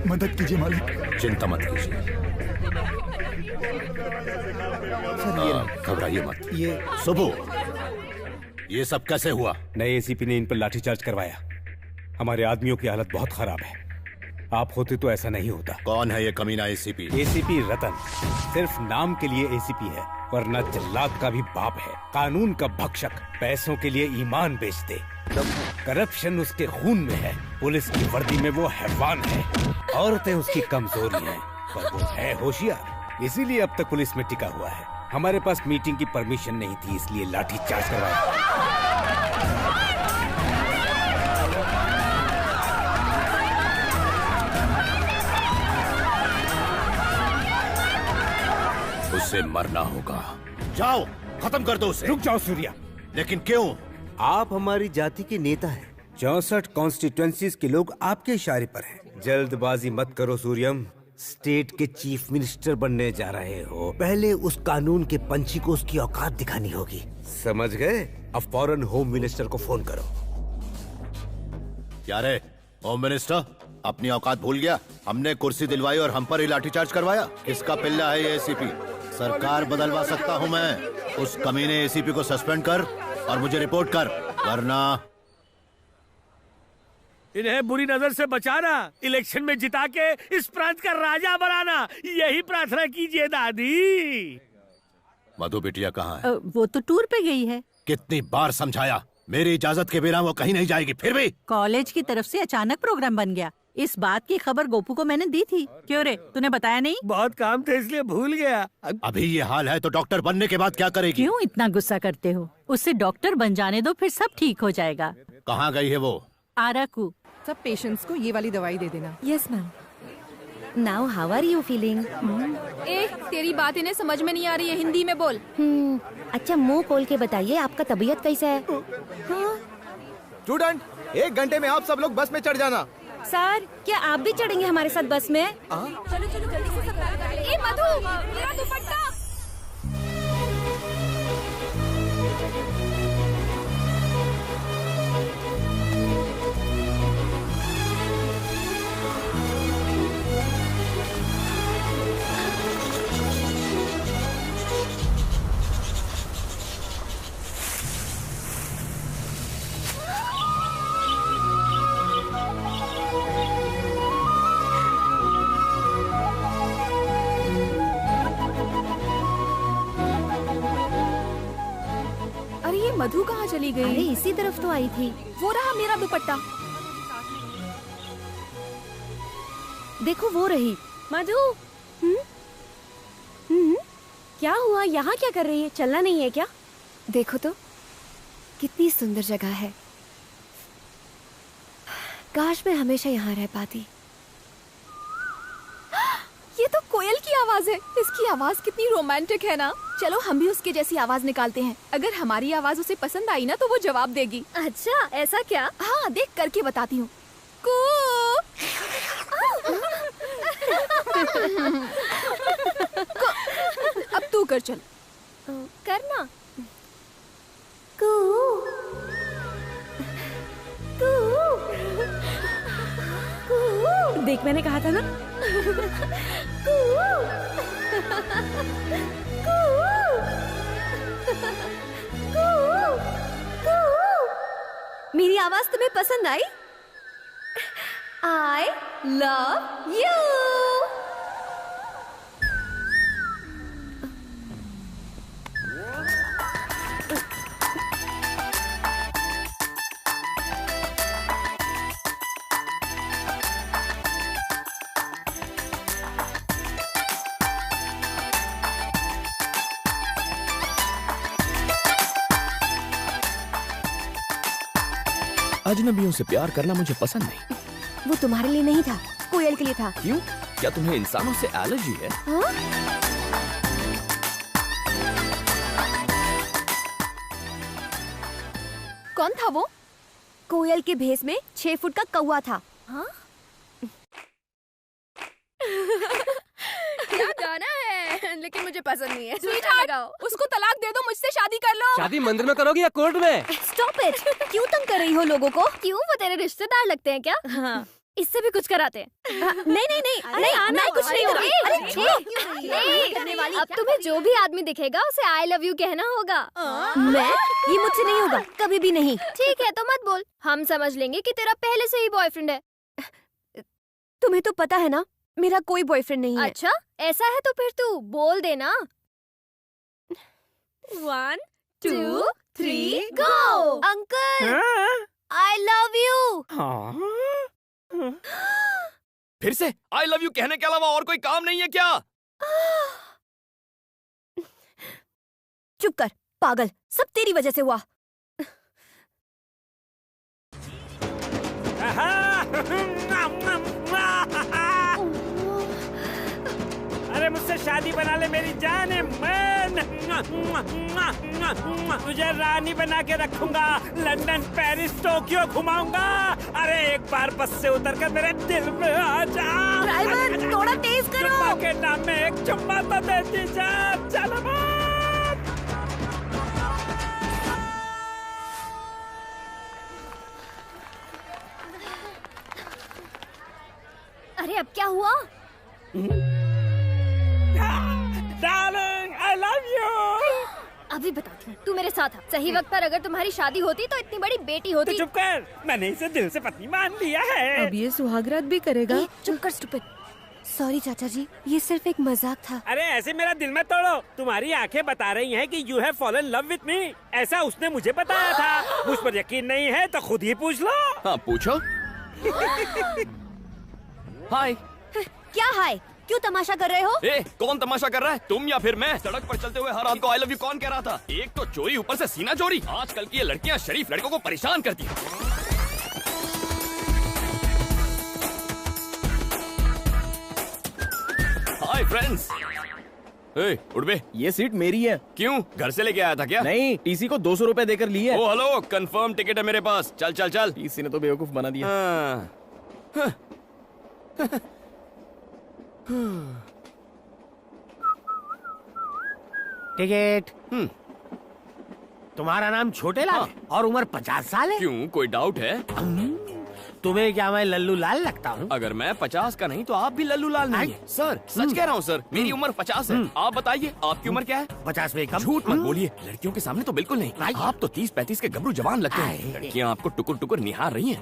मदद कीजिए मालिक। चिंता मत कीजिए, घबराइए मत। ये सुबह, ये सब कैसे हुआ? नए एसीपी ने इन पर लाठीचार्ज करवाया। हमारे आदमियों की हालत बहुत खराब है। आप होते तो ऐसा नहीं होता। कौन है ये कमीना एसीपी? एसीपी रतन सिर्फ नाम के लिए एसीपी है, वरना जल्लाद का भी बाप है। कानून का भक्षक, पैसों के लिए ईमान बेच दे। करप्शन उसके खून में है। पुलिस की वर्दी में वो हैवान है। औरतें उसकी कमजोरी हैं, पर वो है होशियार, इसीलिए अब तक पुलिस में टिका हुआ है। हमारे पास मीटिंग की परमिशन नहीं थी, इसलिए लाठी चार्ज करवाया। उससे मरना होगा। जाओ, खत्म कर दो उसे। रुक जाओ सूर्या। लेकिन क्यों? आप हमारी जाति के नेता हैं। 64 कॉन्स्टिट्यूएंसीज के लोग आपके इशारे पर हैं। जल्दबाजी मत करो सूर्यम। स्टेट के चीफ मिनिस्टर बनने जा रहे हो, पहले उस कानून के पंछी को उसकी औकात दिखानी होगी। समझ गए? अब फौरन होम मिनिस्टर को फोन करो। क्या रे होम मिनिस्टर, अपनी औकात भूल गया? हमने कुर्सी दिलवाई और हम पर ही लाठीचार्ज करवाया। किसका पिल्ला है ये एसीपी? सरकार बदलवा सकता हूँ मैं। उस कमीने एसीपी को सस्पेंड कर और मुझे रिपोर्ट कर, वरना इन्हें बुरी नजर से बचाना, इलेक्शन में जिता के इस प्रांत का राजा बनाना, यही प्रार्थना कीजिए दादी। मधु बिटिया कहाँ है? वो तो टूर पे गई है। कितनी बार समझाया, मेरी इजाजत के बिना वो कहीं नहीं जाएगी। फिर भी कॉलेज की तरफ से अचानक प्रोग्राम बन गया। इस बात की खबर गोपू को मैंने दी थी। क्यों रे, तूने बताया नहीं? बहुत काम थे इसलिए भूल गया। अभी ये हाल है तो डॉक्टर बनने के बाद क्या करेगी? क्यों इतना गुस्सा करते हो? उससे डॉक्टर बन जाने दो, फिर सब ठीक हो जाएगा। कहाँ गई है वो? आराकू। सब पेशेंट्स को ये वाली दवाई दे देना। Yes ma'am. Now how are you feeling? ए, तेरी बात इन्हें समझ में नहीं आ रही है, हिंदी में बोल। अच्छा मुंह खोल के बताइए, आपका तबीयत कैसा है? स्टूडेंट, 1 घंटे में आप सब लोग बस में चढ़ जाना। सर, क्या आप भी चढ़ेंगे हमारे साथ बस में? चलो चलो जल्दी से सब कर ले। ए मधु, मेरा दुपट्टा। मधु कहाँ चली गई? अरे इसी तरफ तो आई थी। वो रहा मेरा दुपट्टा। देखो वो रही। मधु। क्या हुआ? यहाँ क्या कर रही है? चलना नहीं है क्या? देखो तो कितनी सुंदर जगह है। काश मैं हमेशा यहाँ रह पाती। ये तो कोयल की आवाज है। इसकी आवाज कितनी रोमांटिक है ना। चलो हम भी उसके जैसी आवाज निकालते हैं। अगर हमारी आवाज उसे पसंद आई ना तो वो जवाब देगी। अच्छा ऐसा क्या? हाँ, देख करके बताती हूँ। अब तू कर, चल करना। देख मैंने कहा था ना। मेरी आवाज तुम्हें पसंद आई? I love you। अजनबियों से प्यार करना मुझे पसंद नहीं। वो तुम्हारे लिए नहीं था, कोयल के लिए था। क्यों? क्या तुम्हें इंसानों से एलर्जी है? हाँ? कौन था वो? कोयल के भेष में 6 फुट का कौवा था। हाँ? क्या गाना है, लेकिन मुझे पसंद नहीं है। स्वीटहार्ट, उसको तलाक दे दो, मुझसे शादी कर लो। शादी मंदिर में करोगी या कोर्ट में? Stop it. क्यों तंग कर रही हो लोगों को? क्यों, वो तेरे रिश्तेदार लगते हैं क्या? हाँ। इससे भी कुछ कराते हैं। नहीं नहीं नहीं नहीं, मैं कुछ नहीं करूँगी। अब तुम्हें जो भी आदमी दिखेगा उसे आई लव यू कहना होगा। मैं? ये मुझसे नहीं होगा, कभी भी नहीं। ठीक है तो मत बोल, हम समझ लेंगे कि तेरा पहले से ही बॉयफ्रेंड है। तुम्हें तो पता है ना मेरा कोई बॉयफ्रेंड नहीं है। अच्छा ऐसा है तो फिर तू बोल देना। 1 2 3 go. Uncle I love you. फिर से आई लव यू कहने के अलावा और कोई काम नहीं है क्या? चुप कर पागल, सब तेरी वजह से हुआ। अरे मुझसे शादी बना ले मेरी जान है, मैं तुझे रानी बना के रखूंगा, लंदन पेरिस टोक्यो घुमाऊंगा। अरे एक बार बस से उतर कर मेरे दिल में आ जा। ड्राइवर थोड़ा तेज करो। चुम्मा के नाम में एक चुम्मा तो देती जा। चलो अरे अब क्या हुआ? Darling I love you. अभी बताती हूँ, तू मेरे साथ आ। सही वक्त पर अगर तुम्हारी शादी होती तो इतनी बड़ी बेटी होती। तो चुप कर, मैंने इसे दिल से पत्नी मान लिया है। अब ये सुहागरात भी करेगा। चुप कर स्टूपिड। सॉरी चाचा जी, ये सिर्फ एक मजाक था। अरे ऐसे मेरा दिल मत तोड़ो। तुम्हारी आंखें बता रही हैं कि you have fallen love with me. ऐसा उसने मुझे बताया था। मुझ पर यकीन नहीं है तो खुद ही पूछ लो। हाँ पूछो। हाय। क्या हाय? क्यों तमाशा कर रहे हो? ए, कौन तमाशा कर रहा है, तुम या फिर मैं? सड़क पर चलते हुए हर रात को आई लव यू कौन कह रहा था? एक तो चोरी, ऊपर से सीना चोरी। आजकल की ये लड़कियां शरीफ लड़कों को परेशान करती हैं। Hi friends. उठ बे। ये सीट मेरी है। क्यों, घर से लेके आया था क्या? नहीं, टीसी को 200 रुपए देकर ली है। ओ हेलो, कंफर्म टिकट है मेरे पास। चल चल चल। टीसी ने तो बेवकूफ बना दिया। टिकट। तुम्हारा नाम छोटे लाल है और उम्र 50 साल है। क्यों, कोई डाउट है? तुम्हें क्या मैं लल्लू लाल लगता हूँ? अगर मैं 50 का नहीं तो आप भी लल्लू लाल नहीं है। सर सच कह रहा हूँ सर, मेरी उम्र 50 है। आप बताइए आपकी उम्र क्या है? 50 में कम। झूठ मत बोलिए, लड़कियों के सामने तो बिल्कुल नहीं। आप तो 30-35 के गबरू जवान लगते हैं। लड़कियाँ आपको टुकुर टुकुर निहार रही हैं।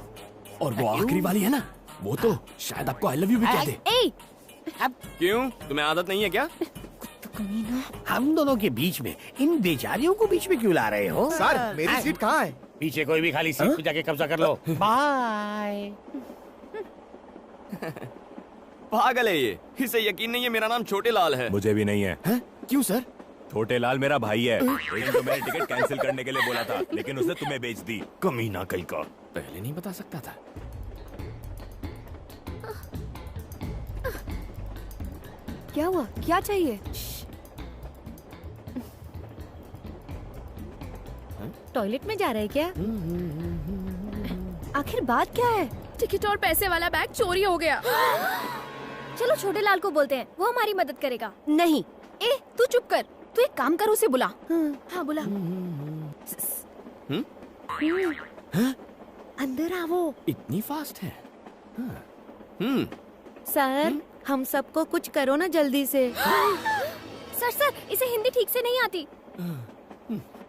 और वो आखिरी वाली है ना, वो तो शायद आपको आई लव यू भी कह दे। अब क्यों, तुम्हें आदत नहीं है क्या? हम दोनों के बीच में इन बेचारियों को बीच में क्यों ला रहे हो? सर मेरी सीट कहाँ है? पीछे कोई भी खाली सीट पे जाके कब्जा कर लो। बाय। पागल है ये, इसे यकीन नहीं है मेरा नाम छोटे लाल है। मुझे भी नहीं है। क्यों सर? छोटे लाल मेरा भाई है। एक तो मैंने टिकट कैंसिल करने के लिए बोला था, लेकिन उसने तुम्हें बेच दी। कमीना कहीं का। पहले नहीं बता सकता था। क्या हुआ? क्या चाहिए? टॉयलेट में जा रहे क्या? आखिर बात क्या है? टिकट और पैसे वाला बैग चोरी हो गया। चलो छोटे लाल को बोलते हैं, वो हमारी मदद करेगा। नहीं। ए तू चुप कर, तू एक काम कर, उसे बुला। हाँ बुला। अंदर आओ। इतनी फास्ट है? सर हम सबको कुछ करो ना जल्दी से। सर इसे हिंदी ठीक से नहीं आती।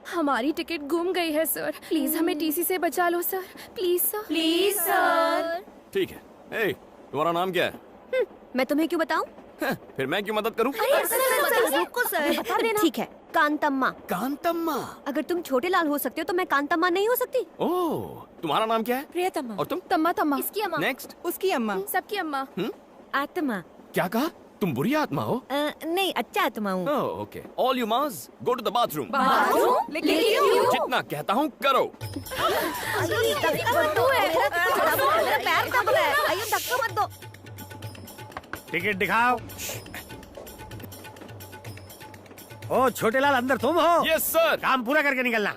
हमारी टिकट गुम गई है सर, प्लीज हमें टीसी से बचा लो sir, please sir. Please sir. ठीक है। ए, तुम्हारा नाम क्या है? मैं तुम्हें क्यों बताऊं? फिर मैं क्यों मदद करूं? रुको सर, बता देना। ठीक है, कांतम्मा। कांतम्मा। अगर तुम छोटे लाल हो सकते हो तो मैं कांतम्मा नहीं हो सकती? ओह, तुम्हारा नाम क्या है? प्रियतमा। और तुम? तम्मा तम्मा। इसकी अम्मा। नेक्स्ट। उसकी अम्मा। सबकी अम्मा। आत्मा। क्या कहा? तुम बुरी आत्मा हो? नहीं, अच्छा आत्मा हूँ। Oh okay. All you must go to the bathroom. लेकिन क्यों? जितना कहता हूँ करो। पैर दब रहा है। आइए धक्का मत दो। टिकट दिखाओ। ओ छोटे लाल, अंदर तुम हो? Yes sir. काम पूरा करके निकलना।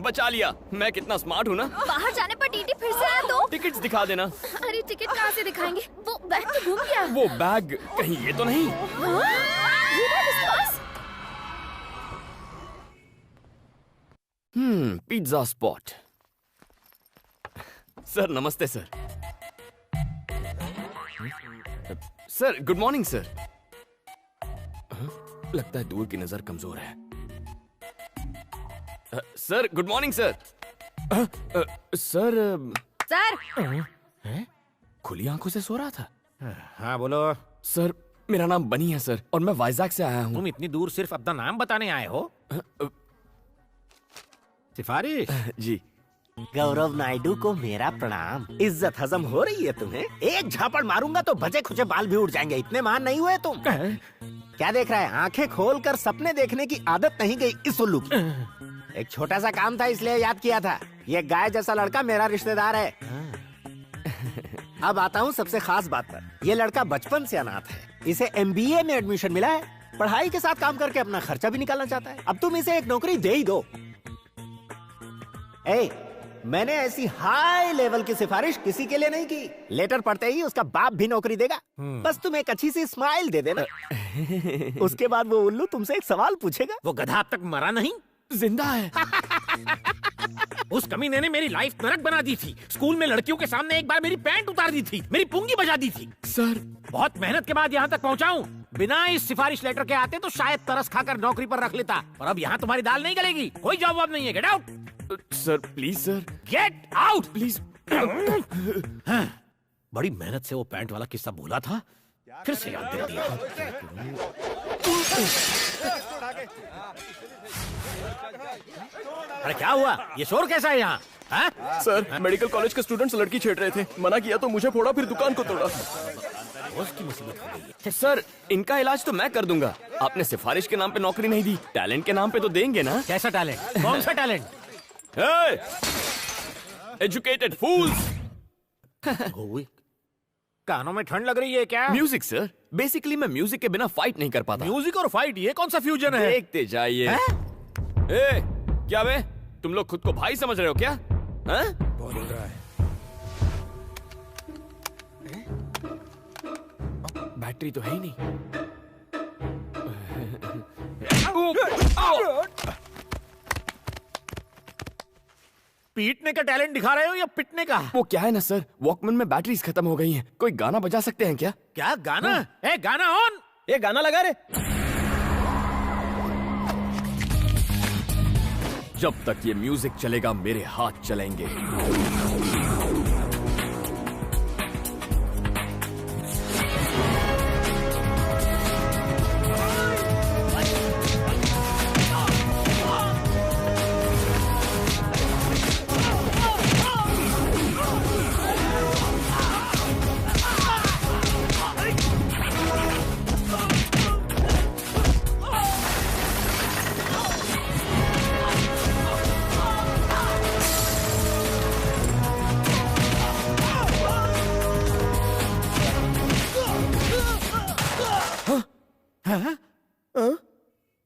बचा लिया। मैं कितना स्मार्ट हूँ ना। बाहर जाने पर टीटी फिर से आया तो? टिकट्स दिखा देना। अरे टिकट कहाँ से दिखाएंगे? वो बैग तो घूम गया। वो बैग कहीं ये तो नहीं? ये बैग इसके पास? Pizza spot. सर नमस्ते sir. Sir good morning sir. लगता है दूर की नजर कमजोर है। Sir good morning sir. Sir खुली आंखों से सो रहा था। हाँ बोलो। सर मेरा नाम बनी है सर, और मैं वाइजैक से आया हूँ। तुम इतनी दूर सिर्फ अपना नाम बताने आए हो? सिफारिश जी। गौरव नायडू को मेरा प्रणाम। इज्जत हजम हो रही है तुम्हें? एक झापड़ मारूंगा तो बचे खुचे बाल भी उड़ जाएंगे। इतने महान नहीं हुए तुम। क्या देख रहा है? आंखें खोलकर सपने देखने की आदत नहीं गई इस उल्लू की। एक छोटा सा काम था इसलिए याद किया था। ये गाय जैसा लड़का मेरा रिश्तेदार है। अब आता हूँ सबसे खास बात पर। ये लड़का बचपन से अनाथ है। इसे MBA में एडमिशन मिला है। पढ़ाई के साथ काम करके अपना खर्चा भी निकालना चाहता है। अब तुम इसे एक नौकरी दे ही दो। मैंने ऐसी हाई लेवल की सिफारिश किसी के लिए नहीं की। लेटर पढ़ते ही उसका बाप भी नौकरी देगा। बस तुम एक अच्छी सी स्माइल दे देना। उसके बाद वो उल्लू तुमसे एक सवाल पूछेगा। वो गधा अब तक मरा नहीं, जिंदा है। उस कमीने ने मेरी लाइफ नरक बना दी थी। स्कूल में लड़कियों के सामने एक बार मेरी पैंट उतार दी थी, मेरी पुंगी बजा दी थी। सर बहुत मेहनत के बाद यहाँ तक पहुँचा हूँ। बिना इस सिफारिश लेटर के आते तो शायद तरस खाकर नौकरी पर रख लेता। और अब यहाँ तुम्हारी दाल नहीं गलेगी। कोई जॉब वॉब नहीं है। Get out sir please sir. Get out please. बड़ी मेहनत से वो पैंट वाला किस्सा भूला था, फिर से याद दिला दिया। अरे क्या हुआ? ये शोर कैसा है यहाँ? सर मेडिकल कॉलेज के स्टूडेंट्स लड़की छेड़ रहे थे। मना किया तो मुझे फोड़ा, फिर दुकान को तोड़ा। उसकी मुसीबत हो गई है। सर इनका इलाज तो मैं कर दूंगा। आपने सिफारिश के नाम पे नौकरी नहीं दी, टैलेंट के नाम पे तो देंगे ना? कैसा टैलेंट? कौन सा टैलेंट? एजुकेटेड फूल्स। कानों में ठंड लग रही है क्या? Music sir. बेसिकली मैं म्यूजिक के बिना फाइट नहीं कर पाता। म्यूजिक और फाइट, ये कौन सा फ्यूजन है? देखते जाइए। क्या बे, तुम लोग खुद को भाई समझ रहे हो क्या? बोल रहा है। बैटरी तो है ही नहीं। पीटने का टैलेंट दिखा रहे हो या पिटने का? वो क्या है ना सर, वॉकमैन में बैटरीज खत्म हो गई हैं। कोई गाना बजा सकते हैं क्या? क्या गाना? गाना ऑन। ये गाना लगा रे। जब तक ये म्यूजिक चलेगा मेरे हाथ चलेंगे।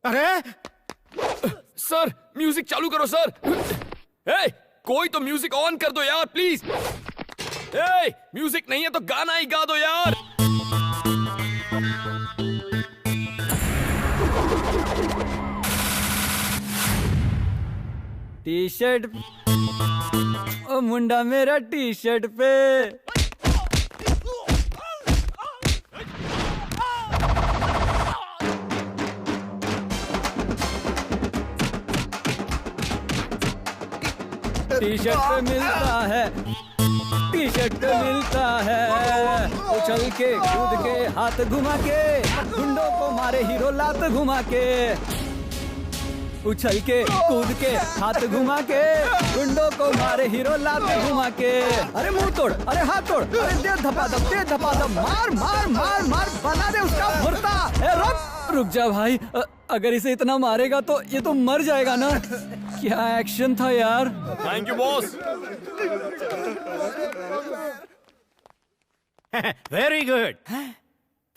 अरे सर म्यूजिक चालू करो सर। कोई तो म्यूजिक ऑन कर दो यार प्लीज। म्यूजिक नहीं है तो गाना ही गा दो यार। टी शर्ट ओ मुंडा मेरा टी शर्ट पे। टी शर्ट पे मिलता है, टी शर्ट पे मिलता है। उछल के कूद के हाथ घुमा के, गुंडों को मारे हीरो लात घुमा के। उछल के कूद के हाथ घुमा के, गुंडों को मारे हीरो लात घुमा के। अरे मुंह तोड़, अरे हाथ तोड़, अरे दे धपाधप, दे धपाधप, मार मार मार मार, बना दे उसका भुर्ता। रुक जा भाई, अगर इसे इतना मारेगा तो ये तो मर जाएगा ना। क्या एक्शन था यार। Thank you boss. Very good,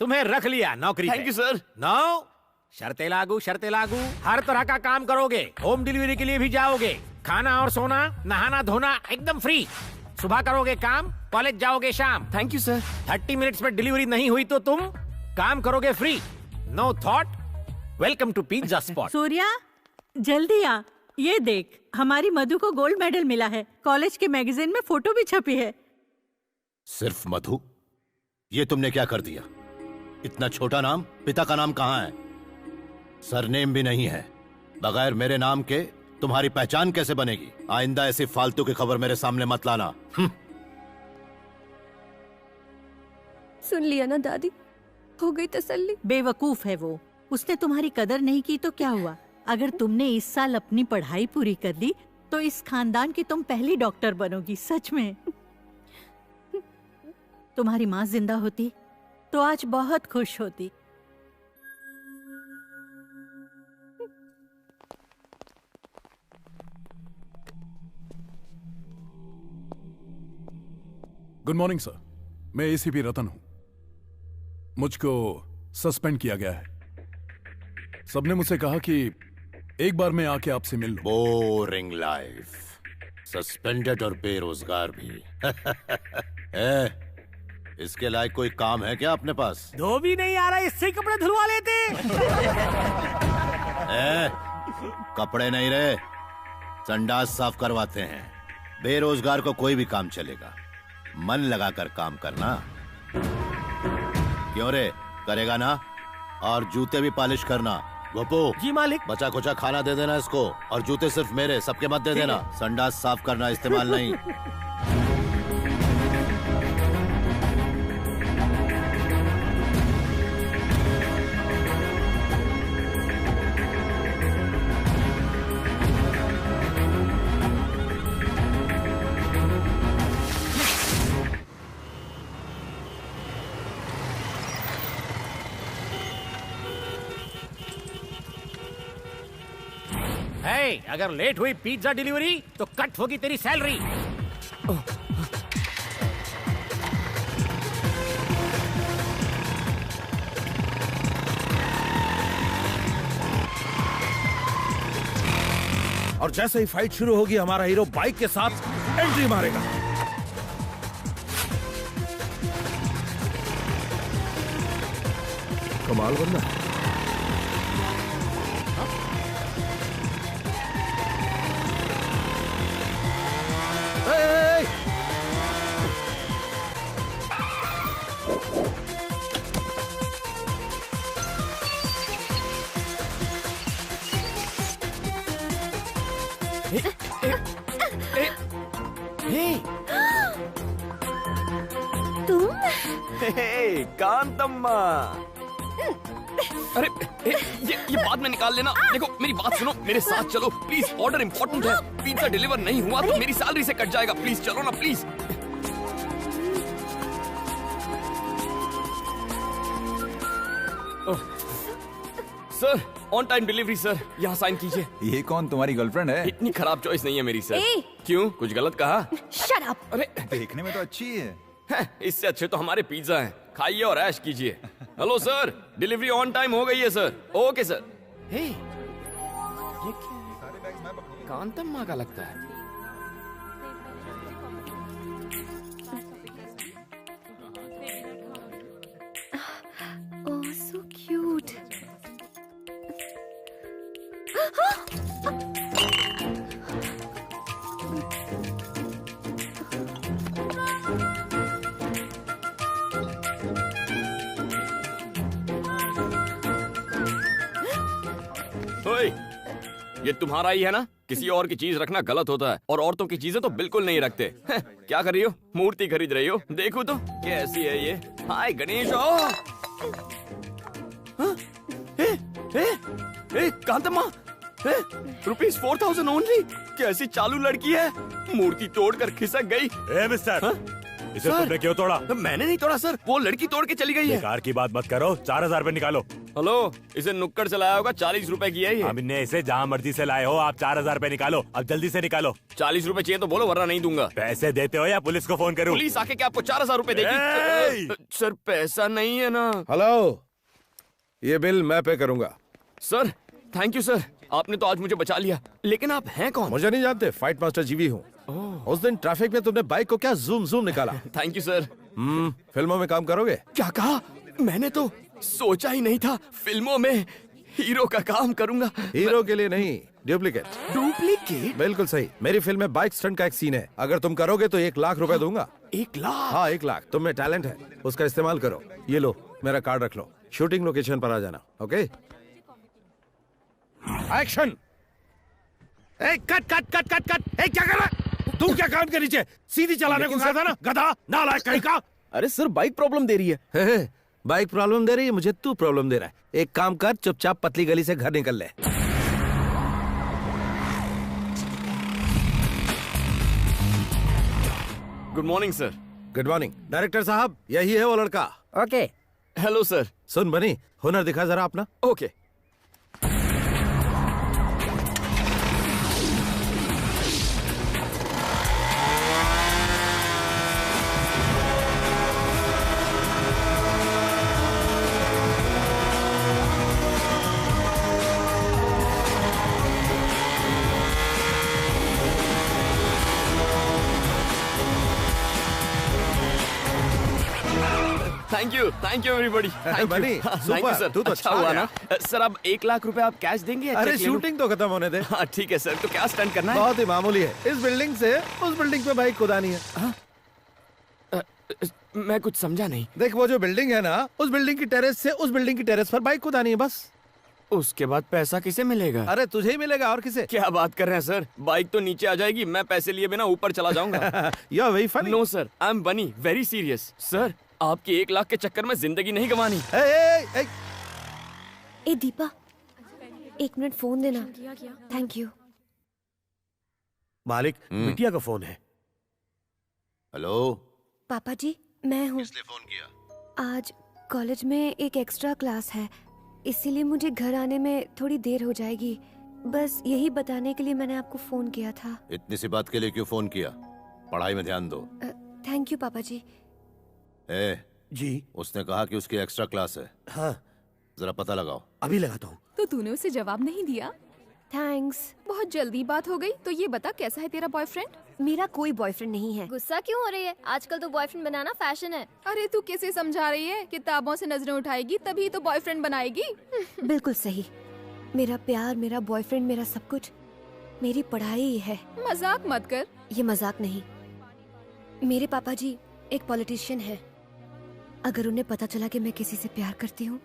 तुम्हें रख लिया नौकरी पे। Thank you sir. नो, शर्तें लागू, शर्तें लागू। हर तरह का काम करोगे, होम डिलीवरी के लिए भी जाओगे, खाना और सोना, नहाना धोना एकदम फ्री। सुबह करोगे काम, कॉलेज जाओगे शाम। Thank you sir. 30 मिनट्स में डिलीवरी नहीं हुई तो तुम काम करोगे free. No thought. Welcome to pizza spot. Surya जल्दी आ, ये देख हमारी मधु को गोल्ड मेडल मिला है। कॉलेज के मैगजीन में फोटो भी छपी है। सिर्फ मधु? ये तुमने क्या कर दिया? इतना छोटा नाम, पिता का नाम कहाँ है? सरनेम भी नहीं है। बगैर मेरे नाम के तुम्हारी पहचान कैसे बनेगी? आइंदा ऐसी फालतू की खबर मेरे सामने मत लाना। सुन लिया ना दादी, हो गई तसल्ली। बेवकूफ है वो, उसने तुम्हारी कदर नहीं की तो क्या हुआ? अगर तुमने इस साल अपनी पढ़ाई पूरी कर ली तो इस खानदान की तुम पहली डॉक्टर बनोगी, सच में। तुम्हारी माँ जिंदा होती तो आज बहुत खुश होती। गुड मॉर्निंग सर, मैं एसीपी रतन हूं। मुझको सस्पेंड किया गया है। सबने मुझसे कहा कि एक बार मैं आके आपसे मिल लूं। बोरिंग लाइफ, सस्पेंडेड और बेरोजगार भी। इसके लायक कोई काम है क्या अपने पास? धोबी नहीं आ रहा, इससे कपड़े धुलवा लेते। कपड़े नहीं रहे, संडास साफ करवाते हैं। बेरोजगार को कोई भी काम चलेगा, मन लगाकर काम करना। क्यों रे, करेगा ना? और जूते भी पॉलिश करना। गोपू जी मालिक। बचा कुचा खाना दे देना इसको, और जूते सिर्फ मेरे, सबके मत दे देना। संडास साफ करना, इस्तेमाल नहीं। अगर लेट हुई पिज्जा डिलीवरी तो कट होगी तेरी सैलरी। और जैसे ही फाइट शुरू होगी हमारा हीरो बाइक के साथ एंट्री मारेगा। कमाल बंदा। कांतम्मा, अरे ये बाद में निकाल लेना। देखो मेरी बात सुनो, मेरे साथ चलो प्लीज, ऑर्डर इम्पोर्टेंट है। पिज्जा डिलीवर नहीं हुआ तो मेरी सैलरी से कट जाएगा। प्लीज चलो ना please. Sir on time delivery sir, यहाँ साइन कीजिए। ये कौन, तुम्हारी गर्लफ्रेंड है? इतनी खराब चॉइस नहीं है मेरी सर। क्यों, कुछ गलत कहा? Shut up. अरे देखने में तो अच्छी है। इससे अच्छे तो हमारे पिज्जा हैं, खाइए और ऐश कीजिए। Hello sir, delivery on time हो गई है सर। Okay sir. हे, ये क्या कांतम्मा का लगता है। ओह सो क्यूट। ये तुम्हारा ही है ना? किसी और की चीज रखना गलत होता है, और औरतों की चीजें तो बिल्कुल नहीं रखते। क्या कर रही हो? मूर्ति खरीद रही हो? देखो तो कैसी है ये। हाय गणेश। कांतम्मा, ₹4000 ओनली। कैसी चालू लड़की है, मूर्ति तोड़कर खिसक गई। मिस्टर, इसे तुमने क्यों तोड़ा? मैंने नहीं तोड़ा सर, वो लड़की तोड़ के चली गई है। बेकार की बात मत करो, 4000 रुपए निकालो। हेलो, इसे नुक्कड़ से लाया होगा, 40 रुपए की है ये। हमने इसे जहाँ मर्जी से लाए हो, आप 4000 रुपए निकालो, अब जल्दी से निकालो। 40 रुपए चाहिए तो बोलो, वरना नहीं दूंगा। पैसे देते हो या पुलिस को फोन करूँ? पुलिस आके क्या आपको 4000 रुपए देगी? सर पैसा नहीं है ना। हेलो, ये बिल मैं पे करूंगा। सर थैंक यू सर, आपने तो आज मुझे बचा लिया। लेकिन आप हैं कौन? मुझे नहीं जानते, फाइट मास्टर जीवी हूँ। उस दिन ट्रैफिक में तुमने बाइक को क्या जूम जूम निकाला। Thank you sir. फिल्मों में काम करोगे? क्या कहा? मैंने तो सोचा ही नहीं था फिल्मों में हीरो का काम करूंगा। हीरो के लिए नहीं, डुप्लीकेट। डुप्लीकेट? बिल्कुल सही। मेरी फिल्म में बाइक स्टंट का एक सीन है, अगर तुम करोगे तो 1 लाख रुपए दूंगा। 1 लाख? हाँ 1 लाख। तुम में टैलेंट है, उसका इस्तेमाल करो। ये लो मेरा कार्ड रख लो, शूटिंग लोकेशन पर आ जाना। Okay action. Cut cut cut cut cut. क्या कर रहा है तू? क्या कान के नीचे सीधी चलाने को कहा था ना, गधा नालायक कहीं का। अरे सर बाइक प्रॉब्लम दे रही है। बाइक प्रॉब्लम दे रही है, मुझे तू प्रॉब्लम दे रहा है। एक काम कर, चुपचाप पतली गली से घर निकल ले। Good morning sir. Good morning. Director साहब यही है वो लड़का। ओके। Hello sir. सुन बनी, हुनर दिखा जरा अपना। ओके। Thank you everybody. बनी, थैंक यू सर। तू तो अच्छा हुआ ना सर। अब 1 लाख रुपए आप कैश देंगे? अरे शूटिंग तो खत्म होने दे। हाँ ठीक है सर। तो क्या स्टंट करना है? बहुत ही मामूली है। इस बिल्डिंग से उस बिल्डिंग पे बाइक कुदानी है। मैं कुछ समझा नहीं। देख वो जो बिल्डिंग है ना, उस बिल्डिंग की टेरेस से उस बिल्डिंग की टेरेस पर बाइक कुदानी है बस। उसके बाद पैसा किसे मिलेगा? अरे तुझे ही मिलेगा, और किसे? क्या बात कर रहे हैं सर? बाइक तो नीचे आ जाएगी, मैं पैसे लिए बिना ऊपर चला जाऊंगा। You are very funny. No sir, I am Bunny very serious. Sir आपकी 1 लाख के चक्कर में जिंदगी नहीं गंवानी। ए दीपा, 1 मिनट फोन देना। Thank you. मालिक, बिटिया का फोन है। हेलो पापा जी, मैं हूँ। किसने फोन किया? आज कॉलेज में एक एक्स्ट्रा क्लास है, इसीलिए मुझे घर आने में थोड़ी देर हो जाएगी। बस यही बताने के लिए मैंने आपको फोन किया था। इतनी सी बात के लिए क्यों फोन किया? पढ़ाई में ध्यान दो। थैंक यू पापा जी। जी, उसने कहा कि उसकी एक्स्ट्रा क्लास है। हाँ, जरा पता लगाओ। अभी लगाता हूँ। तो तूने उसे जवाब नहीं दिया? थैंक्स। बहुत जल्दी बात हो गई। तो ये बता, कैसा है तेरा बॉयफ्रेंड? मेरा कोई बॉयफ्रेंड नहीं है। गुस्सा क्यों हो रही है? आजकल तो बॉयफ्रेंड बनाना फैशन है। अरे तू कैसे समझा रही है? किताबों से नजरें उठाएगी तभी तो बॉयफ्रेंड बनाएगी। बिल्कुल सही। मेरा प्यार, मेरा बॉयफ्रेंड, मेरा सब कुछ मेरी पढ़ाई है। मजाक मत कर। ये मजाक नहीं। मेरे पापा जी एक पॉलिटिशियन है। अगर उन्हें पता चला कि मैं किसी से प्यार करती हूँ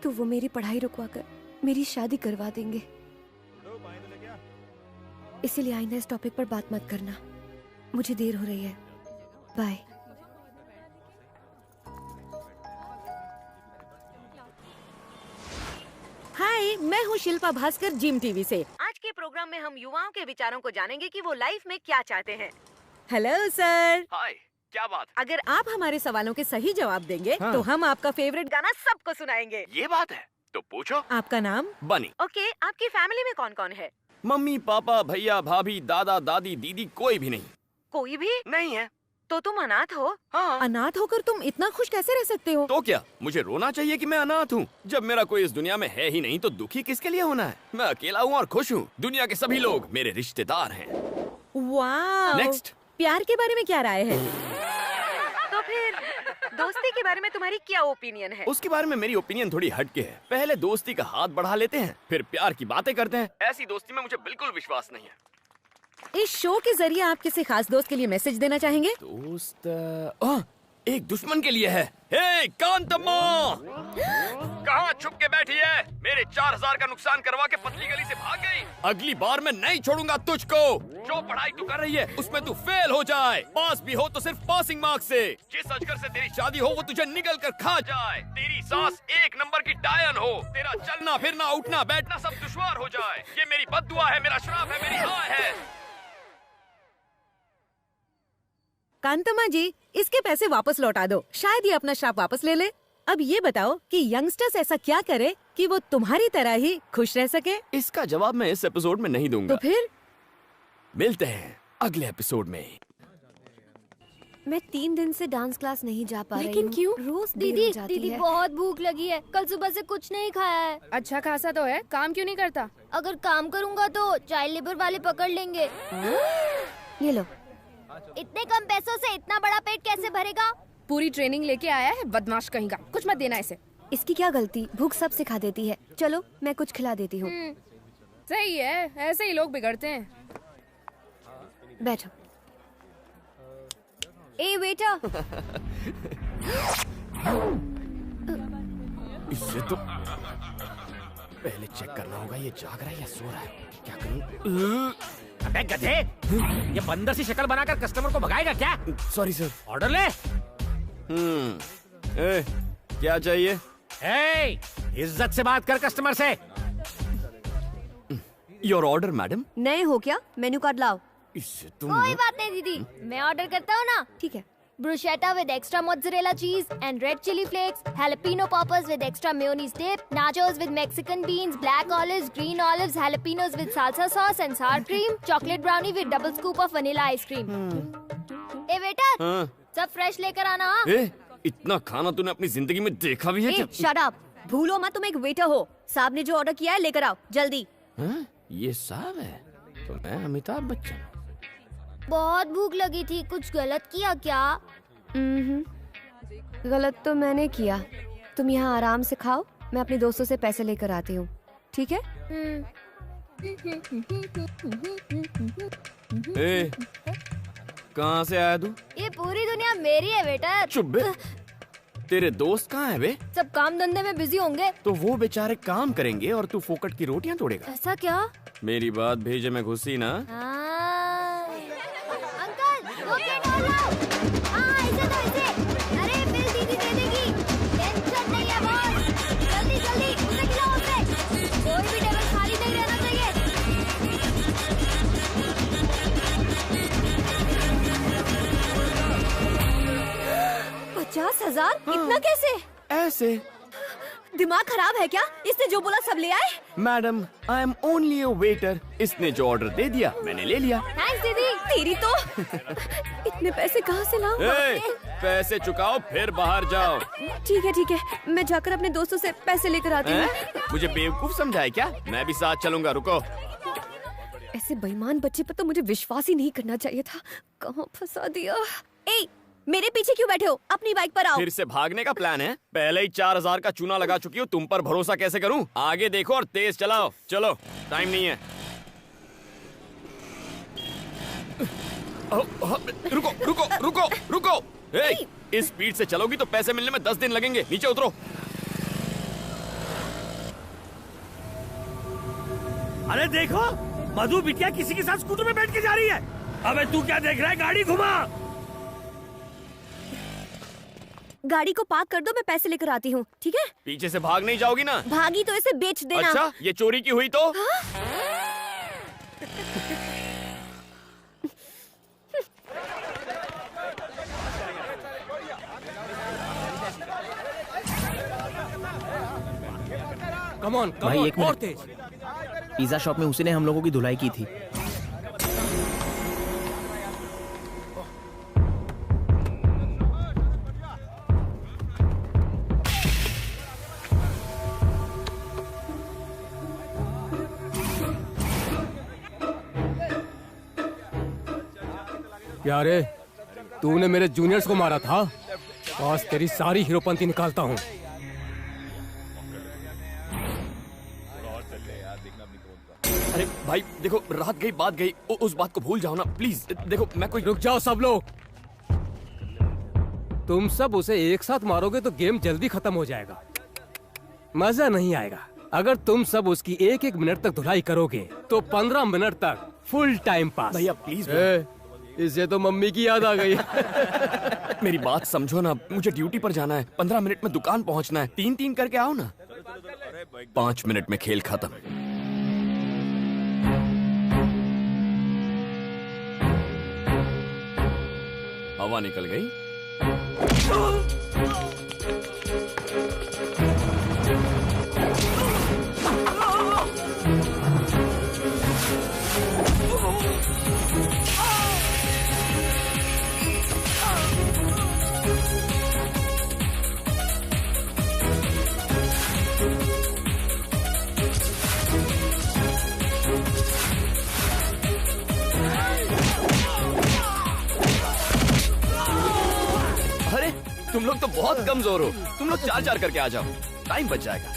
तो वो मेरी पढ़ाई रुकवाकर मेरी शादी करवा देंगे। इसीलिए आइंदा इस टॉपिक पर बात मत करना। मुझे देर हो रही है। बाय। हाय, मैं हूँ शिल्पा भास्कर, जिम टीवी से। आज के प्रोग्राम में हम युवाओं के विचारों को जानेंगे कि वो लाइफ में क्या चाहते हैं। Hello sir. हाय, क्या बात? अगर आप हमारे सवालों के सही जवाब देंगे हाँ। तो हम आपका फेवरेट गाना सबको सुनाएंगे। ये बात है तो पूछो। आपका नाम? बनी। ओके, आपकी फैमिली में कौन कौन है? मम्मी पापा भैया भाभी दादा दादी दीदी कोई भी नहीं। कोई भी नहीं है। तो तुम अनाथ हो? हाँ। अनाथ होकर तुम इतना खुश कैसे रह सकते हो? तो क्या मुझे रोना चाहिए कि मैं अनाथ हूँ? जब मेरा कोई इस दुनिया में है ही नहीं तो दुखी किसके लिए होना है? मैं अकेला हूँ और खुश हूँ। दुनिया के सभी लोग मेरे रिश्तेदार हैं। वाह। नेक्स्ट। प्यार के बारे में क्या राय है? तो फिर दोस्ती के बारे में तुम्हारी क्या ओपिनियन है? उसके बारे में मेरी ओपिनियन थोड़ी हटके है। पहले दोस्ती का हाथ बढ़ा लेते हैं, फिर प्यार की बातें करते हैं। ऐसी दोस्ती में मुझे बिल्कुल विश्वास नहीं है। इस शो के जरिए आप किसी खास दोस्त के लिए मैसेज देना चाहेंगे? दोस्त एक दुश्मन के लिए है। हे कांतम्मा, कहाँ छुप के बैठी है? मेरे 4000 का नुकसान करवा के पतली गली से भाग गई। अगली बार मैं नहीं छोड़ूंगा तुझको। जो पढ़ाई तू कर रही है उसमें तू फेल हो जाए। पास भी हो तो सिर्फ पासिंग मार्क्स से। जिस अजगर से तेरी शादी हो वो तुझे निगल कर खा जाए। तेरी सास 1 नंबर की डायन हो। तेरा चलना फिरना उठना बैठना सब दुश्वार हो जाए। ये मेरी बद्दुआ है, मेरा श्राप है, मेरी हाय है। कांतम्मा जी, इसके पैसे वापस लौटा दो, शायद ये अपना श्राप वापस ले ले। अब ये बताओ कि यंगस्टर्स ऐसा क्या करे कि वो तुम्हारी तरह ही खुश रह सके? इसका जवाब मैं इस एपिसोड में नहीं दूंगा। तो फिर मिलते हैं अगले एपिसोड में। मैं 3 दिन से डांस क्लास नहीं जा पा रही हूँ। लेकिन क्यों? रोज दीदी बहुत भूख लगी है। कल सुबह से कुछ नहीं खाया है। अच्छा खासा तो है, काम क्यों नहीं करता? अगर काम करूँगा तो चाइल्ड लेबर वाले पकड़ लेंगे। ये लो। इतने कम पैसों से इतना बड़ा पेट कैसे भरेगा? पूरी ट्रेनिंग लेके आया है, बदमाश कहीं का। कुछ मत देना इसे। इसकी क्या गलती? भूख सब सिखा देती है। चलो मैं कुछ खिला देती हूँ। सही है, ऐसे ही लोग बिगड़ते हैं। बैठो। ए बेटा। इससे तो पहले चेक करना होगा ये जाग रहा है या सो रहा है। क्या करूं? अबे गधे, ये बंदर सी शक्ल बनाकर कस्टमर को भगाएगा क्या? Sorry sir. ऑर्डर ले। क्या चाहिए? इज्जत से बात कर कस्टमर से। Your order madam. नए हो क्या? मेन्यू कार्ड लाओ। इससे तुम कोई बात नहीं दीदी, मैं ऑर्डर करता हूँ ना। ठीक है। Bruschetta with extra mozzarella cheese and red chili flakes, jalapeno poppers with extra mayonnaise dip, nachos with Mexican beans, black olives, green olives, jalapenos with salsa sauce and sour cream, chocolate brownie with double scoop of vanilla ice cream. ए बेटा, सब fresh लेकर आना। इतना खाना तूने अपनी जिंदगी में देखा भी है क्या? शट अप, भूलो मत तुम एक वेटर हो। साहब ने जो ऑर्डर किया है लेकर आओ जल्दी। ये साहब है तो मैं अमिताभ बच्चन। बहुत भूख लगी थी, कुछ गलत किया क्या? गलत तो मैंने किया। तुम यहाँ आराम से खाओ, मैं अपने दोस्तों से पैसे लेकर आती हूँ, ठीक है? कहाँ से आया तू? ये पूरी दुनिया मेरी है बेटा। चुप बे। तेरे दोस्त कहाँ है बे? सब काम धंधे में बिजी होंगे। तो वो बेचारे काम करेंगे और तू फोकट की रोटियां तोड़ेगा। ऐसा क्या? मेरी बात भेजे में घुसी ना। अंकल, वो प्लेट और लाओ। इसे तो इसे। अरे बिल दीदी दे देगी, टेंशन नहीं है बॉस। जल्दी जल्दी उसे खिलाओ उसे। कोई भी टेबल खाली नहीं रहना चाहिए। 50,000? इतना कैसे? ऐसे। दिमाग खराब है क्या? इसने जो बोला सब ले आए? Madam, I am only a waiter. इसने जो ऑर्डर दे दिया मैंने ले लिया। थैंक्स दीदी। तेरी तो इतने पैसे कहाँ से लाऊं? पैसे चुकाओ फिर बाहर जाओ। ठीक है, मैं जाकर अपने दोस्तों से पैसे लेकर आती हूँ। मुझे बेवकूफ समझा है क्या? मैं भी साथ चलूंगा, रुको। ऐसे बेईमान बच्चे पर तो मुझे विश्वास ही नहीं करना चाहिए था। कहाँ फंसा दिया? ए, मेरे पीछे क्यों बैठे हो? अपनी बाइक पर आओ। फिर से भागने का प्लान है? पहले ही 4,000 का चूना लगा चुकी हूँ, तुम पर भरोसा कैसे करूँ? आगे देखो और तेज चलाओ। चलो, टाइम नहीं है। रुको रुको रुको रुको। इस स्पीड से चलोगी तो पैसे मिलने में 10 दिन लगेंगे। नीचे उतरो। अरे देखो, मधु बिटिया किसी के साथ स्कूटर में बैठ के जा रही है। अबे तू क्या देख रहा है? गाड़ी घुमा। गाड़ी को पार्क कर दो, मैं पैसे लेकर आती हूँ, ठीक है? पीछे से भाग नहीं जाओगी ना? भागी तो इसे बेच देना। अच्छा, ये चोरी की हुई तो? कम ऑन, भाई एक और मिनट। तेज। पिज्जा शॉप में उसी ने हम लोगों की धुलाई की थी। यारे, तूने मेरे जूनियर्स को मारा था। आज तेरी सारी हीरोपंती निकालता हूँ। अरे भाई देखो, रात गई बात गई, उस बात को भूल जाओ ना प्लीज। देखो मैं कोई। रुक जाओ सब लोग। तुम सब उसे एक साथ मारोगे तो गेम जल्दी खत्म हो जाएगा, मजा नहीं आएगा। अगर तुम सब उसकी एक एक मिनट तक धुलाई करोगे तो 15 मिनट तक फुल टाइम पास। भैया प्लीज। इसे तो मम्मी की याद आ गई। मेरी बात समझो ना, मुझे ड्यूटी पर जाना है। 15 मिनट में दुकान पहुंचना है। 3-3 करके आओ ना। 5 मिनट में खेल खत्म। हवा निकल गई। अरे तुम लोग तो बहुत कमजोर हो। तुम लोग 4-4 करके आ जाओ, टाइम बच जाएगा।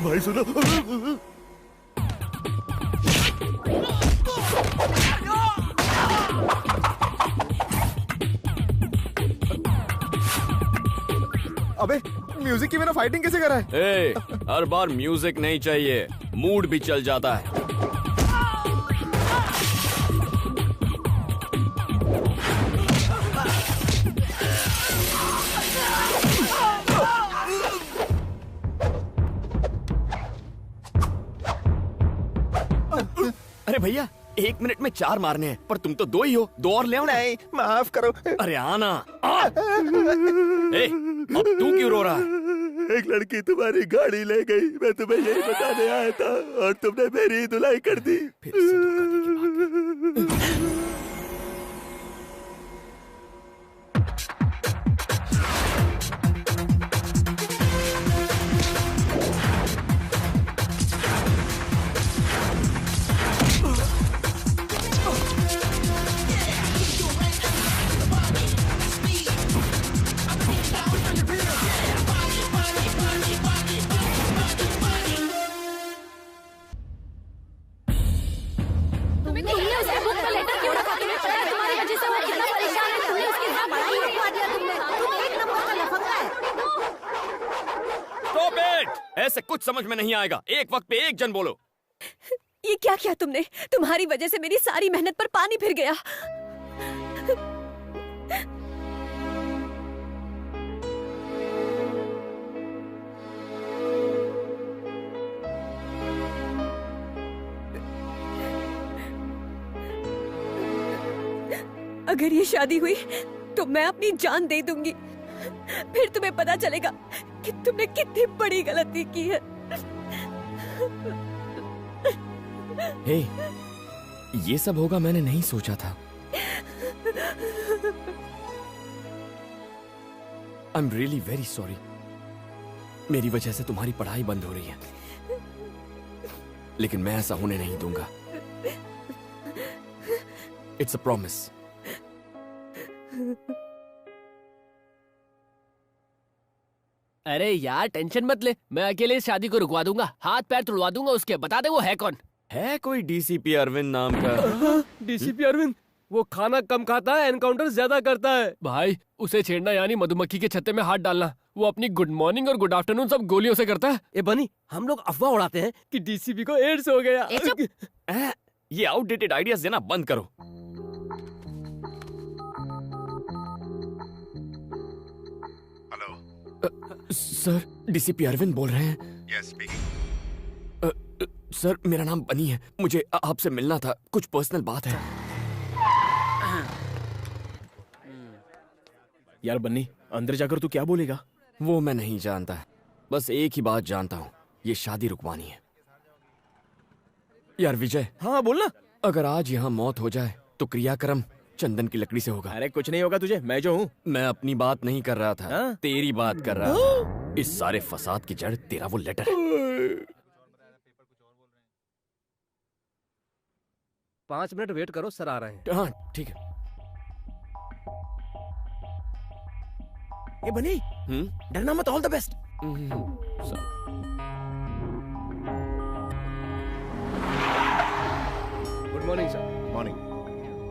भाई सुनो। अबे म्यूजिक की बिना फाइटिंग कैसे करा है? ए, हर बार म्यूजिक नहीं चाहिए, मूड भी चल जाता है। अरे भैया, 1 मिनट में 4 मारने हैं, पर तुम तो 2 ही हो, 2 और ले आओ। नहीं, माफ करो। अरे आना। ए, अब तू क्यों रो रहा है? एक लड़की तुम्हारी गाड़ी ले गई, मैं तुम्हें यही बताने आया था और तुमने मेरी धुलाई कर दी। फिर से धोखा की बात। ऐसे कुछ समझ में नहीं आएगा, एक वक्त पे एक जन बोलो। ये क्या किया तुमने? तुम्हारी वजह से मेरी सारी मेहनत पर पानी फिर गया। अगर ये शादी हुई तो मैं अपनी जान दे दूंगी। फिर तुम्हें पता चलेगा कि तुमने कितनी बड़ी गलती की है। हे, ये सब होगा मैंने नहीं सोचा था। I am really very sorry. मेरी वजह से तुम्हारी पढ़ाई बंद हो रही है, लेकिन मैं ऐसा होने नहीं दूंगा। It's a promise. अरे यार टेंशन मत ले, मैं अकेले इस शादी को रुकवा दूंगा, हाथ पैर तुड़वा दूंगा उसके। बता दे वो है कौन? है कोई डीसीपी अरविंद नाम का? डीसीपी अरविंद? वो खाना कम खाता है, एनकाउंटर ज्यादा करता है। भाई उसे छेड़ना यानी मधुमक्खी के छत्ते में हाथ डालना। वो अपनी गुड मॉर्निंग और गुड आफ्टरनून सब गोलियों से करता है। ए बनी, हम लोग अफवाह उड़ाते हैं कि डीसीपी को एड्स हो गया। ये आउटडेटेड आइडियाज देना बंद करो। सर, डीसीपी अरविंद बोल रहे हैं? Yes, speaking. सर, मेरा नाम बनी है, मुझे आपसे मिलना था, कुछ पर्सनल बात है। यार बन्नी, अंदर जाकर तू क्या बोलेगा? वो मैं नहीं जानता, बस एक ही बात जानता हूँ, ये शादी रुकवानी है। यार विजय। हाँ बोलना। अगर आज यहाँ मौत हो जाए तो क्रियाक्रम चंदन की लकड़ी से होगा। अरे कुछ नहीं होगा तुझे, मैं जो हूँ। मैं अपनी बात नहीं कर रहा था, तेरी बात कर रहा था। इस सारे फसाद की जड़ तेरा वो लेटर है। 5 मिनट वेट करो, सर आ रहे हैं। हाँ ठीक है। ए बनी, डरना मत, all the best. Good morning sir. Morning.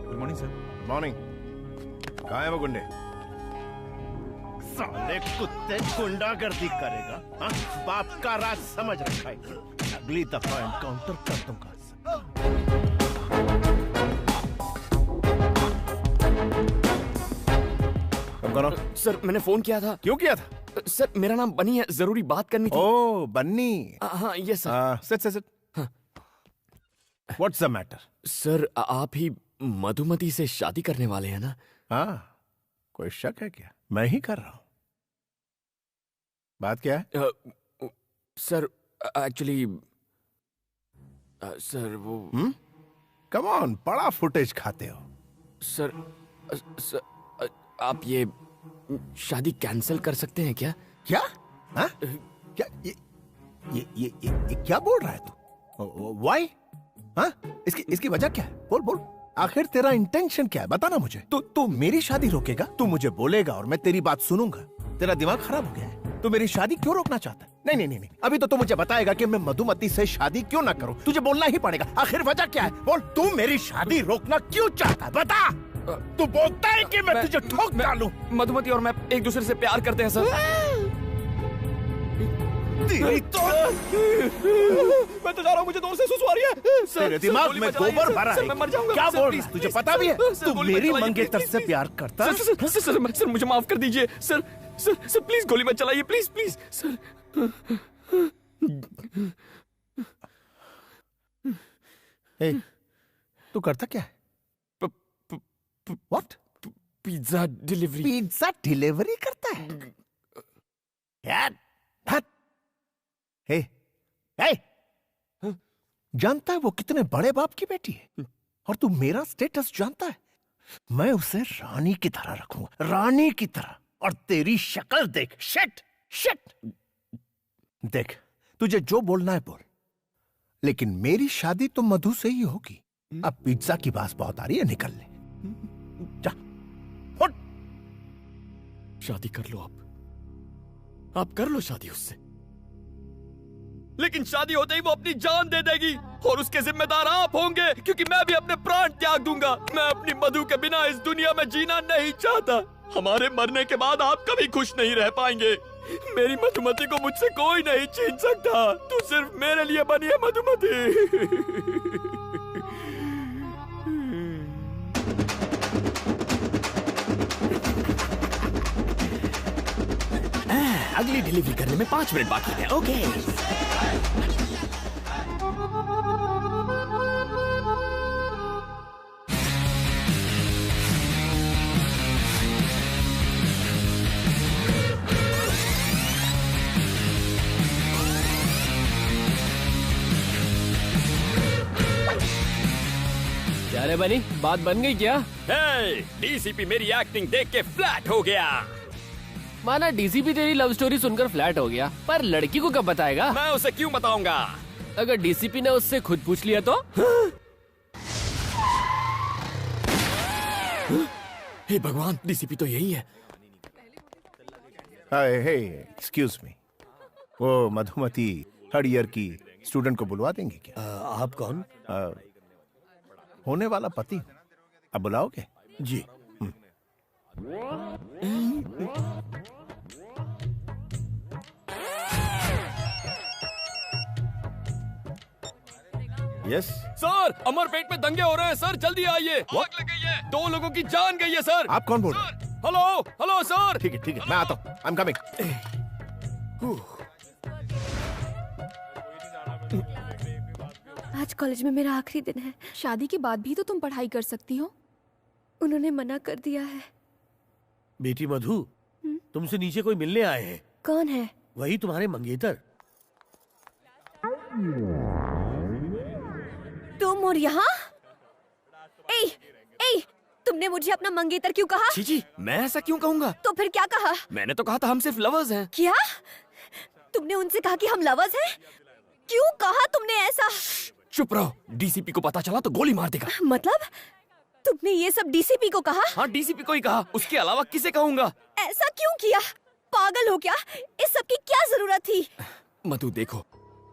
Good morning sir. Morning. कहाँ है वो गुंडे? साले कुत्ते गुंडागर्दी करेगा, हाँ? बाप का राज समझ रखा है। अगली दफा एनकाउंटर कर दूंगा। सर, मैंने फोन किया था। क्यों किया था? सर, मेरा नाम बनी है, जरूरी बात करनी थी। ओह बन्नी। हाँ ये sir. Sit. What's the matter? Sir, आप ही मधुमती से शादी करने वाले हैं ना? हाँ, कोई शक है क्या? मैं ही कर रहा हूं। बात क्या है? सर, एक्चुअली सर वो कम ऑन, बड़ा फुटेज खाते हो। सर, आप ये शादी कैंसिल कर सकते हैं क्या? क्या? हाँ? क्या ये क्या बोल रहा है तू? Why? हाँ? इसकी वजह क्या है? बोल। आखिर तेरा इंटेंशन क्या है? बताना मुझे। तू मेरी शादी रोकेगा? तू मुझे बोलेगा और मैं तेरी बात सुनूंगा? तेरा दिमाग खराब हो गया है? तू मेरी शादी क्यों रोकना चाहता है? नहीं नहीं नहीं नहीं, अभी तो तू मुझे बताएगा कि मैं मधुमती से शादी क्यों ना करूं। तुझे बोलना ही पड़ेगा, आखिर वजह क्या है? बोल, तू मेरी शादी रोकना क्यों चाहता है? बता। तू बोलता है कि मैं तुझे ठोक डालूं। मधुमती और मैं एक दूसरे से प्यार करते हैं सर। तेरी तो मैं तो जा रहा हूँ, मुझे दूर से सुसु आ रही है। तेरे दिमाग में गोबर भरा है। मैं मर जाऊंगा। क्या बोल रहा है? तुझे पता भी है तू मेरी मंगेतर से प्यार करता है? सर मुझे माफ कर दीजिए सर। सर प्लीज गोली मत चलाइए, प्लीज प्लीज सर। तू करता क्या है? What? Pizza delivery. Pizza delivery करता है? यार हे जानता है वो कितने बड़े बाप की बेटी है? और तू मेरा स्टेटस जानता है? मैं उसे रानी की तरह रखूंगा, रानी की तरह। और तेरी शक्ल देख, शिट शिट। देख, तुझे जो बोलना है बोल, लेकिन मेरी शादी तो मधु से ही होगी। अब पिज्जा की बात बहुत आ रही है, निकल ले जा। शादी कर लो आप कर लो शादी उससे, लेकिन शादी होते ही वो अपनी जान दे देगी और उसके जिम्मेदार आप होंगे, क्योंकि मैं भी अपने प्राण त्याग दूंगा। मैं अपनी मधु के बिना इस दुनिया में जीना नहीं चाहता। हमारे मरने के बाद आप कभी खुश नहीं रह पाएंगे। मेरी मधुमती को मुझसे कोई नहीं छीन सकता। तू सिर्फ मेरे लिए बनी है मधुमती। अगली डिलीवरी करने में 5 मिनट बाकी है। ओके। क्या रे बनी, बात बन गई क्या? डीसीपी मेरी एक्टिंग देख के फ्लैट हो गया। माना डीसीपी तेरी लव स्टोरी सुनकर फ्लैट हो गया, पर लड़की को कब बताएगा? मैं उसे क्यों बताऊंगा? अगर डीसीपी ने उससे खुद पूछ लिया तो? हे भगवान, डीसीपी तो यही है। हे एक्सक्यूज मी, वो मधुमती थर्ड ईयर की स्टूडेंट को बुलवा देंगे क्या? आप कौन? होने वाला पति। अब बुलाओगे? जी। यस सर, अमरपेट में दंगे हो रहे हैं सर, जल्दी आइए। आग लग गई है, 2 लोगों की जान गई है सर। आप कौन बोल रहे हैं? Hello sir. ठीक है मैं आता हूँ। I am coming. आज कॉलेज में मेरा आखिरी दिन है। शादी के बाद भी तो तुम पढ़ाई कर सकती हो। उन्होंने मना कर दिया है। बेटी मधु, तुमसे नीचे कोई मिलने आए हैं। कौन है? वही तुम्हारे मंगेतर। तुम और यहाँ? ए, तुमने मुझे अपना मंगेतर क्यों कहा? जी, मैं ऐसा क्यों कहूँगा? तो फिर क्या कहा? मैंने तो कहा था हम सिर्फ लवर्स हैं। क्या? तुमने उनसे कहा कि हम लवर्स हैं? क्यों कहा तुमने ऐसा? चुप रहो, डीसीपी को पता चला तो गोली मार देगा। मतलब तुमने ये सब डीसीपी को कहा? हाँ, डीसीपी को ही कहा, उसके अलावा किसे कहूँगा? ऐसा क्यों किया? पागल हो क्या? इस सब की क्या जरूरत थी? मधु देखो,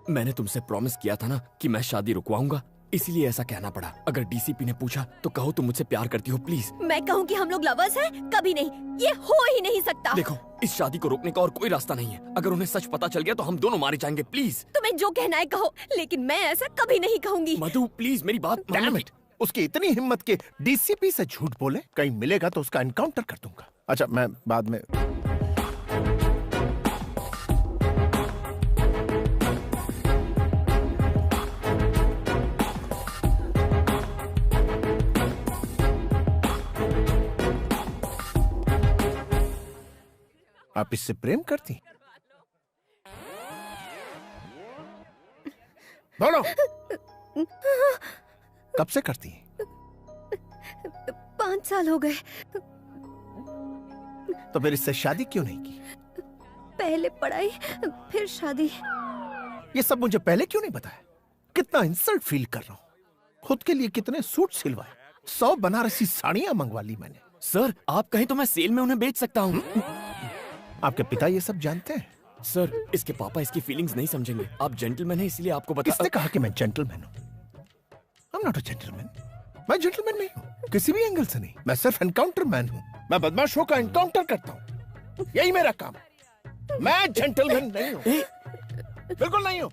मैंने तुमसे प्रॉमिस किया था ना कि मैं शादी रुकवाऊंगा, इसलिए ऐसा कहना पड़ा। अगर डीसीपी ने पूछा तो कहो तुम मुझसे प्यार करती हो, प्लीज। मैं कहूँ कि हम लोग लवर्स हैं? कभी नहीं, ये हो ही नहीं सकता। देखो, इस शादी को रोकने का और कोई रास्ता नहीं है। अगर उन्हें सच पता चल गया तो हम दोनों मारे जाएंगे, प्लीज। तुम्हें जो कहना है कहो, लेकिन मैं ऐसा कभी नहीं कहूँगी। मधु प्लीज, मेरी बात Damn it! उसकी इतनी हिम्मत के डीसीपी से झूठ बोले। कहीं मिलेगा तो उसका एनकाउंटर कर दूंगा। अच्छा, मैं बाद में। आप इससे प्रेम करती? बोलो, कब से करती हैं? 5 साल हो गए। तो फिर इससे शादी क्यों नहीं की? पहले पढ़ाई, फिर शादी। ये सब मुझे पहले क्यों नहीं बताया? कितना इंसल्ट फील कर रहा हूँ। खुद के लिए कितने सूट सिलवाए, 100 बनारसी साड़ियां मंगवा ली मैंने। सर, आप कहें तो मैं सेल में उन्हें बेच सकता हूँ। आपके पिता ये सब जानते हैं? सर, इसके पापा इसकी फीलिंग्स नहीं समझेंगे। आप जेंटलमैन हैं इसलिए आपको बता। किसने कहा कि मैं जेंटलमैन हूँ? I'm not a gentleman. मैं जेंटलमैन नहीं हूँ, किसी भी एंगल से नहीं। मैं सिर्फ एनकाउंटर मैन हूँ। मैं बदमाशों का एनकाउंटर करता हूँ, यही मेरा काम। मैं जेंटलमैन नहीं हूँ, बिल्कुल नहीं हूँ।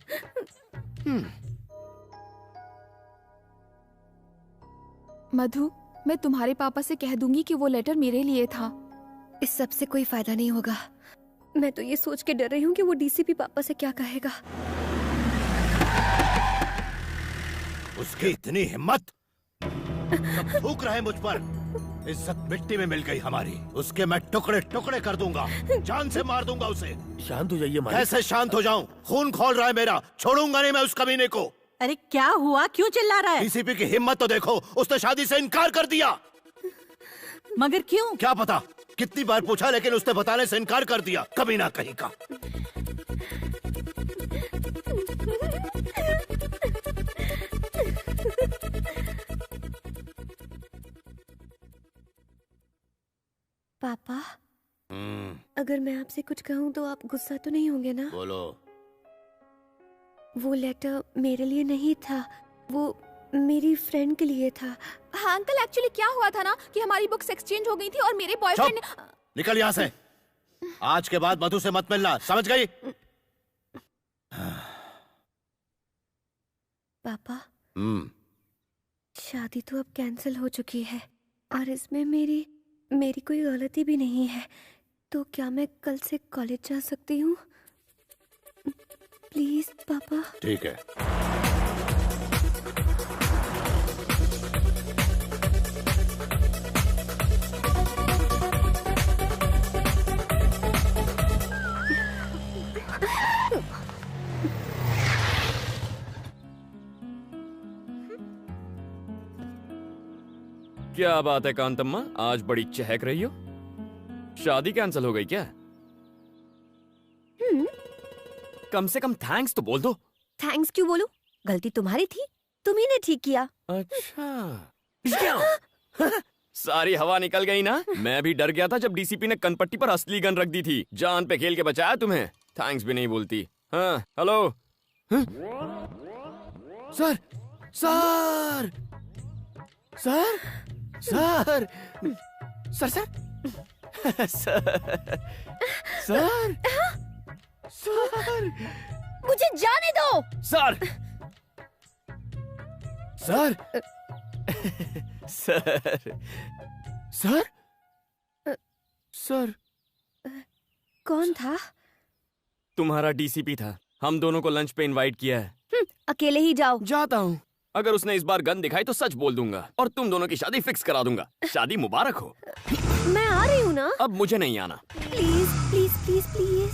मधु, मैं तुम्हारे पापा से कह दूंगी कि वो लेटर मेरे लिए था। इस सब से कोई फायदा नहीं होगा। मैं तो ये सोच के डर रही हूँ कि वो डीसीपी पापा से क्या कहेगा। उसकी इतनी हिम्मत, सब थूक रहे मुझ पर। इज्जत मिट्टी में मिल गई हमारी। उसके मैं टुकड़े टुकड़े कर दूंगा, जान से मार दूंगा उसे। शांत हो जाइए मालिक। कैसे शांत हो जाऊं? खून खौल रहा है मेरा, छोड़ूंगा नहीं मैं उस कमीने को। अरे क्या हुआ, क्यों चिल्ला रहा है? डीसीपी की हिम्मत तो देखो, उसने शादी से इनकार कर दिया। मगर क्यों? क्या पता, कितनी बार पूछा लेकिन उसने बताने से इनकार कर दिया। कमीना कहीं का। पापा, अगर मैं आपसे कुछ कहूँ तो आप गुस्सा तो नहीं होंगे ना? बोलो। वो लेटर मेरे लिए नहीं था, वो मेरी फ्रेंड के लिए था। हाँ अंकल, एक्चुअली क्या हुआ था ना कि हमारी बुक्स एक्सचेंज हो गई थी और मेरे बॉयफ्रेंड ने... निकल यहाँ से। आज के बाद मधु से मत मिलना, समझ गई? पापा, शादी तो अब कैंसिल हो चुकी है और इसमें मेरी कोई गलती भी नहीं है। तो क्या मैं कल से कॉलेज जा सकती हूँ? प्लीज पापा। ठीक है। क्या बात है कांतम्मा, आज बड़ी चहक रही हो। शादी कैंसिल हो गई क्या? कम से कम थैंक्स तो बोल दो। थैंक्स क्यों बोलूं? गलती तुम्हारी थी, तुम्ही ने ठीक किया। अच्छा। सारी हवा निकल गई ना? मैं भी डर गया था जब डीसीपी ने कनपट्टी पर असली गन रख दी थी। जान पे खेल के बचाया तुम्हें। थैंक्स भी नहीं बोलती। हाँ, hello. Sir, sir, sir, sir, sir, sir, sir, sir, मुझे जाने दो। Sir, sir, sir, sir, sir, कौन था? तुम्हारा डीसीपी था। हम दोनों को लंच पे इनवाइट किया है। अकेले ही जाओ। जाता हूँ। अगर उसने इस बार गन दिखाई तो सच बोल दूंगा और तुम दोनों की शादी फिक्स करा दूंगा। शादी मुबारक हो। मैं आ रही हूँ ना। अब मुझे नहीं आना। Please please please please.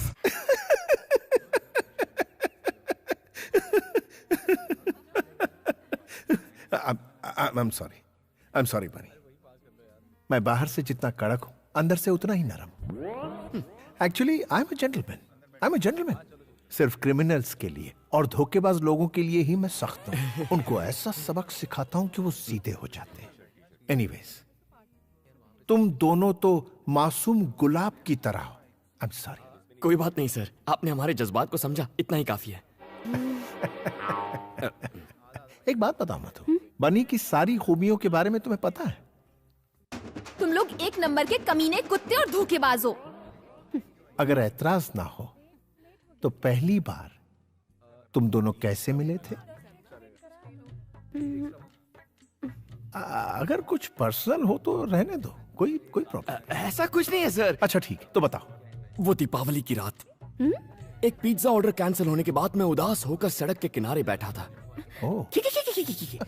I'm sorry बनी। मैं बाहर से जितना कड़क हूँ, अंदर से उतना ही नरम। Actually I'm a gentleman। सिर्फ क्रिमिनल्स के लिए और धोखेबाज लोगों के लिए ही मैं सख्त हूँ। उनको ऐसा सबक सिखाता हूँ कि वो सीधे हो जाते हैं। एनीवेज, तुम दोनों तो मासूम गुलाब की तरह हो। I'm sorry। कोई बात नहीं सर, आपने हमारे जज्बात को समझा, इतना ही काफी है। एक बात बताओ मधु, बनी की सारी खूबियों के बारे में तुम्हें पता है? तुम लोग एक नंबर के कमीने, कुत्ते और धोखेबाज हो। अगर ऐतराज ना हो तो पहली बार तुम दोनों कैसे मिले थे? अगर कुछ पर्सनल हो तो रहने दो, कोई प्रॉब्लम। ऐसा कुछ नहीं है सर। अच्छा ठीक, तो बताओ। वो दीपावली की रात एक पिज्जा ऑर्डर कैंसिल होने के बाद मैं उदास होकर सड़क के किनारे बैठा था।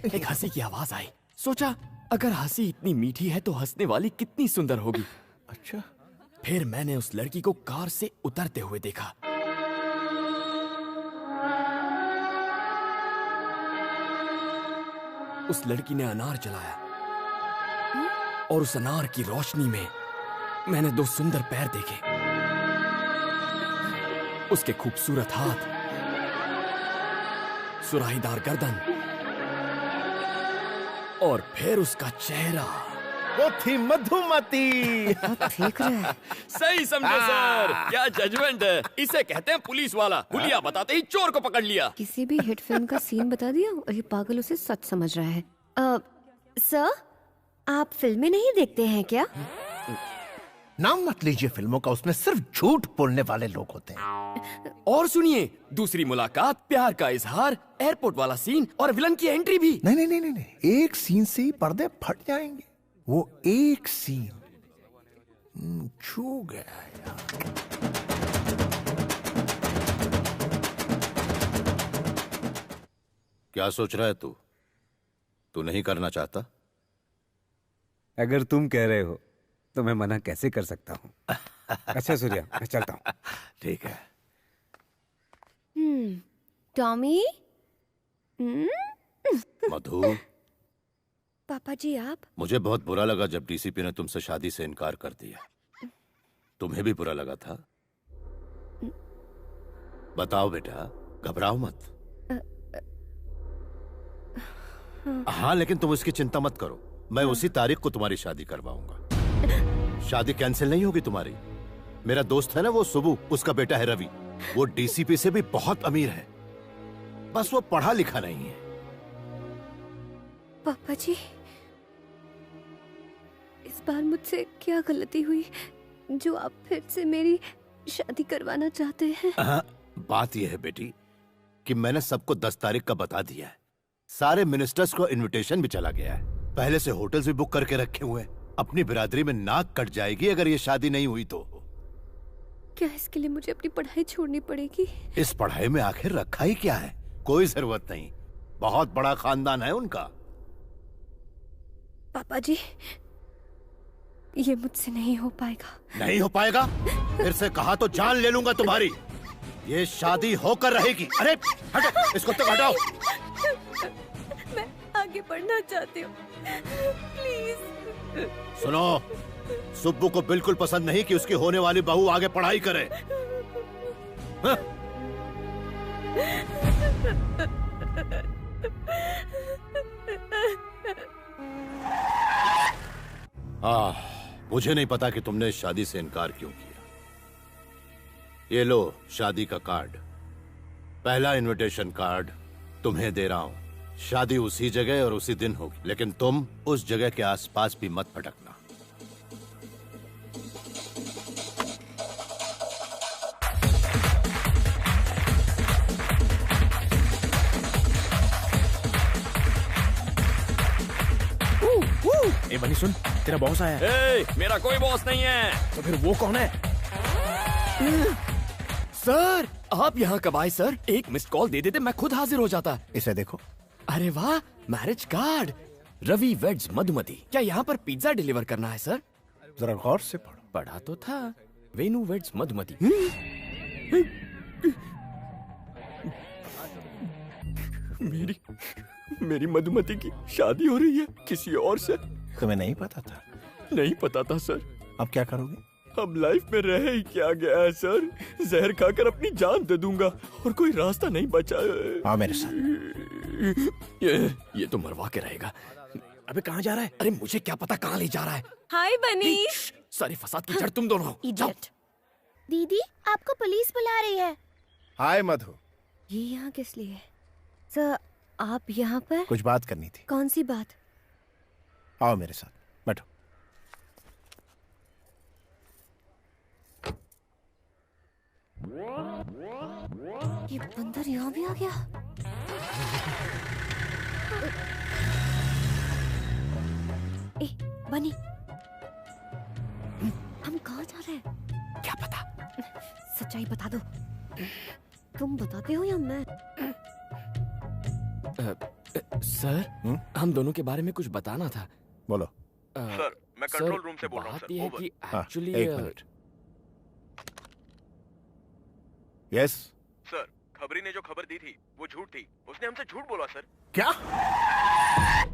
एक हंसी की आवाज आई। सोचा अगर हंसी इतनी मीठी है तो हंसने वाली कितनी सुंदर होगी। अच्छा। फिर मैंने उस लड़की को कार से उतरते हुए देखा। उस लड़की ने अनार जलाया और उस अनार की रोशनी में मैंने दो सुंदर पैर देखे। उसके खूबसूरत हाथ, सुराहीदार गर्दन और फिर उसका चेहरा। वो थी मधुमती। ठीक है। सही समझे सर, क्या जजमेंट है। इसे कहते हैं पुलिस वाला। हुलिया बताते ही चोर को पकड़ लिया। किसी भी हिट फिल्म का सीन बता दिया और ये पागल उसे सच समझ रहा है। सर, आप फिल्में नहीं देखते हैं क्या? नाम मत लीजिए फिल्मों का, उसमें सिर्फ झूठ बोलने वाले लोग होते हैं। और सुनिए, दूसरी मुलाकात, प्यार का इजहार, एयरपोर्ट वाला सीन और विलन की एंट्री भी। नहीं नहीं नहीं नहीं, एक सीन से ही पर्दे फट जाएंगे। वो एक सीन छू गया यार। क्या सोच रहा है तू? तू नहीं करना चाहता? अगर तुम कह रहे हो तो मैं मना कैसे कर सकता हूँ। अच्छा सूर्या, मैं चलता हूँ। ठीक है। टॉमी। मधु। पापा जी आप? मुझे बहुत बुरा लगा जब डीसीपी ने तुमसे शादी से इनकार कर दिया। तुम्हें भी बुरा लगा था? बताओ बेटा, घबराओ मत। हाँ, लेकिन तुम इसकी चिंता मत करो। मैं उसी तारीख को तुम्हारी शादी करवाऊंगा। शादी कैंसिल नहीं होगी तुम्हारी। मेरा दोस्त है ना वो सुबू, उसका बेटा है रवि। वो डीसीपी से भी बहुत अमीर है, बस वो पढ़ा लिखा नहीं है। पापा जी, इस बार मुझसे क्या गलती हुई जो आप फिर से मेरी शादी करवाना चाहते हैं? बात यह है बेटी कि मैंने सबको 10 तारीख का बता दिया है। सारे मिनिस्टर्स को इनविटेशन भी चला गया है। पहले से होटल्स भी बुक करके रखे हुए हैं। अपनी बिरादरी में नाक कट जाएगी अगर ये शादी नहीं हुई तो। क्या इसके लिए मुझे अपनी पढ़ाई छोड़नी पड़ेगी? इस पढ़ाई में आखिर रखा ही क्या है? कोई जरूरत नहीं, बहुत बड़ा खानदान है उनका। पापा जी, ये मुझसे नहीं हो पाएगा। नहीं हो पाएगा? फिर से कहा तो जान ले लूंगा तुम्हारी। ये शादी होकर रहेगी। अरे हटो, इसको तो हटाओ। मैं आगे बढ़ना चाहती हूँ, प्लीज। सुनो, सुब्बू को बिल्कुल पसंद नहीं कि उसकी होने वाली बहू आगे पढ़ाई करे। मुझे नहीं पता कि तुमने इस शादी से इनकार क्यों किया। ये लो शादी का कार्ड, पहला इनविटेशन कार्ड तुम्हें दे रहा हूं। शादी उसी जगह और उसी दिन होगी, लेकिन तुम उस जगह के आसपास भी मत भटकना। ए बनी सुन, तेरा बॉस आया है। ए, मेरा कोई बॉस नहीं है। तो फिर वो कौन है? सर, आप यहाँ कब आए सर? एक मिस्ड कॉल दे देते मैं खुद हाजिर हो जाता। इसे देखो। अरे वाह, marriage card. Ravi weds Madhumati. क्या यहाँ पर पिज्जा डिलीवर करना है सर? जरा गौर से पढ़ो। पढ़ा तो था, वेनु वेड्स मधुमती। मेरी मधुमती की शादी हो रही है किसी और से। तुम्हें नहीं पता था? नहीं पता था सर। अब क्या करोगे? अब लाइफ में रह ही क्या गया है सर। जहर खाकर अपनी जान दे दूंगा और कोई रास्ता नहीं बचा। आओ मेरे साथ। ये तो मरवा के रहेगा। अबे कहाँ जा रहा है? अरे मुझे क्या पता कहाँ ले जा रहा है। हाय बनी। सारी फसाद की जड़ तुम दोनों हो। इडियट। दीदी, आपको पुलिस बुला रही है। हाय मधु। ये यहाँ किस लिए? सर, आप यहाँ पर? कुछ बात करनी थी। कौन सी बात? आओ मेरे साथ, बैठो। ये बंदर यहाँ भी आ गया। ए, बनी, हम कहाँ जा रहे हैं? क्या पता? सच्चाई बता दो। तुम बताते हो या मैं? सर, हम दोनों के बारे में कुछ बताना था। बोलो। सर, मैं कंट्रोल रूम से बोल रहा हूं, सर। बात यह है कि एक्चुअली एक मिनट। यस सर, खबरी ने जो खबर दी थी वो झूठ थी। उसने हमसे झूठ बोला सर। क्या?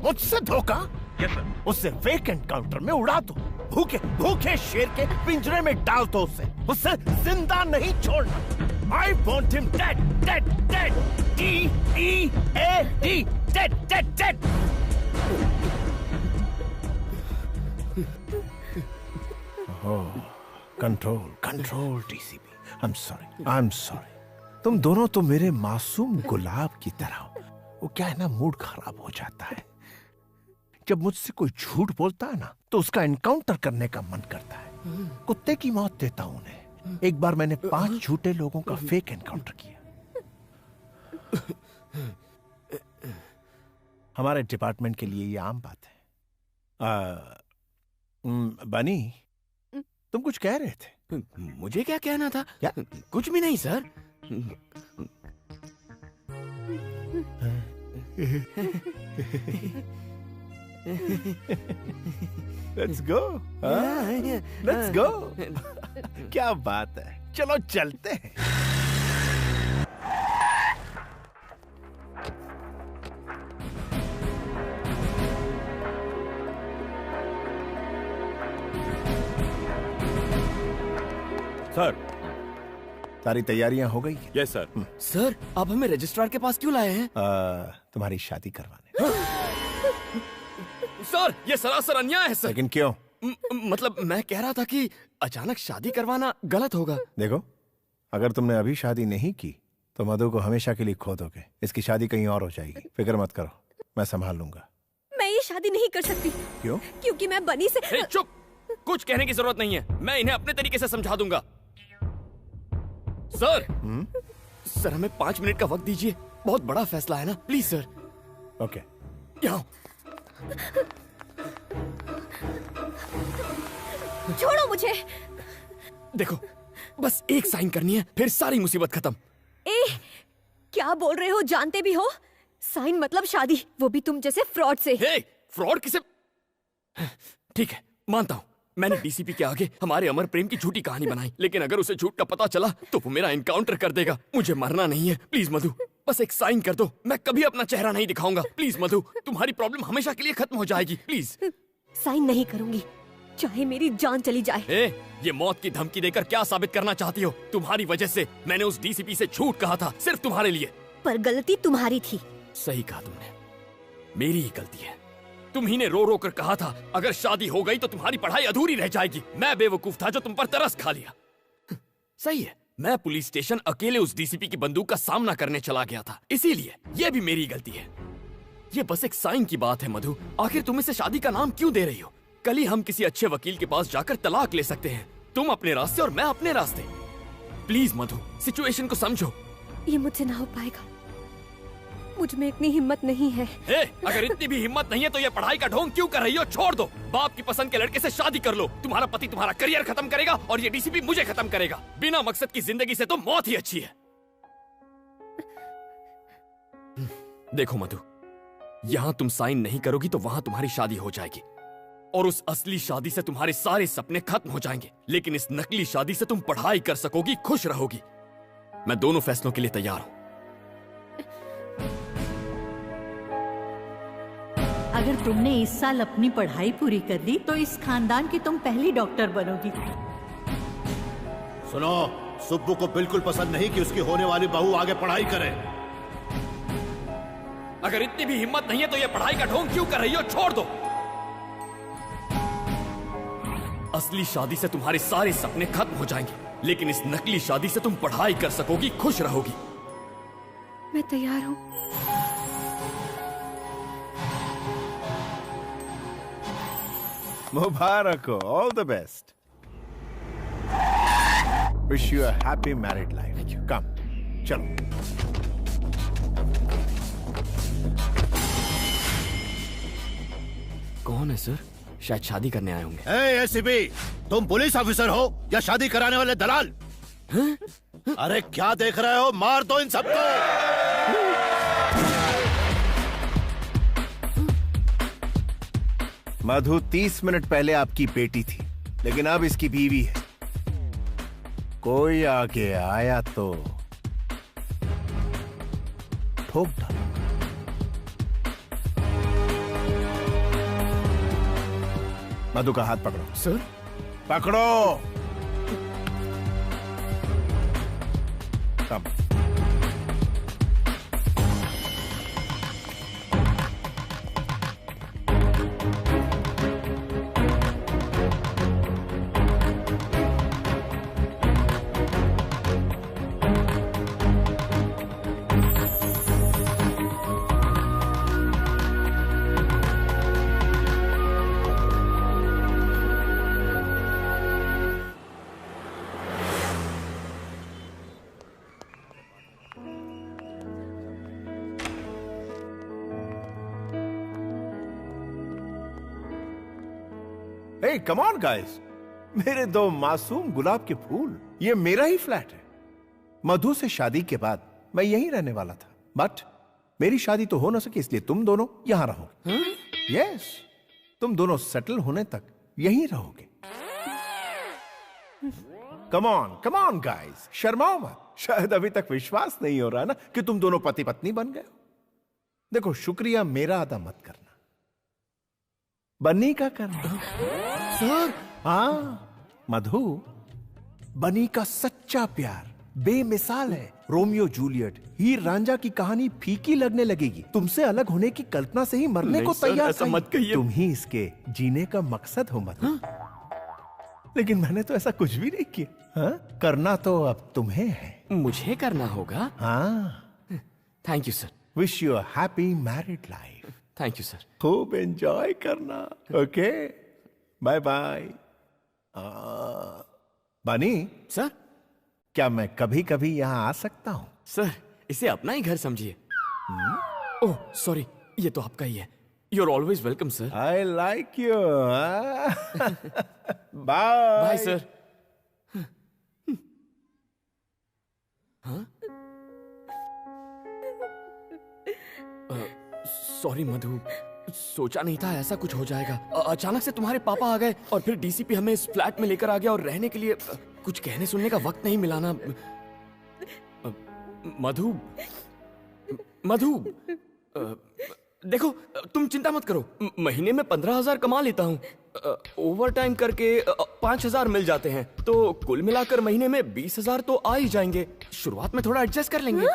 मुझसे धोखा? Yes sir. उससे फेक एनकाउंटर में उड़ा दो। भूखे भूखे शेर के पिंजरे में डाल दो उससे जिंदा नहीं छोड़ना। I want him dead, dead, dead. D-E-A-D, dead, dead, dead. Control control TCP. I am sorry. तुम दोनों तो मेरे मासूम गुलाब की तरह हो। वो क्या है ना, मूड खराब हो जाता है जब मुझसे कोई झूठ बोलता है ना, तो उसका एनकाउंटर करने का मन करता है। कुत्ते की मौत देता हूं उन्हें। एक बार मैंने 5 झूठे लोगों का फेक एनकाउंटर किया। हमारे डिपार्टमेंट के लिए ये आम बात है। बनी, तुम कुछ कह रहे थे? मुझे क्या कहना था? क्या? कुछ भी नहीं sir. Let's go. Let's go. क्या बात है, चलो चलते हैं। सर, सारी तैयारियां हो गई? Yes sir. सर, आप हमें रजिस्ट्रार के पास क्यों लाए हैं? तुम्हारी शादी करवाने। सर, ये सरासर अन्याय है सर। लेकिन क्यों? मतलब मैं कह रहा था कि अचानक शादी करवाना गलत होगा। देखो, अगर तुमने अभी शादी नहीं की तो मधु को हमेशा के लिए खो दोगे। इसकी शादी कहीं और हो जाएगी। फिक्र मत करो, मैं संभाल लूंगा। मैं ये शादी नहीं कर सकती। क्यों? क्योंकि मैं बनी से। चुप, कुछ कहने की जरूरत नहीं है। मैं इन्हें अपने तरीके से समझा दूंगा। सर, सर हमें 5 मिनट का वक्त दीजिए। बहुत बड़ा फैसला है ना, प्लीज सर। ओके। यहाँ छोड़ो मुझे। देखो, बस एक साइन करनी है, फिर सारी मुसीबत खत्म। क्या बोल रहे हो? जानते भी हो? साइन मतलब शादी, वो भी तुम जैसे फ्रॉड से। फ्रॉड किसे? ठीक है, मानता हूँ मैंने डीसीपी के आगे हमारे अमर प्रेम की झूठी कहानी बनाई, लेकिन अगर उसे झूठ का पता चला तो वो मेरा एनकाउंटर कर देगा। मुझे मरना नहीं है। प्लीज मधु, बस एक साइन कर दो। मैं कभी अपना चेहरा नहीं दिखाऊंगा। प्लीज मधु, तुम्हारी प्रॉब्लम हमेशा के लिए खत्म हो जाएगी। प्लीज। साइन नहीं करूंगी, चाहे मेरी जान चली जाए। ये मौत की धमकी देकर क्या साबित करना चाहती हो? तुम्हारी वजह से मैंने उस डीसीपी से झूठ कहा था, सिर्फ तुम्हारे लिए। पर गलती तुम्हारी थी। सही कहा तुमने, मेरी ही गलती है। तुम ही ने रो रो कर कहा था अगर शादी हो गई तो तुम्हारी पढ़ाई अधूरी रह जाएगी। मैं बेवकूफ था जो तुम पर तरस खा लिया। सही है, मैं पुलिस स्टेशन अकेले उस डीसीपी की बंदूक का सामना करने चला गया था, इसीलिए ये भी मेरी गलती है। ये बस एक साइन की बात है मधु। आखिर तुम इसे शादी का नाम क्यों दे रही हो? कल ही हम किसी अच्छे वकील के पास जाकर तलाक ले सकते हैं। तुम अपने रास्ते और मैं अपने रास्ते। प्लीज मधु, सिचुएशन को समझो। ये मुझसे ना हो पाएगा। मुझ में इतनी हिम्मत नहीं है। अगर इतनी भी हिम्मत नहीं है तो ये पढ़ाई का ढोंग क्यों कर रही हो? छोड़ दो। बाप की पसंद के लड़के से शादी कर लो। तुम्हारा पति तुम्हारा करियर खत्म करेगा और ये डीसीपी मुझे खत्म करेगा। बिना मकसद की जिंदगी से तो मौत ही अच्छी है। देखो मधु, यहाँ तुम साइन नहीं करोगी तो वहाँ तुम्हारी शादी हो जाएगी और उस असली शादी से तुम्हारे सारे सपने खत्म हो जाएंगे। लेकिन इस नकली शादी से तुम पढ़ाई कर सकोगी, खुश रहोगी। मैं दोनों फैसलों के लिए तैयार हूँ। अगर तुमने इस साल अपनी पढ़ाई पूरी कर ली तो इस खानदान की तुम पहली डॉक्टर बनोगी। सुनो, सुब्बू को बिल्कुल पसंद नहीं कि उसकी होने वाली बहू आगे पढ़ाई करे। अगर इतनी भी हिम्मत नहीं है तो ये पढ़ाई का ढोंग क्यों कर रही हो? छोड़ दो। असली शादी से तुम्हारे सारे सपने खत्म हो जाएंगे, लेकिन इस नकली शादी से तुम पढ़ाई कर सकोगी, खुश रहोगी। मैं तैयार हूँ। मुबारक हो, all the best. Wish you a happy married life. Come, चलो। कौन है सर? शायद शादी करने आए होंगे। एसीपी, तुम पुलिस ऑफिसर हो या शादी कराने वाले दलाल? अरे क्या देख रहे हो? मार दो इन सबको। मधु 30 मिनट पहले आपकी बेटी थी, लेकिन अब इसकी बीवी है। कोई आगे आया तो ठोक डालो। मधु का हाथ पकड़ो। सर? पकड़ो। कम। हे कम ऑन गाइस, मेरे दो मासूम गुलाब के फूल, ये मेरा ही फ्लैट है। मधु से शादी के बाद मैं यहीं रहने वाला था, बट मेरी शादी तो हो ना सकी, इसलिए तुम दोनों यहां रहोगे। यस, तुम दोनों सेटल होने तक यहीं रहोगे। कम ऑन गाइस, शर्माओ मत। शायद अभी तक विश्वास नहीं हो रहा ना कि तुम दोनों पति पत्नी बन गए हो। देखो, शुक्रिया मेरा अदा मत करना, बन्नी का करना। सर, हाँ मधु, बनी का सच्चा प्यार बेमिसाल है। रोमियो जूलियट, हीर रांझा की कहानी फीकी लगने लगेगी। तुमसे अलग होने की कल्पना से ही मरने को तैयार ऐसा मत कहिए। तुम ही इसके जीने का मकसद हो मधु। लेकिन मैंने तो ऐसा कुछ भी नहीं किया। हाँ? करना तो अब तुम्हें है। मुझे करना होगा? हाँ। Thank you sir. Wish you a happy married life. Thank you sir. खूब एंजॉय करना। Okay, bye bye. Bunny sir, क्या मैं कभी कभी यहाँ आ सकता हूँ? सर, इसे अपना ही घर समझिए। ओह सॉरी, ये तो आपका ही है। You are always welcome sir. I like you. Bye bye sir. Sorry Madhu, सोचा नहीं था ऐसा कुछ हो जाएगा। अचानक से तुम्हारे पापा आ गए और फिर डीसीपी हमें इस फ्लैट में लेकर आ गया और रहने के लिए कुछ कहने सुनने का वक्त नहीं मिला ना। मधु, देखो तुम चिंता मत करो, महीने में 15,000 कमा लेता हूँ। ओवर टाइम करके 5,000 मिल जाते हैं, तो कुल मिलाकर महीने में 20,000 तो आ ही जाएंगे। शुरुआत में थोड़ा एडजस्ट कर लेंगे।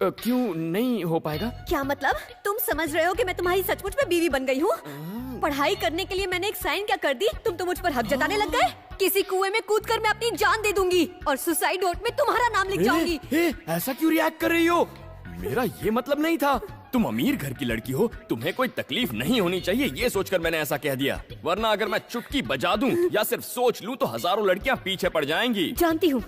क्यों नहीं हो पाएगा? क्या मतलब? तुम समझ रहे हो कि मैं तुम्हारी सचमुच में बीवी बन गई हूँ? पढ़ाई करने के लिए मैंने एक साइन क्या कर दी, तुम तो मुझ पर हक जताने लग गए। किसी कुएं में कूदकर मैं अपनी जान दे दूंगी और सुसाइड नोट में तुम्हारा नाम लिख जाऊंगी। ऐसा क्यों रिएक्ट कर रही हो? मेरा ये मतलब नहीं था। तुम अमीर घर की लड़की हो, तुम्हें कोई तकलीफ नहीं होनी चाहिए, ये सोचकर मैंने ऐसा कह दिया। वरना अगर मैं चुटकी बजा दूं या सिर्फ सोच लूं तो हजारों लड़कियां पीछे पड़ जाएंगी। जानती हूँ,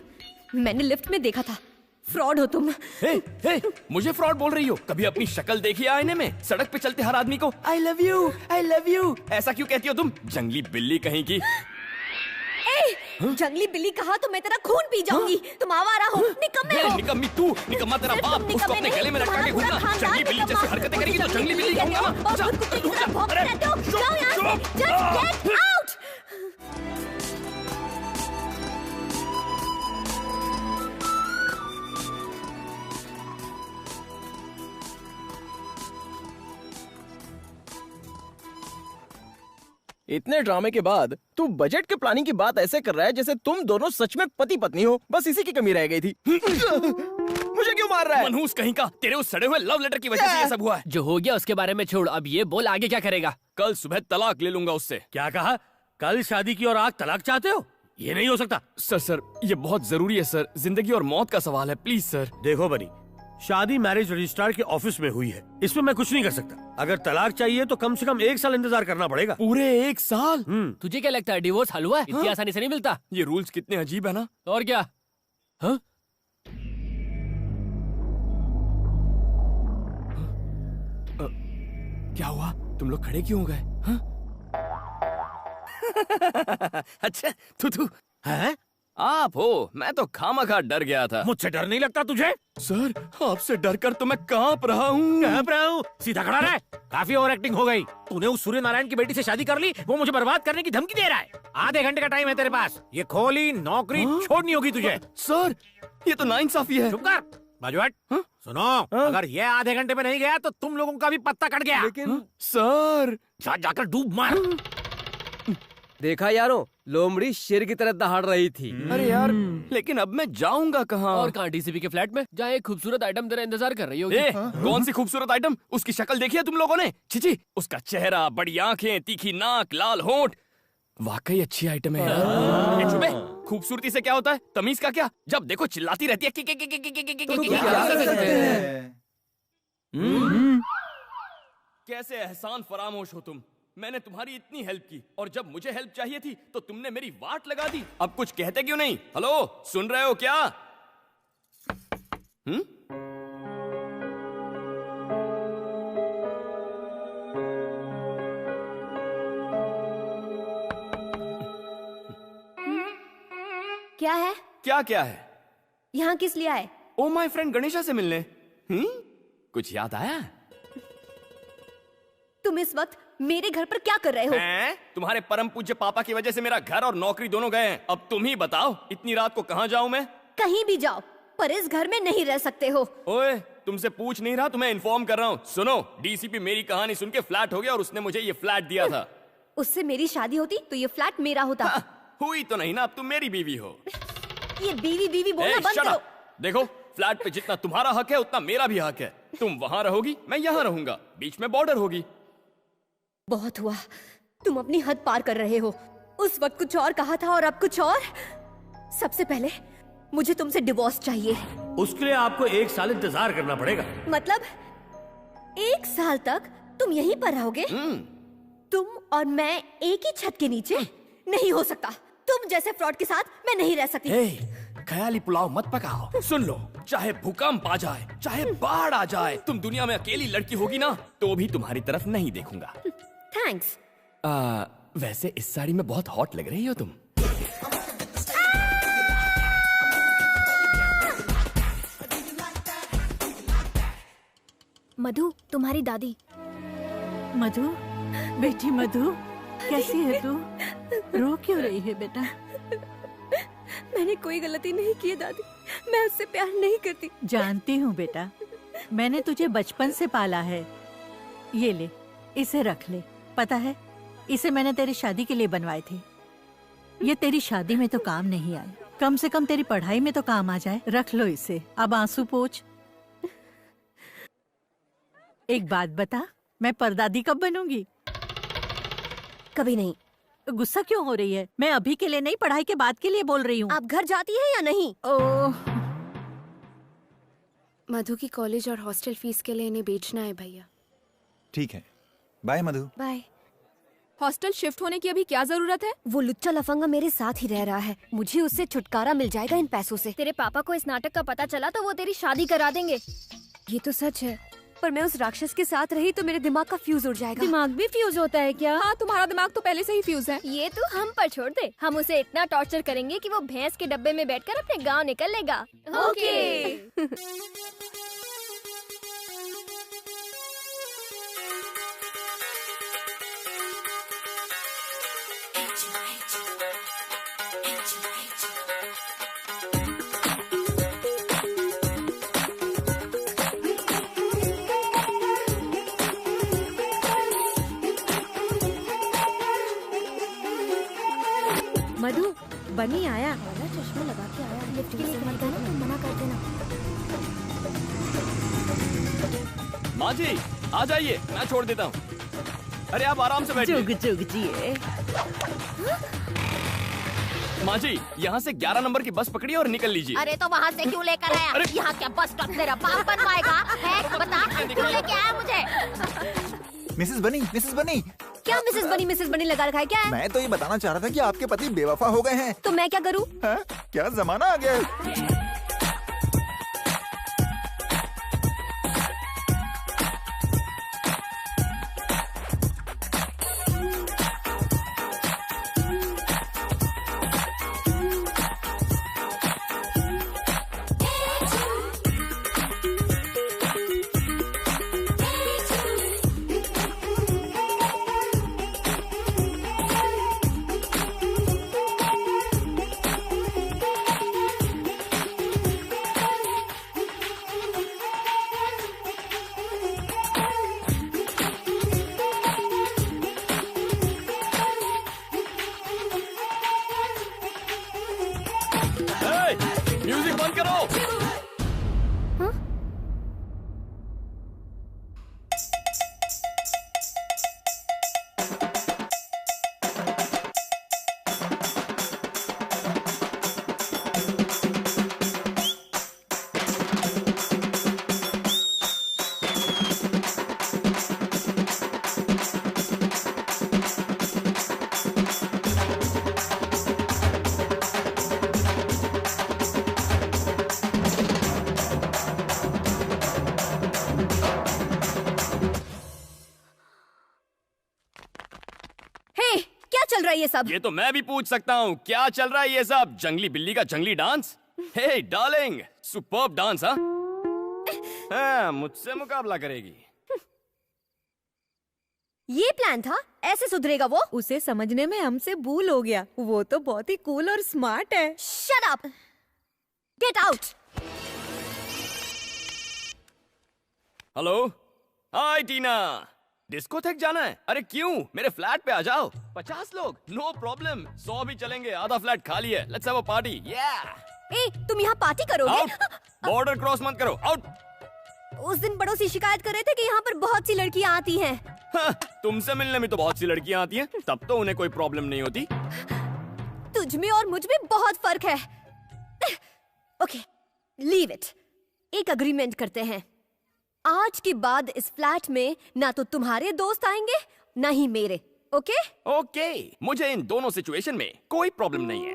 मैंने लिफ्ट में देखा था। फ्रॉड हो तुम। हे, मुझे फ्रॉड बोल रही हो? कभी अपनी शक्ल देखी आईने में? सड़क पे चलते हर आदमी को आई लव यू ऐसा क्यों कहती हो तुम? जंगली बिल्ली कहीं की। जंगली बिल्ली कहा तो मैं तेरा खून पी जाऊंगी। तुम आवारा हो, निकम्मे हो। निकम्मी तू, निकम्मा तेरा बाप। उसको अपने गले में लटका के घूमना। जंगली बिल्ली जैसी हरकतें करेगी तो जंगली बिल्ली कहूंगा ना। इतने ड्रामे के बाद तू बजट के प्लानिंग की बात ऐसे कर रहा है जैसे तुम दोनों सच में पति पत्नी हो। बस इसी की कमी रह गई थी। मुझे क्यों मार रहा है? मनहूस कहीं का, तेरे उस सड़े हुए लव लेटर की वजह से ये सब हुआ है। जो हो गया उसके बारे में छोड़, अब ये बोल आगे क्या करेगा? कल सुबह तलाक ले लूंगा उससे। क्या कहा? कल शादी की और आज तलाक चाहते हो? ये नहीं हो सकता। सर ये बहुत जरूरी है सर, जिंदगी और मौत का सवाल है, प्लीज सर। देखो बनी, शादी मैरिज रजिस्ट्रार के ऑफिस में हुई है, इसमें मैं कुछ नहीं कर सकता। अगर तलाक चाहिए तो कम से कम 1 साल इंतजार करना पड़ेगा। पूरे 1 साल? तुझे क्या लगता है डिवोर्स हलवा है? इतनी आसानी से नहीं मिलता। ये रूल्स कितने अजीब है ना। और क्या? हाँ? क्या हुआ? तुम लोग खड़े क्यों हो गए? अच्छा तू है? आप हो? मैं तो खामखा डर गया था। मुझसे डर नहीं लगता तुझे? सर आपसे डर कर तो मैं कांप रहा हूँ। सीधा खड़ा रहे। काफी ओवर एक्टिंग हो गई। तूने उस सूर्य नारायण की बेटी से शादी कर ली, वो मुझे बर्बाद करने की धमकी दे रहा है। आधे घंटे का टाइम है तेरे पास, ये खोली नौकरी छोड़नी होगी तुझे। सर ये तो नाइंसाफी है। चुप कर बाजू हट। सुनो, अगर ये आधे घंटे में नहीं गया तो तुम लोगों का भी पत्ता कट गया। लेकिन सर जाकर डूब मार। देखा यारों, लोमड़ी शेर की तरह दहाड़ रही थी। अरे यार, लेकिन अब मैं जाऊंगा कहाँ? और कहाँ? डीसीपी के फ्लैट में, जहाँ एक खूबसूरत आइटम तेरा इंतजार कर रही होगी। कौन सी खूबसूरत आइटम? उसकी शक्ल देखी है तुम लोगों ने? छिची, उसका चेहरा, बड़ी आंखें, तीखी नाक, लाल होंठ, वाकई अच्छी आइटम है यार। चुप है, खूबसूरती से क्या होता है? तमीज का क्या? जब देखो चिल्लाती रहती है। कैसे एहसान फरामोश हो तुम। मैंने तुम्हारी इतनी हेल्प की और जब मुझे हेल्प चाहिए थी तो तुमने मेरी वाट लगा दी। अब कुछ कहते क्यों नहीं? हेलो, सुन रहे हो क्या? क्या है? क्या क्या है? यहाँ किस लिए आए? ओ माय फ्रेंड गणेशा से मिलने। कुछ याद आया? तुम इस वक्त मेरे घर पर क्या कर रहे हो? तुम्हारे परम पूज्य पापा की वजह से मेरा घर और नौकरी दोनों गए हैं। अब तुम ही बताओ इतनी रात को कहाँ जाऊँ मैं? कहीं भी जाओ, पर इस घर में नहीं रह सकते हो। ओए, तुमसे पूछ नहीं रहा, तुम्हें इन्फॉर्म कर रहा हूँ। सुनो, डीसीपी मेरी कहानी सुन के फ्लैट हो गया और उसने मुझे ये फ्लैट दिया था। उससे मेरी शादी होती तो ये फ्लैट मेरा होता। हुई तो नहीं ना, अब तुम मेरी बीवी हो। ये बीवी बीवी बोलना बंद करो। देखो, फ्लैट पे जितना तुम्हारा हक है उतना मेरा भी हक है। तुम वहाँ रहोगी, मैं यहाँ रहूंगा, बीच में बॉर्डर होगी। बहुत हुआ, तुम अपनी हद पार कर रहे हो। उस वक्त कुछ और कहा था और अब कुछ और। सबसे पहले मुझे तुमसे डिवोर्स चाहिए। उसके लिए आपको 1 साल इंतजार करना पड़ेगा। मतलब 1 साल तक तुम यहीं पर रहोगे? तुम और मैं एक ही छत के नीचे? नहीं हो सकता। तुम जैसे फ्रॉड के साथ मैं नहीं रह सकती। ख्याली पुलाव मत पकाओ। सुन लो, चाहे भूकंप आ जाए, चाहे बाढ़ आ जाए, तुम दुनिया में अकेली लड़की होगी ना, तो भी तुम्हारी तरफ नहीं देखूंगा। थैंक्स। वैसे इस साड़ी में बहुत हॉट लग रही हो तुम। मधु, तुम्हारी दादी। मधु, बेटी मधु, कैसी है तू? रो क्यों रही है बेटा? मैंने कोई गलती नहीं की है दादी, मैं उससे प्यार नहीं करती। जानती हूँ बेटा, मैंने तुझे बचपन से पाला है। ये ले, इसे रख ले। पता है, इसे मैंने तेरी शादी के लिए बनवाए थे। ये तेरी शादी में तो काम नहीं आए, कम से कम तेरी पढ़ाई में तो काम आ जाए। रख लो इसे, अब आंसू पोंछ। एक बात बता, मैं परदादी कब बनूंगी? कभी नहीं। गुस्सा क्यों हो रही है? मैं अभी के लिए नहीं, पढ़ाई के बाद के लिए बोल रही हूँ। आप घर जाती है या नहीं? ओह, मधु की कॉलेज और हॉस्टल फीस के लिए इन्हें बेचना है भैया। ठीक है, बाय मधु। बाय। हॉस्टल शिफ्ट होने की अभी क्या जरूरत है? वो लुच्चा लफंगा मेरे साथ ही रह रहा है, मुझे उससे छुटकारा मिल जाएगा इन पैसों से। तेरे पापा को इस नाटक का पता चला तो वो तेरी शादी करा देंगे। ये तो सच है, पर मैं उस राक्षस के साथ रही तो मेरे दिमाग का फ्यूज उड़ जाएगा। दिमाग भी फ्यूज होता है क्या? हाँ, तुम्हारा दिमाग तो पहले से ही फ्यूज है। ये तू हम पर छोड़ दे, हम उसे इतना टॉर्चर करेंगे कि वो भैंस के डब्बे में बैठकर अपने गांव निकल लेगा। ओके। मधु, बनी आया। चश्मा लगा के आया, लिफ्ट के लिए मत देना, तुम मना कर देना। माँ जी, आ जाइए, मैं छोड़ देता हूँ। अरे आप आराम से बैठिए। जुग जुग जिए। माँ जी, यहाँ से 11 नंबर की बस पकड़िए और निकल लीजिए। अरे तो वहाँ से क्यों लेकर आया? यहाँ क्या बस स्टॉप तेरा बाप बनवाएगा? है बता, क्यों लेके आया मुझे? मिसेस बनी। क्या मिसेस बनी लगा रखा है? क्या है? मैं तो ये बताना चाह रहा था कि आपके पति बेवफा हो गए हैं। तो मैं क्या करूँ? क्या जमाना आ गया है। रहा है ये सब? ये तो मैं भी पूछ सकता हूँ, क्या चल रहा है ये सब? जंगली बिल्ली का जंगली डांस? हे डार्लिंग, सुपर्ब डांस। हाँ, मुझसे मुकाबला करेगी। ये प्लान था? ऐसे सुधरेगा वो? उसे समझने में हमसे भूल हो गया। वो तो बहुत ही कूल और स्मार्ट है। Shut up! Get out! Hello, hi Tina. Discotheque जाना है? अरे क्यों, मेरे फ्लैट पे आ जाओ। 50 लोग, नो प्रॉब्लम। 100 भी चलेंगे, आधा फ्लैट खाली है। Let's have a party. ए, तुम यहाँ पार्टी करोगे? बॉर्डर क्रॉस मत करो, आउट। उस दिन पड़ोसी शिकायत कर रहे थे कि यहाँ पर बहुत सी लड़कियाँ आती हैं। तुमसे मिलने में तो बहुत सी लड़कियाँ आती हैं, तब तो उन्हें कोई प्रॉब्लम नहीं होती। तुझ में और मुझ में बहुत फर्क है। Okay, leave it. एक अग्रीमेंट करते हैं। आज के बाद इस फ्लैट में ना तो तुम्हारे दोस्त आएंगे ना ही मेरे। ओके? ओके, मुझे इन दोनों सिचुएशन में कोई प्रॉब्लम नहीं है।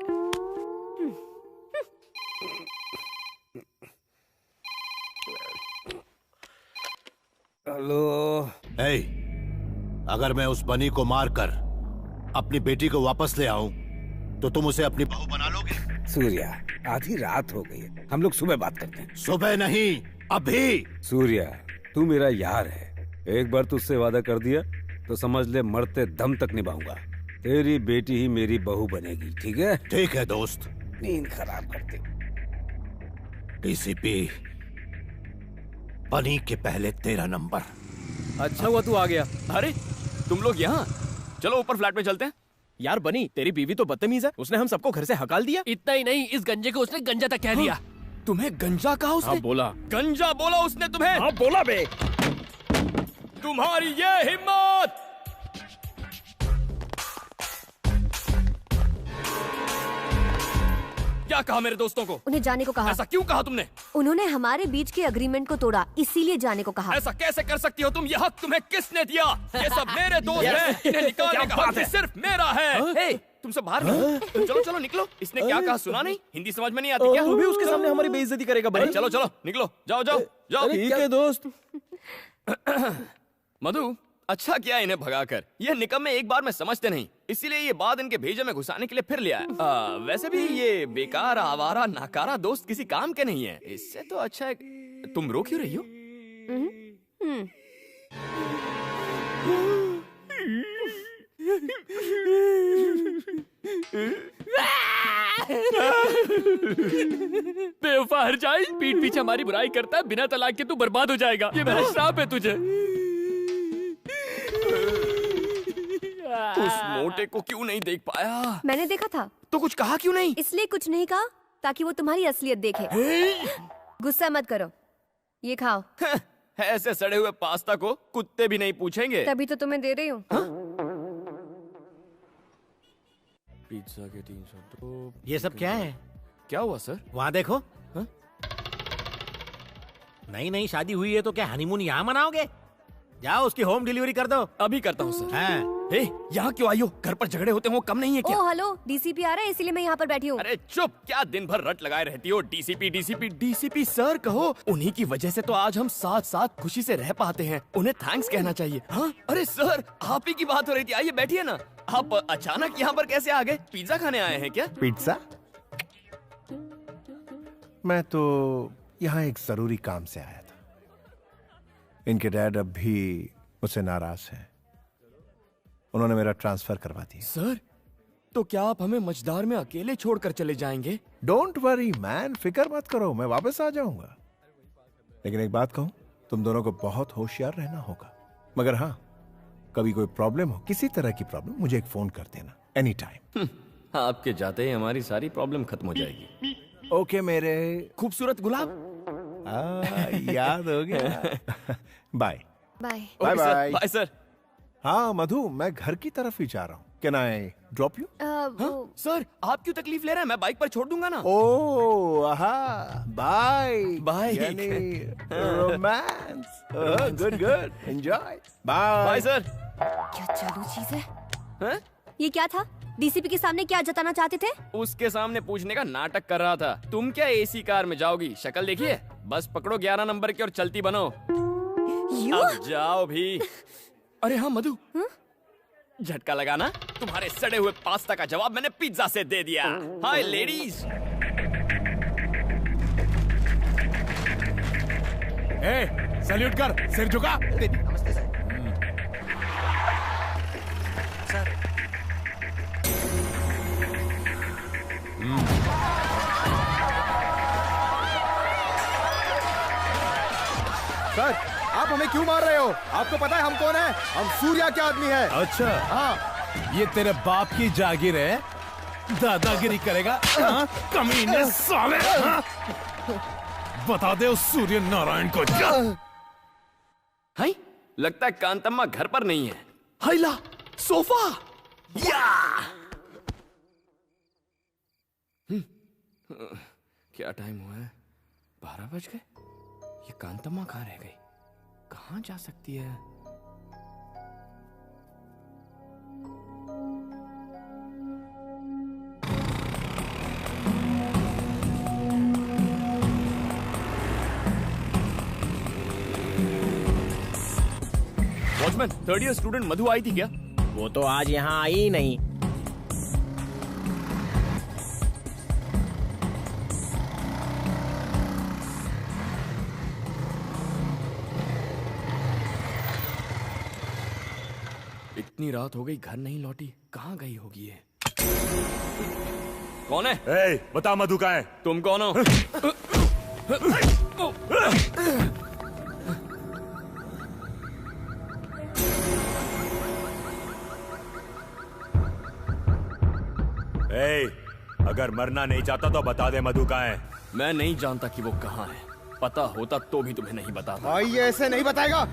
हेलो। हे, अगर मैं उस बनी को मारकर अपनी बेटी को वापस ले आऊं तो तुम उसे अपनी बहू बना लोगे? सूर्या, आधी रात हो गई है, हम लोग सुबह बात करते हैं। सुबह नहीं, अभी। सूर्या, तू मेरा यार है। एक बार तुझसे वादा कर दिया तो समझ ले मरते दम तक निभाऊंगा। तेरी बेटी ही मेरी बहू बनेगी, ठीक है? ठीक है दोस्त। नींद खराब करते। डीसीपी, बनी के पहले तेरा नंबर। अच्छा हुआ तू आ गया। अरे तुम लोग यहाँ, चलो ऊपर फ्लैट में चलते हैं। यार बनी, तेरी बीवी तो बदतमीज है। उसने हम सबको घर से हकाल दिया। इतना ही नहीं, इस गंजे को उसने गंजा तक कह दिया। तुम्हें गंजा कहा उसने? हाँ बोला। गंजा बोला उसने तुम्हें? हाँ बोला बे। तुम्हारी ये हिम्मत! क्या कहा मेरे दोस्तों को? उन्हें जाने को कहा। ऐसा क्यों कहा तुमने? उन्होंने हमारे बीच के अग्रीमेंट को तोड़ा, इसीलिए जाने को कहा। ऐसा कैसे कर सकती हो तुम? ये हक तुम्हें किसने दिया? ये सब मेरे दोस्त हैं। इन्हें निकालने का हक सिर्फ मेरा है। हे, तुम सब बाहर निकलो। चलो चलो निकलो। इसने क्या कहा सुना नहीं? हिंदी समझ में नहीं आती क्या? तू भी उसके सामने हमारी बेइज्जती करेगा बनी। चलो चलो निकलो, जाओ जाओ जाओ। ठीक है दोस्त। मधु, अच्छा किया इन्हें भगाकर। ये निकम्मे एक बार में समझते नहीं, इसीलिए ये बात इनके भेजे में घुसाने के लिए फिर लिया है। वैसे भी ये बेकार, आवारा, नाकारा दोस्त किसी काम के नहीं है। इससे तो अच्छा है। तुम रो क्यों रही हो? बेवफा हर जाए, पीठ पीछे हमारी बुराई करता है, बिना तलाक के तू बर्बाद हो जाएगा। ये मेरा श्राप है तुझे। उस मोटे को क्यों नहीं देख पाया? मैंने देखा था। तो कुछ कहा क्यों नहीं? इसलिए कुछ नहीं कहा ताकि वो तुम्हारी असलियत देखे। गुस्सा मत करो, ये खाओ। ऐसे सड़े हुए पास्ता को कुत्ते भी नहीं पूछेंगे। तभी तो तुम्हें दे रही हूँ। पिज्जा के 302। ये सब क्या है? क्या हुआ सर? वहाँ देखो। हाँ? नई शादी हुई है तो क्या हनीमून यहाँ मनाओगे? जाओ उसकी होम डिलीवरी कर दो। अभी करता हूँ सर। हाँ। यहाँ क्यों आई हो? घर पर झगड़े होते हैं, वो कम नहीं है क्या? ओ हेलो, डीसीपी आ रहा है इसीलिए मैं यहाँ पर बैठी हूँ। अरे चुप, क्या दिन भर रट लगाए रहती हो? डीसीपी डीसीपी डीसीपी सर कहो। उन्हीं की वजह से तो आज हम साथ साथ खुशी से रह पाते हैं। उन्हें थैंक्स कहना चाहिए। हाँ? अरे सर, आप ही की बात हो रही थी। आइए बैठिए ना। आप अचानक यहाँ पर कैसे आ गए? पिज्जा खाने आए हैं क्या? पिज्जा? मैं तो यहाँ एक जरूरी काम से आया था। इनके डैड अब भी मुझसे नाराज हैं। उन्होंने मेरा ट्रांसफर करवा दिया। सर, तो क्या आप हमें मझदार में अकेले छोड़कर चले जाएंगे? डोंट वरी मैन, फिक्र मत करो, मैं वापस आ जाऊंगा। लेकिन एक बात कहूं, तुम दोनों को बहुत होशियार रहना होगा। मगर हाँ, कभी कोई प्रॉब्लम हो, किसी तरह की प्रॉब्लम, मुझे एक फोन कर देना एनी टाइम। आपके जाते ही हमारी सारी प्रॉब्लम खत्म हो जाएगी। ओके मेरे खूबसूरत गुलाब। याद हो गया। Bye bye bye bye bye sir. हाँ मधु, मैं घर की तरफ ही जा रहा हूँ। Can I drop you? Sir, आप क्यों तकलीफ ले रहे हैं? मैं बाइक पर छोड़ दूंगा ना। ओह आहा, बाय बाय। यानी romance. Good good, enjoy. Bye bye sir. क्या चालू चीज है? ये क्या था? डीसीपी के सामने क्या जताना चाहते थे? उसके सामने पूछने का नाटक कर रहा था। तुम क्या एसी कार में जाओगी? शक्ल देखिए। बस पकड़ो 11 नंबर की और चलती बनो। अब जाओ भी। अरे हाँ मधु, झटका लगाना। तुम्हारे सड़े हुए पास्ता का जवाब मैंने पिज्जा से दे दिया। हाय लेडीज। सैल्यूट कर, सिर झुका। नमस्ते सर। सर, आप हमें क्यों मार रहे हो? आपको पता है हम कौन है? हम सूर्या के आदमी है। अच्छा, हाँ। ये तेरे बाप की जागीर है, दादागिरी करेगा? हाँ? कमीने साले! हाँ? बता दे उस सूर्य नारायण को। हाय, लगता है कांतम्मा घर पर नहीं है। हाइला, सोफा। या! क्या टाइम हुआ है? 12 बज गए। ये कांतम्मा कहाँ रह गई? कहाँ जा सकती है? वॉचमैन, 3rd ईयर स्टूडेंट मधु आई थी क्या? वो तो आज यहाँ आई ही नहीं। इतनी रात हो गई, घर नहीं लौटी, कहाँ गई होगी ये? कौन है? बता मधु कहाँ है? तुम कौन हो? अगर मरना नहीं चाहता तो बता दे मधु कहाँ है। मैं नहीं जानता कि वो कहाँ है। पता होता तो भी तुम्हें नहीं बताता। भाई ये ऐसे नहीं बताएगा।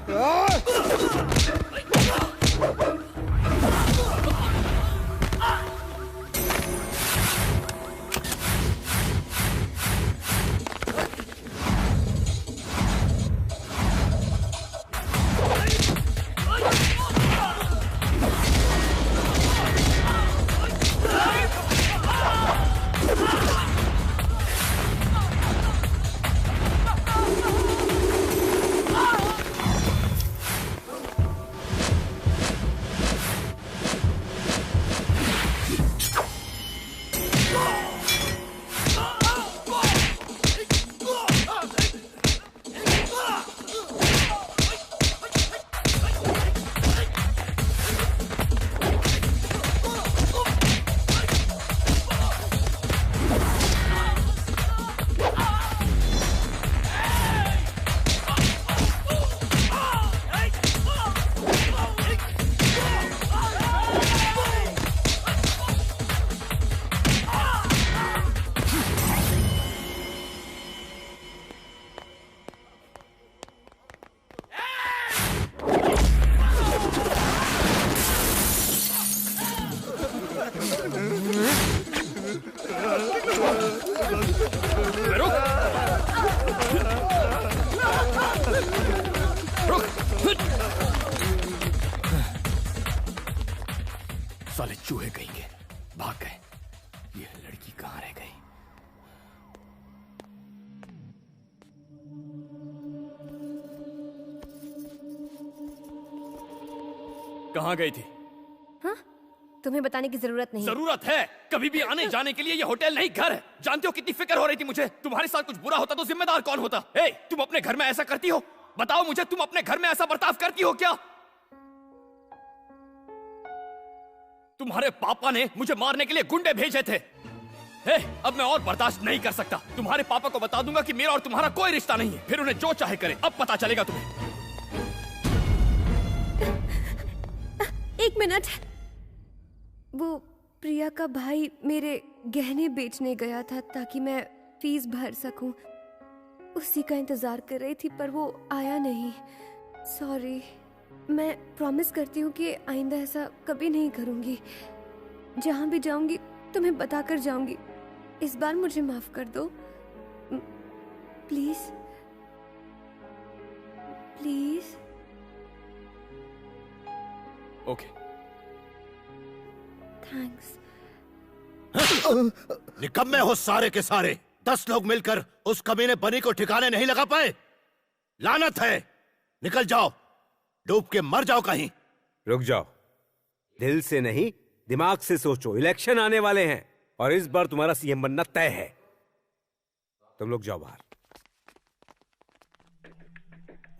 साले चूहे कहेंगे, भाग गए। ये लड़की कहाँ रह गई? कहाँ गई थी? हाँ? तुम्हें बताने की जरूरत नहीं। जरूरत है। कभी भी आने जाने के लिए ये होटल नहीं घर है। जानते हो कितनी फिक्र हो रही थी मुझे? तुम्हारे साथ कुछ बुरा होता तो जिम्मेदार कौन होता? तुम अपने घर में ऐसा करती हो? बताओ मुझे, तुम अपने घर में ऐसा बर्ताव करती हो क्या? तुम्हारे पापा ने मुझे मारने के लिए गुंडे भेजे थे। अब मैं और बर्दाश्त नहीं कर सकता। तुम्हारे पापा को बता दूंगा कि मेरा और तुम्हारा कोई रिश्ता नहीं है। फिर उन्हें जो चाहे करे। अब पता चलेगा तुम्हें। एक मिनट। वो प्रिया का भाई मेरे गहने बेचने गया था ताकि मैं फीस भर सकूं। उसी का इंतजार कर रही थी पर वो आया नहीं। सॉरी। मैं प्रॉमिस करती हूँ कि आइंदा ऐसा कभी नहीं करूँगी। जहाँ भी जाऊँगी तुम्हें बताकर जाऊँगी। इस बार मुझे माफ कर दो प्लीज। प्लीज। ओके। थैंक्स। निकम्मे हो सारे के सारे। 10 लोग मिलकर उस कमीने बनी को ठिकाने नहीं लगा पाए। लानत है। निकल जाओ, डूब के मर जाओ कहीं। रुक जाओ। दिल से नहीं, दिमाग से सोचो, इलेक्शन आने वाले हैं और इस बार तुम्हारा सीएम बनना तय है। तुम लोग जाओ बाहर।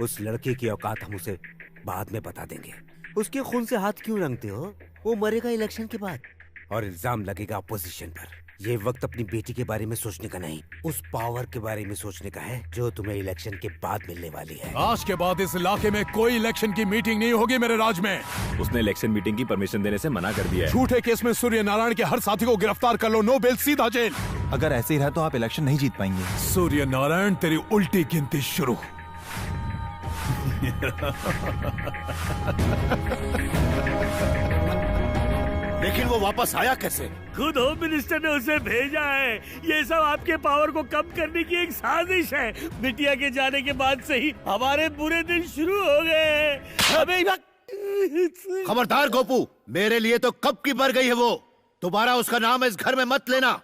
उस लड़के की औकात हम उसे बाद में बता देंगे। उसके खून से हाथ क्यों रंगते हो? वो मरेगा इलेक्शन के बाद। और इल्जाम लगेगा अपोजिशन पर। ये वक्त अपनी बेटी के बारे में सोचने का नहीं, उस पावर के बारे में सोचने का है जो तुम्हें इलेक्शन के बाद मिलने वाली है। आज के बाद इस इलाके में कोई इलेक्शन की मीटिंग नहीं होगी मेरे राज में। उसने इलेक्शन मीटिंग की परमिशन देने से मना कर दिया है। झूठे केस में सूर्य नारायण के हर साथी को गिरफ्तार कर लो, नो बेल, सीधा जेल। अगर ऐसे ही रहा तो आप इलेक्शन नहीं जीत पाएंगे। सूर्य नारायण, तेरी उल्टी गिनती शुरू। लेकिन वो वापस आया कैसे? खुद होम मिनिस्टर ने उसे भेजा है। ये सब आपके पावर को कम करने की एक साजिश है। बिटिया के जाने के बाद से ही हमारे बुरे दिन शुरू हो गए हैं। खबरदार गोपू, मेरे लिए तो कब की मर गई है वो। दोबारा उसका नाम इस घर में मत लेना।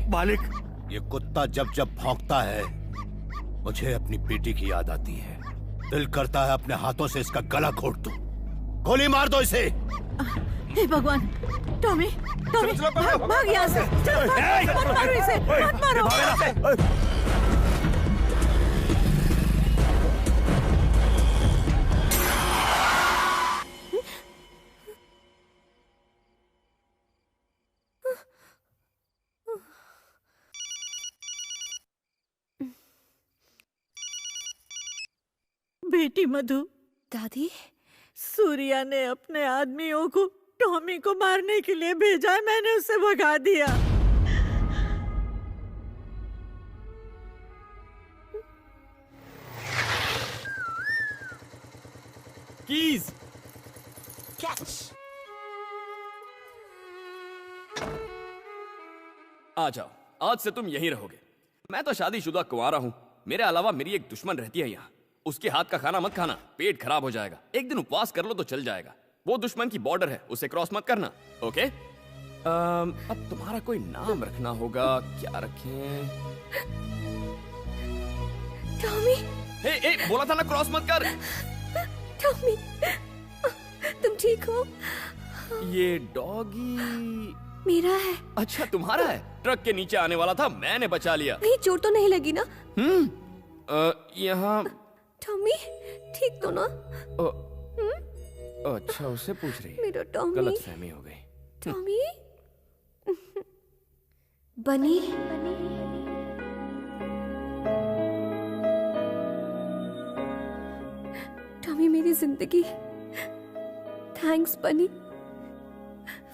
मालिक, ये कुत्ता जब जब भौंकता है मुझे अपनी बेटी की याद आती है। दिल करता है अपने हाथों से इसका गला घोट दूं। गोली मार दो इसे। हे भगवान, टॉमी, टॉमी, भाग यहाँ से। चलो, मत मारो इसे, मत मारो। बेटी मधु। दादी, सूर्या ने अपने आदमियों को टॉमी को मारने के लिए भेजा है, मैंने उसे भगा दिया। Keys catch. आ जाओ, आज से तुम यहीं रहोगे। मैं तो शादीशुदा कुंवारा हूँ। मेरे अलावा मेरी एक दुश्मन रहती है यहाँ। उसके हाथ का खाना मत खाना, पेट खराब हो जाएगा। एक दिन उपवास कर लो तो चल जाएगा। वो दुश्मन की बॉर्डर है, उसे क्रॉस मत करना, ओके? अब तुम्हारा कोई नाम रखना होगा। क्या रखें? टॉमी। ए, बोला था ना क्रॉस मत कर। टॉमी, तुम ठीक हो? ये डॉगी मेरा है। अच्छा, तुम्हारा है? ट्रक के नीचे आने वाला था, मैंने बचा लिया। कहीं चोट तो नहीं लगी ना? यहाँ टॉमी ठीक तो ना? अच्छा, उससे पूछ रही है। मेरा टॉमी। गलतफहमी हो गई। टॉमी। बनी। टॉमी मेरी जिंदगी। थैंक्स बनी,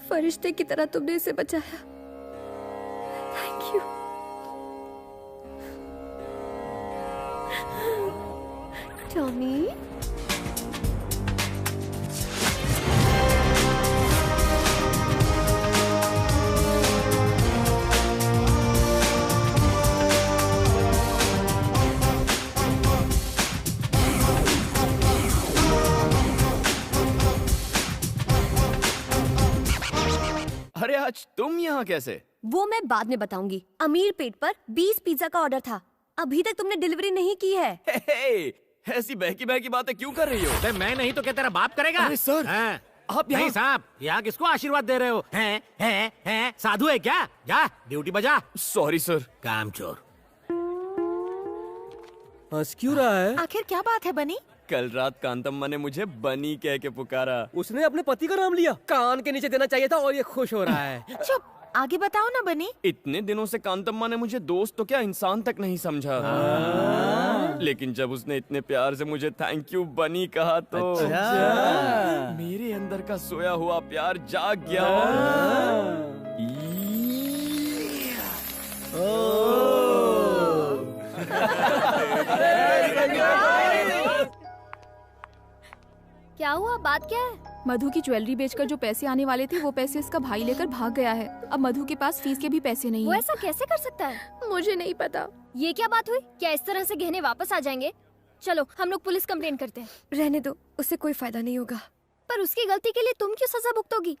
फरिश्ते की तरह तुमने इसे बचाया। Thank you. टॉमी। अरे आज तुम यहाँ कैसे? वो मैं बाद में बताऊंगी। अमीर पेट पर 20 पिज्जा का ऑर्डर था, अभी तक तुमने डिलीवरी नहीं की है। ऐसी बहकी बहकी बातें क्यों कर रही हो? मैं नहीं तो क्या तेरा बाप करेगा? अरे सर, आप नहीं साहब, यहाँ किसको आशीर्वाद दे रहे हो? हैं? साधु है क्या? जा ड्यूटी बजा। Sorry sir. कामचोर। हंस क्यों रहा है? आखिर क्या बात है बनी? कल रात कांतम्मा ने मुझे बनी कह के पुकारा। उसने अपने पति का नाम लिया। कान के नीचे देना चाहिए था और ये खुश हो रहा है। चुप, आगे बताओ ना बनी। इतने दिनों से कांतम्मा ने मुझे दोस्त तो क्या इंसान तक नहीं समझा। लेकिन जब उसने इतने प्यार से मुझे थैंक यू बनी कहा तो मेरे अंदर का सोया हुआ प्यार जाग गया। क्या हुआ? बात क्या है? मधु की ज्वेलरी बेचकर जो पैसे आने वाले थे वो पैसे इसका भाई लेकर भाग गया है। अब मधु के पास फीस के भी पैसे नहीं वो है। ऐसा कैसे कर सकता है? मुझे नहीं पता। ये क्या बात हुई? क्या इस तरह से गहने वापस आ जाएंगे? चलो हम लोग पुलिस कंप्लेन करते हैं। रहने दो, उससे कोई फायदा नहीं होगा। पर उसकी गलती के लिए तुम क्यों सजा भुगतोगी?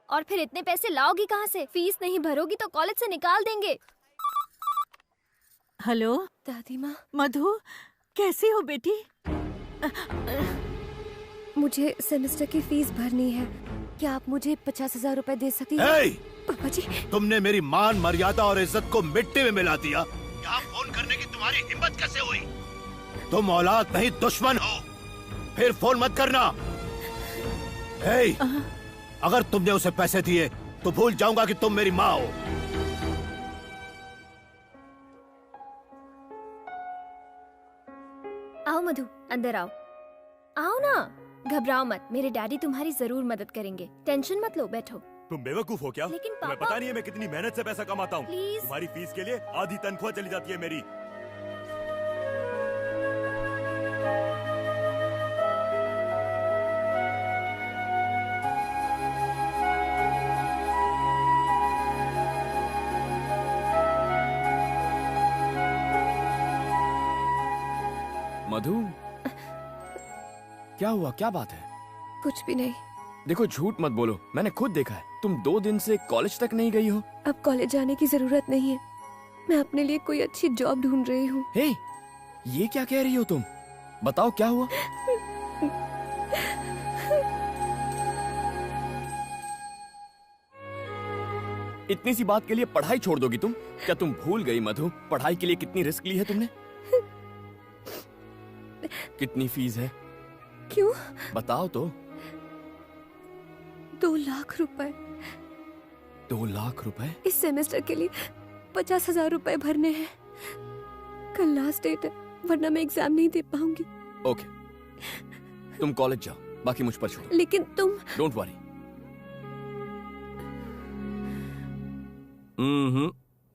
और फिर इतने पैसे लाओगी कहाँ से? फीस नहीं भरोगी तो कॉलेज से निकाल देंगे। हेलो दादी माँ। मधु, कैसी हो बेटी? मुझे सेमेस्टर की फीस भरनी है। क्या आप मुझे 50,000 रुपए दे सकती हैं? हे! पापा जी, तुमने मेरी मान मर्यादा और इज्जत को मिट्टी में मिला दिया। यहाँ फोन करने की तुम्हारी हिम्मत कैसे हुई? तुम औलाद नहीं दुश्मन हो। फिर फोन मत करना। हे! अगर तुमने उसे पैसे दिए तो भूल जाऊंगा कि तुम मेरी माँ हो। आओ मधु, अंदर आओ। आओ ना, घबराओ मत, मेरे डैडी तुम्हारी जरूर मदद करेंगे। टेंशन मत लो, बैठो। तुम बेवकूफ हो क्या? लेकिन तुम्हें पापा- पता नहीं है मैं कितनी मेहनत से पैसा कमाता हूँ। Please। तुम्हारी फीस के लिए आधी तनख्वाह चली जाती है मेरी। मधु, क्या हुआ? क्या बात है? कुछ भी नहीं। देखो, झूठ मत बोलो, मैंने खुद देखा है। तुम 2 दिन से कॉलेज तक नहीं गई हो। अब कॉलेज जाने की जरूरत नहीं है। मैं अपने लिए कोई अच्छी जॉब ढूंढ रही हूँ। हे, ये क्या कह रही हो तुम? बताओ क्या हुआ? इतनी सी बात के लिए पढ़ाई छोड़ दोगी तुम? क्या तुम भूल गई मधु, पढ़ाई के लिए कितनी रिस्क ली है तुमने? कितनी फीस है? क्यों? बताओ तो। 2 लाख रुपए। 2 लाख रुपए? इस सेमेस्टर के लिए 50,000 रुपए भरने हैं। कल लास्ट डेट है, वरना मैं एग्जाम नहीं दे पाऊंगी। ओके, तुम कॉलेज जाओ, बाकी मुझ पर छोड़ो। लेकिन तुम। Don't worry.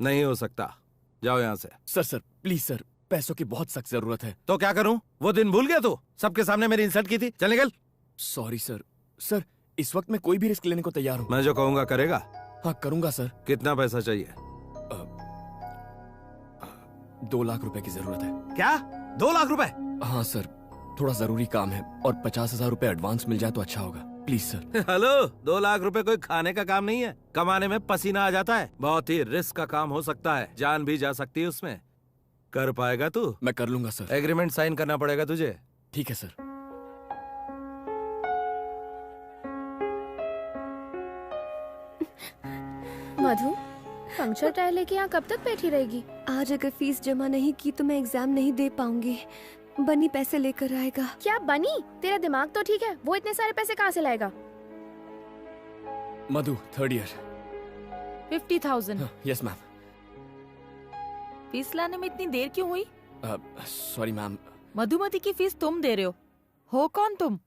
नहीं हो सकता। जाओ यहाँ से। सर प्लीज सर, पैसों की बहुत सख्त जरूरत है। तो क्या करूं? वो दिन भूल गया तू? सबके सामने मेरी इंसल्ट की थी। चल निकल। Sorry sir. सर, इस वक्त मैं कोई भी रिस्क लेने को तैयार हूँ। मैं जो कहूंगा करेगा? हाँ, करूंगा सर। कितना पैसा चाहिए? 2 लाख रुपए की जरूरत है। क्या? 2 लाख रुपए? हाँ सर, थोड़ा जरूरी काम है और 50,000 रुपए एडवांस मिल जाए तो अच्छा होगा। Please sir. हेलो, 2 लाख रुपए कोई खाने का काम नहीं है। कमाने में पसीना आ जाता है। बहुत ही रिस्क का काम हो सकता है, जान भी जा सकती है उसमें। कर पाएगा तू? मैं कर लूंगा सर। एग्रीमेंट साइन करना पड़ेगा तुझे। ठीक है सर। मधु, पंक्चर टायर लेके यहाँ कब तक बैठी रहेगी? आज अगर फीस जमा नहीं की तो मैं एग्जाम नहीं दे पाऊंगी। बनी पैसे लेकर आएगा। क्या बनी? तेरा दिमाग तो ठीक है, वो इतने सारे पैसे कहाँ से लाएगा? मधु, 3rd year. 50,000। Yes ma'am. Fees लाने में इतनी देर क्यों हुई? Sorry ma'am. मधुमती की फीस तुम दे रहे हो कौन तुम?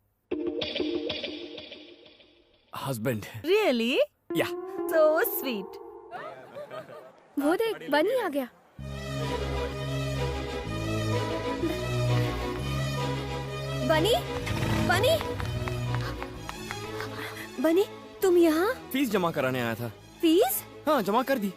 हस्बैंड। रियली? या। So sweet. वो देख, बनी आ गया। बनी, बनी, बनी, तुम यहाँ? फीस जमा कराने आया था। फीस? हाँ, जमा कर दी।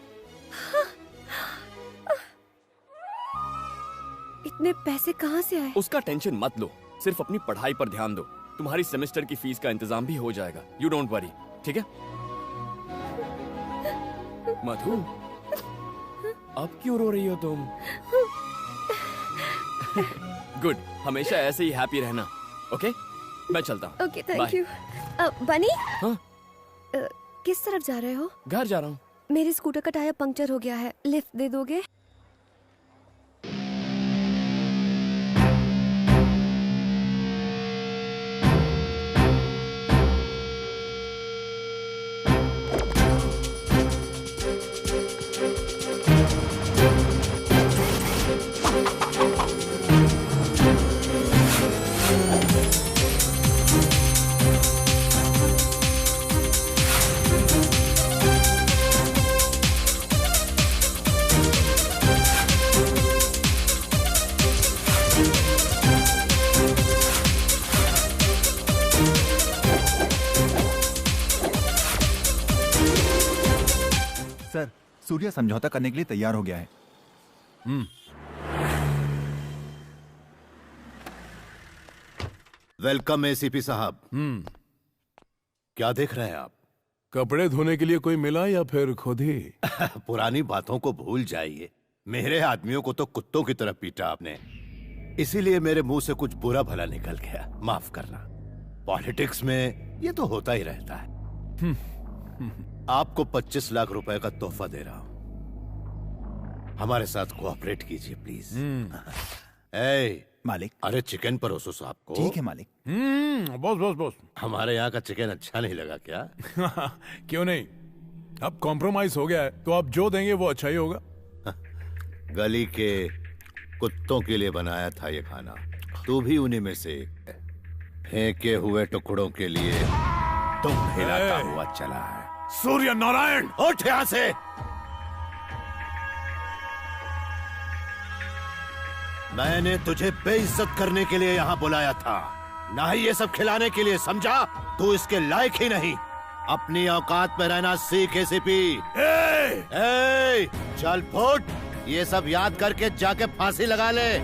इतने पैसे कहाँ से आए? उसका टेंशन मत लो, सिर्फ अपनी पढ़ाई पर ध्यान दो। तुम्हारी सेमेस्टर की फीस का इंतजाम भी हो जाएगा। यू डोंट वरी, ठीक है? मधु, अब क्यों रो रही हो तुम? गुड, हमेशा ऐसे ही हैप्पी रहना। ओके, मैं चलता हूँ। Okay, thank you. बनी? हाँ? किस तरफ जा रहे हो? घर जा रहा हूँ। मेरे स्कूटर का टायर पंक्चर हो गया है, लिफ्ट दे दोगे? सर, सूर्या समझौता करने के लिए तैयार हो गया है। वेलकम एसीपी साहब। क्या देख रहे हैं आप? कपड़े धोने के लिए कोई मिला या फिर खुद ही? पुरानी बातों को भूल जाइए। मेरे आदमियों को तो कुत्तों की तरह पीटा आपने। इसीलिए मेरे मुंह से कुछ बुरा भला निकल गया, माफ करना। पॉलिटिक्स में ये तो होता ही रहता है। आपको 25 लाख रुपए का तोहफा दे रहा हूं, हमारे साथ कोऑपरेट कीजिए प्लीज। मालिक। अरे चिकन परोसो साहब को। ठीक है मालिक। Boss boss boss. हमारे यहाँ का चिकन अच्छा नहीं लगा क्या? क्यों नहीं, अब कॉम्प्रोमाइज हो गया है तो आप जो देंगे वो अच्छा ही होगा। गली के कुत्तों के लिए बनाया था ये खाना, तू भी उन्हीं में से एक है। फेंके हुए टुकड़ों के लिए तुम हिलाता हुआ चला है। सूर्य नारायण, उठ यहाँ से। मैंने तुझे बेइज्जत करने के लिए यहाँ बुलाया था, ना ही ये सब खिलाने के लिए, समझा? तू इसके लायक ही नहीं। अपनी औकात में रहना सीख एसीपी। चल फुट, ये सब याद करके जाके फांसी लगा ले।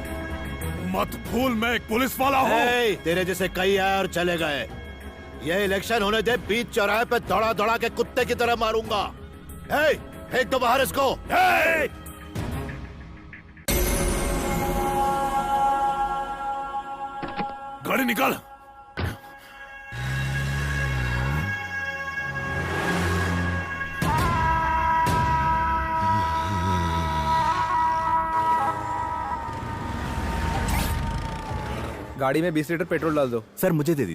मत भूल मैं एक पुलिस वाला हूँ। तेरे जैसे कई आए और चले गए। ये इलेक्शन होने दे, बीच चौराहे पे दौड़ा दौड़ा के कुत्ते की तरह मारूंगा। फेंक दो बाहर इसको। गाड़ी निकाल। गाड़ी में 20 लीटर पेट्रोल डाल दो। सर मुझे दे दी।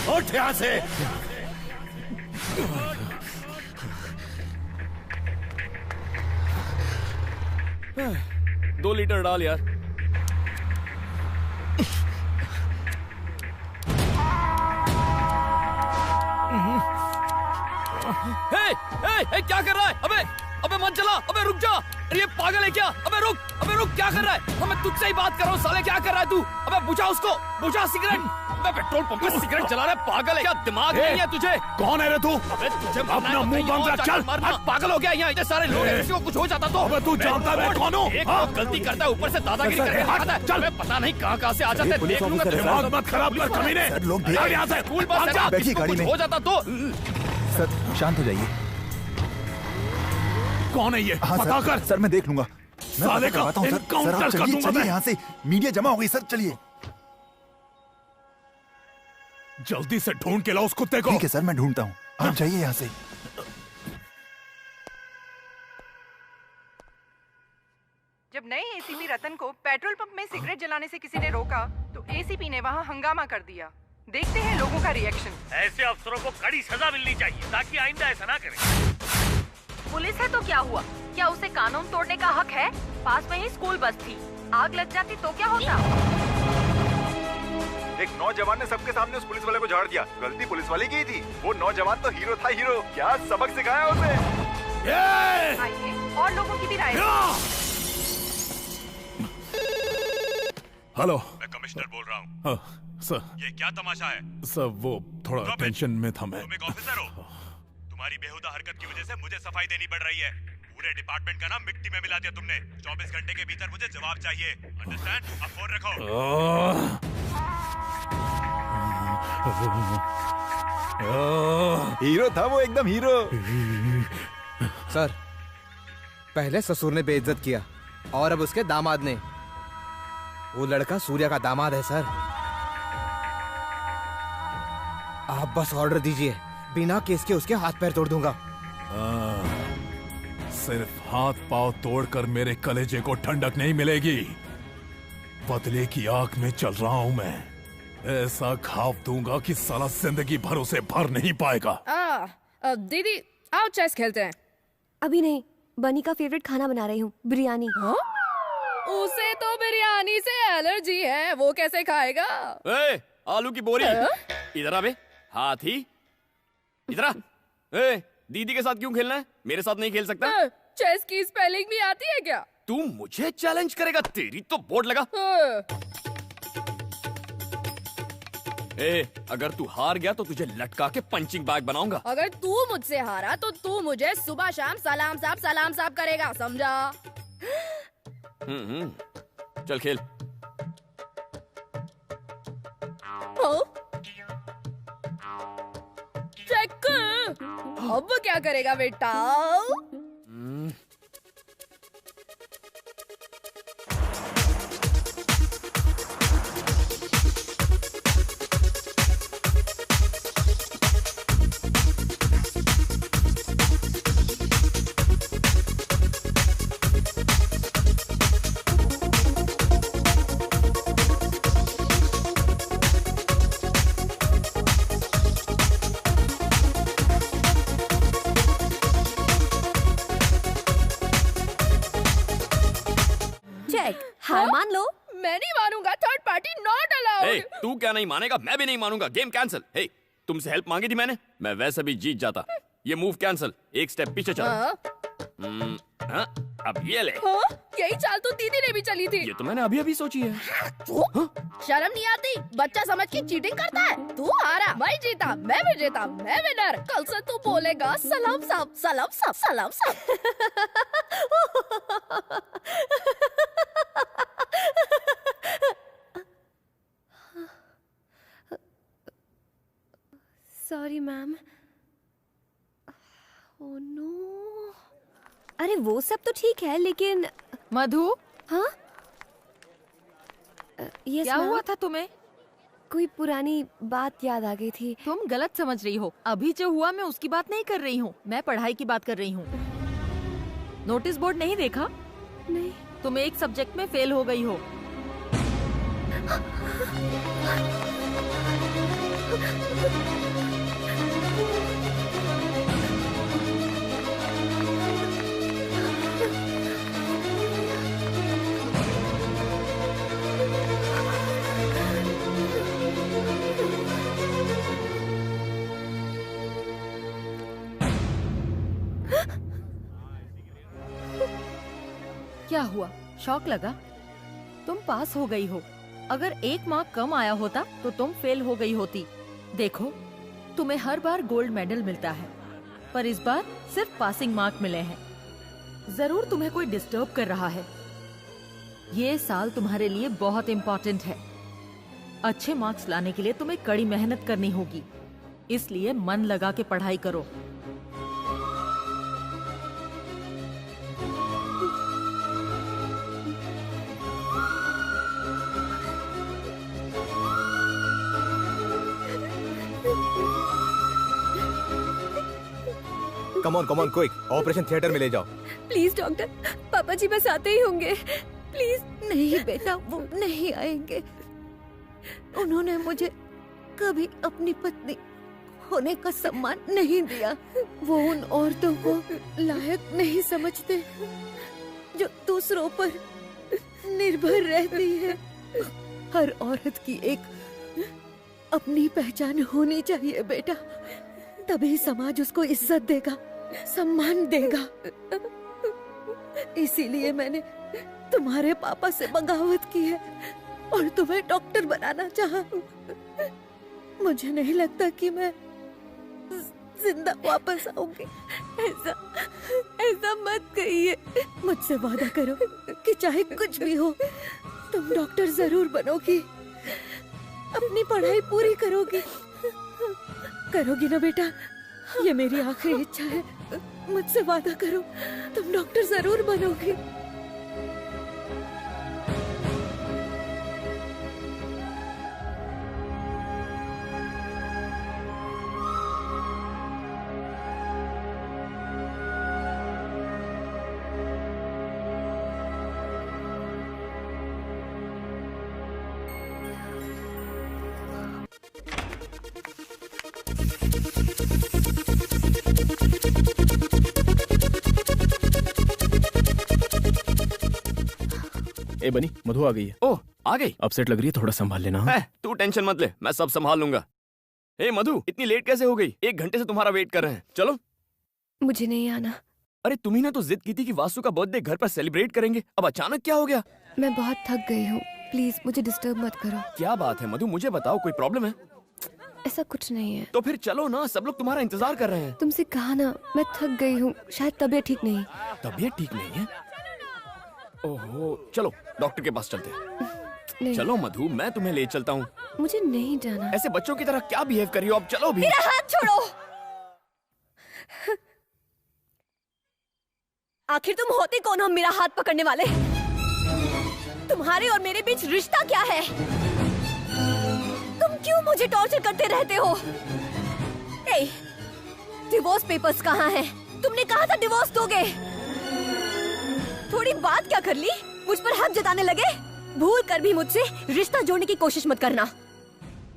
उठ यहाँ से। 2 लीटर डाल यार। हे, क्या कर रहा है? अबे मत चला, अबे रुक जा। अरे ये पागल है क्या? अबे रुक, क्या कर रहा है? मैं तुझसे ही बात कर रहा हूँ साले, क्या कर रहा है तू? अबे बुझा उसको, बुझा सिगरेट। अबे पेट्रोल पंप पे सिगरेट जला रहा है, पागल है क्या? दिमाग नहीं है तुझे? कौन है रे तू? अबे तुझे अपना मुंह बंद रख, चल। पागल हो गया, यहाँ इतने सारे लोग हैं, किसी को कुछ हो जाता तो? अबे तू जानता है मैं कौन हूँ? एक गलती करता है, ऊपर से दादागिरी करके दिखाता है। चल, पता नहीं कहाँ से आ जाते हैं, देख लूंगा। दिमाग मत खराब कर कमीने। लोग देख रहे यहाँ से। स्कूल बस है ना, बैठिए गाड़ी में। हो जाता तो? सर शांत हो जाइए। कौन है ये? हाँ, पता कर। सर मैं देख लूंगा। साले का एनकाउंटर कर दूंगा मैं। यहाँ से मीडिया जमा हो गई सर, चलिए। जल्दी से ढूंढ के लाओ उस कुत्ते को। ठीक है सर, मैं ढूंढता हूँ, आप जाइए यहाँ से। जब नए एसीपी रतन को पेट्रोल पंप में सिगरेट जलाने से किसी ने रोका तो एसीपी ने वहाँ हंगामा कर दिया। देखते हैं लोगों का रिएक्शन। ऐसे अफसरों को कड़ी सजा मिलनी चाहिए ताकि आइंदा ऐसा ना करें। पुलिस है तो क्या हुआ? क्या उसे कानून तोड़ने का हक है? पास में ही स्कूल बस थी, आग लग जाती तो क्या होता? एक नौजवान ने सबके सामने उस पुलिस वाले को झाड़ दिया। गलती पुलिस वाले की थी। वो नौजवान तो हीरो था, हीरो। क्या सबक सिखाया उसे? आइए और लोगों की भी राय। हेलो, मैं कमिश्नर बोल रहा हूँ। सर, ये क्या तमाशा है? सर वो थोड़ा टेंशन में था मैं। तुम एक ऑफिसर हो, तुम्हारी बेहुदा हरकत की वजह से मुझे सफाई देनी पड़ रही है। पूरे डिपार्टमेंट का नाम मिट्टी में मिला दिया तुमने। 24 घंटे के भीतर मुझे जवाब चाहिए। अंडरस्टैंड? अब फोन रखो। हीरो था वो, एकदम हीरो। सर, पहले ससुर ने बेइज्जत किया और अब उसके दामाद ने। वो लड़का सूर्या का दामाद है सर। आप बस ऑर्डर दीजिए, बिना केस के उसके हाथ पैर तोड़ दूंगा। सिर्फ हाथ पांव तोड़कर मेरे कलेजे को ठंडक नहीं मिलेगी। बदले की आग में चल रहा हूं मैं। ऐसा घाव दूंगा कि साला जिंदगी भर उसे भर नहीं पाएगा। दीदी आओ चेस खेलते हैं। अभी नहीं, बनी का फेवरेट खाना बना रही हूँ, बिरयानी। उसे तो बिरयानी से एलर्जी है, वो कैसे खाएगा? आलू की बोरी इधर आ बे, हाथी इधर आ। दीदी के साथ क्यों खेलना है? मेरे साथ नहीं खेल सकता? चेस की स्पेलिंग भी आती है क्या? तू मुझे चैलेंज करेगा? तेरी तो बोर्ड लगा। अगर तू हार गया तो तुझे लटका के पंचिंग बैग बनाऊंगा। अगर तू मुझसे हारा तो तू मुझे सुबह शाम सलाम साहब करेगा, समझा? चल खेल। चेक। अब क्या करेगा बेटा? हार मान लो। मैं नहीं मानूंगा, थर्ड पार्टी नॉट अलाउड। तू क्या नहीं मानेगा, मैं भी नहीं मानूंगा। Game cancel. हे, तुमसे हेल्प मांगी थी मैंने, मैं वैसे भी जीत जाता। ये मूव कैंसिल, एक स्टेप पीछे चल। अब ये ले। यही चाल तो दीदी ने भी चली थी। ये तो मैंने अभी अभी सोची है। शर्म नहीं आती? बच्चा समझ के चीटिंग करता है। तू हारा, मैं जीता, मैं विजेता, मैं विनर। कल से तू बोलेगा सलाम साहब, सलाम साहब, सलाम साहब। Sorry ma'am. Oh no. अरे वो सब तो ठीक है लेकिन मधु। हाँ क्या हुआ था तुम्हें? कोई पुरानी बात याद आ गई थी। तुम गलत समझ रही हो। अभी जो हुआ मैं उसकी बात नहीं कर रही हूँ, मैं पढ़ाई की बात कर रही हूँ। नोटिस बोर्ड नहीं देखा? नहीं। तुम एक सब्जेक्ट में फेल हो गई हो। क्या हुआ? शौक लगा? तुम पास हो गई हो। अगर एक मार्क कम आया होता तो तुम फेल हो गई होती। देखो, तुम्हें हर बार गोल्ड मेडल मिलता है, पर इस बार सिर्फ पासिंग मार्क मिले हैं। जरूर तुम्हें कोई डिस्टर्ब कर रहा है। ये साल तुम्हारे लिए बहुत इम्पोर्टेंट है। अच्छे मार्क्स लाने के लिए तुम्हें कड़ी मेहनत करनी होगी, इसलिए मन लगा के पढ़ाई करो। Come on quick, operation theatre में ले जाओ। प्लीज डॉक्टर, पापा जी बस आते ही होंगे। प्लीज। नहीं बेटा, वो नहीं आएंगे। उन्होंने मुझे कभी अपनी पत्नी होने का सम्मान नहीं दिया। वो उन औरतों को लायक नहीं समझते जो दूसरों पर निर्भर रहती है। हर औरत की एक अपनी पहचान होनी चाहिए बेटा, तभी समाज उसको इज्जत देगा, सम्मान देगा। इसीलिए मैंने तुम्हारे पापा से बगावत की है और तुम्हें डॉक्टर बनाना चाहा। मुझे नहीं लगता कि मैं जिंदा वापस आऊंगी। ऐसा मत कहिए। मुझसे वादा करो कि चाहे कुछ भी हो तुम डॉक्टर जरूर बनोगी, अपनी पढ़ाई पूरी करोगी। करोगी ना बेटा? ये मेरी आखिरी इच्छा है। मुझसे वादा करो, तुम डॉक्टर जरूर बनोगी। ए बनी, मधु आ गई है। ओह, आ गई? अपसेट लग रही है, थोड़ा संभाल लेना। तू टेंशन मत ले, मैं सब संभाल लूंगा। ए मधु, इतनी लेट कैसे हो गई? 1 घंटे से तुम्हारा वेट कर रहे हैं। चलो। मुझे नहीं आना। अरे तुम्ही ने तो जिद की थी कि वासु का बर्थडे घर पर सेलिब्रेट करेंगे, अब अचानक क्या हो गया? मैं बहुत थक गई हूँ, प्लीज मुझे डिस्टर्ब मत करो। क्या बात है मधु, मुझे बताओ, कोई प्रॉब्लम है? ऐसा कुछ नहीं है। तो फिर चलो ना, सब लोग तुम्हारा इंतजार कर रहे हैं। तुमसे कहा ना, मैं थक गई हूँ, शायद तबीयत ठीक नहीं। तबीयत ठीक नहीं है? ओहो, चलो डॉक्टर के पास चलते हैं। चलो मधु, मैं तुम्हें ले चलता हूँ। मुझे नहीं जाना। ऐसे बच्चों की तरह क्या बिहेव कर रही हो? अब चलो भी। मेरा हाथ छोड़ो। आखिर तुम होते कौन हो मेरा हाथ पकड़ने वाले? तुम्हारे और मेरे बीच रिश्ता क्या है? तुम क्यों मुझे टॉर्चर करते रहते हो? डिवोर्स पेपर्स कहाँ हैं? तुमने कहा था डिवोर्स दोगे। थोड़ी बात क्या कर ली? मुझ पर हक जताने लगे। भूल कर भी मुझसे रिश्ता जोड़ने की कोशिश मत करना।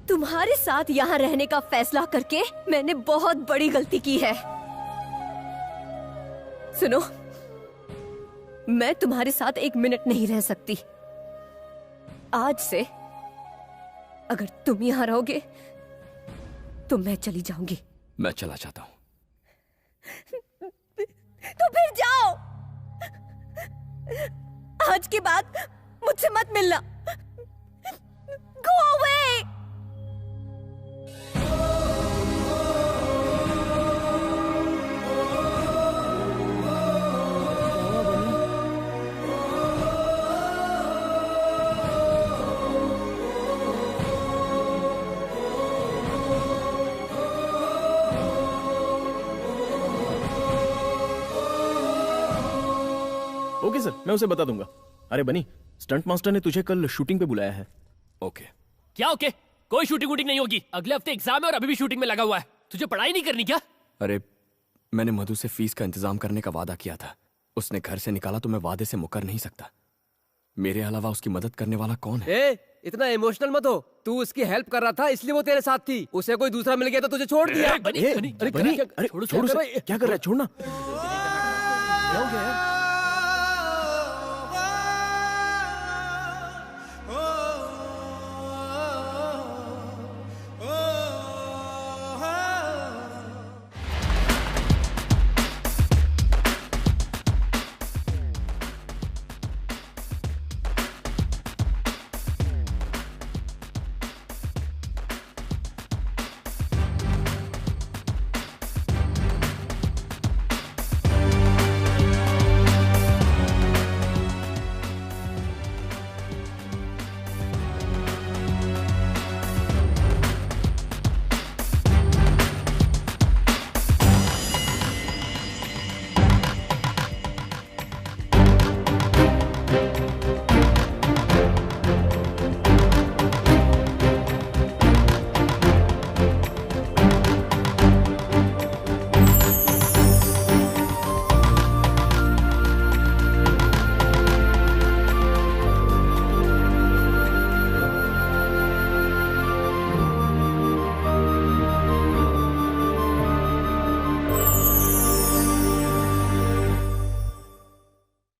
तुम्हारे साथ यहाँ रहने का फैसला करके मैंने बहुत बड़ी गलती की है। सुनो, मैं तुम्हारे साथ 1 मिनट नहीं रह सकती। आज से अगर तुम यहाँ रहोगे तो मैं चली जाऊंगी। मैं चला जाता हूँ। तो फिर जाओ। आज के बाद मुझसे मत मिलना। Go away! ओके सर, मैं उसे बता दूंगा। अरे बनी, स्टंट मास्टर ने तुझे कल शूटिंग पे बुलाया है। ओके। क्या ओके? कोई शूटिंग वूटिंग नहीं होगी। अगले हफ्ते एग्जाम है और अभी भी शूटिंग में लगा हुआ है। तुझे पढ़ाई नहीं करनी क्या? अरे मैंने मधु से फीस का इंतजाम करने का वादा किया था। उसने घर से निकाला तो मैं वादे से मुकर नहीं सकता। मेरे अलावा उसकी मदद करने वाला कौन है? इतना इमोशनल मत हो। तू उसकी हेल्प कर रहा था इसलिए वो तेरे साथ थी। उसे कोई दूसरा मिल गया तो तुझे छोड़ दिया। अरे छोड़ उसे। क्या कर रहा है? छोड़ना। क्या हो गया यार?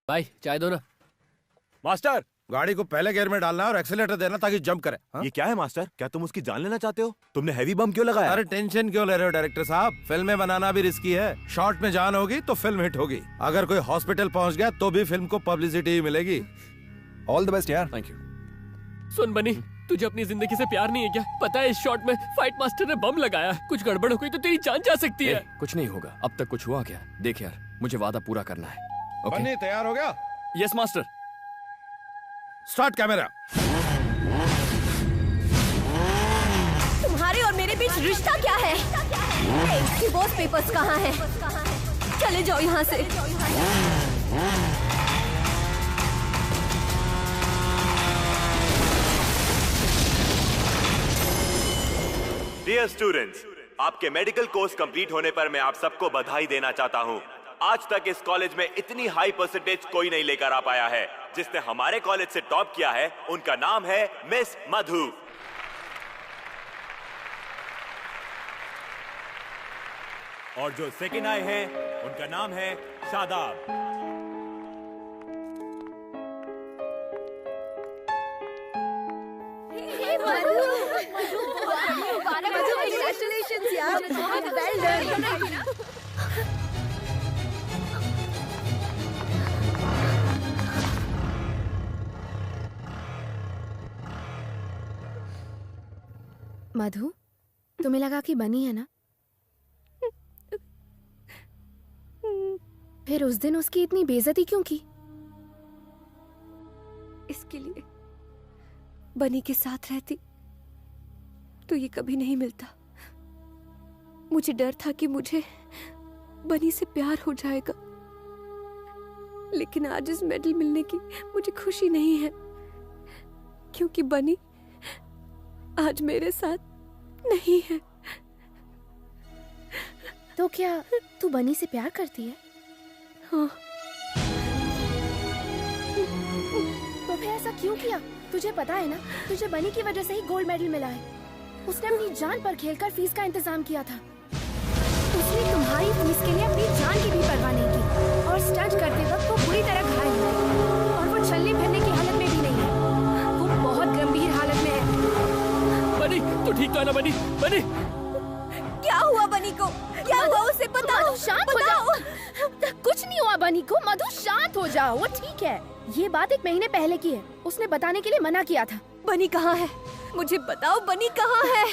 भाई चाय दो ना। मास्टर, गाड़ी को पहले गियर में डालना है और एक्सीलेटर देना ताकि जंप करे। ये क्या है मास्टर? क्या तुम उसकी जान लेना चाहते हो? तुमने हैवी बम क्यों लगाया? अरे टेंशन क्यों ले रहे हो डायरेक्टर साहब? फिल्में बनाना भी रिस्की है। शॉर्ट में जान होगी तो फिल्म हिट होगी। अगर कोई हॉस्पिटल पहुंच गया तो भी फिल्म को पब्लिसिटी ही मिलेगी। ऑल द बेस्ट यार। Thank you. सुन बनी, तुझे अपनी जिंदगी से प्यार नहीं है क्या? पता है इस शॉट में फाइट मास्टर ने बम लगाया। कुछ गड़बड़ हो गई तो तेरी जान जा सकती है। कुछ नहीं होगा। अब तक कुछ हुआ क्या? देख यार, मुझे वादा पूरा करना है। बनी तैयार हो गया? Yes master. Start camera. तुम्हारे और मेरे बीच रिश्ता क्या है? डिवोर्स पेपर्स कहाँ हैं? चले जाओ यहाँ से। डियर स्टूडेंट्स, आपके मेडिकल कोर्स कंप्लीट होने पर मैं आप सबको बधाई देना चाहता हूं। आज तक इस कॉलेज में इतनी हाई परसेंटेज कोई नहीं लेकर आ पाया है। जिसने हमारे कॉलेज से टॉप किया है उनका नाम है मिस मधु। और जो सेकंड आए हैं उनका नाम है शादाब। Congratulations यार, well done। मधु, तुम्हें लगा कि बनी है ना? फिर उस दिन उसकी इतनी बेइज्जती क्यों की? इसके लिए बनी के साथ रहती तो ये कभी नहीं मिलता। मुझे डर था कि मुझे बनी से प्यार हो जाएगा, लेकिन आज इस मेडल मिलने की मुझे खुशी नहीं है, क्योंकि बनी आज मेरे साथ नहीं है। तो क्या तू बनी से प्यार करती है? हाँ। तो फिर ऐसा क्यों किया? तुझे पता है ना, तुझे बनी की वजह से ही गोल्ड मेडल मिला है। उसने अपनी जान पर खेलकर फीस का इंतजाम किया था। उसने तुम्हारी फीस के लिए अपनी जान की भी परवाह नहीं की, और स्टंट करते वक्त वो बुरी तरह घायल हुआ, और वो चलने फिरने की हालत में भी नहीं है। वो बहुत ना बनी। बनी क्या हुआ बनी को? क्या हुआ उसे बताओ। मधु शांत हो जाओ। कुछ नहीं हुआ बनी को। मधु शांत हो जाओ, वो ठीक है। ये बात 1 महीने पहले की है। उसने बताने के लिए मना किया था। बनी कहाँ है? मुझे बताओ बनी कहाँ है?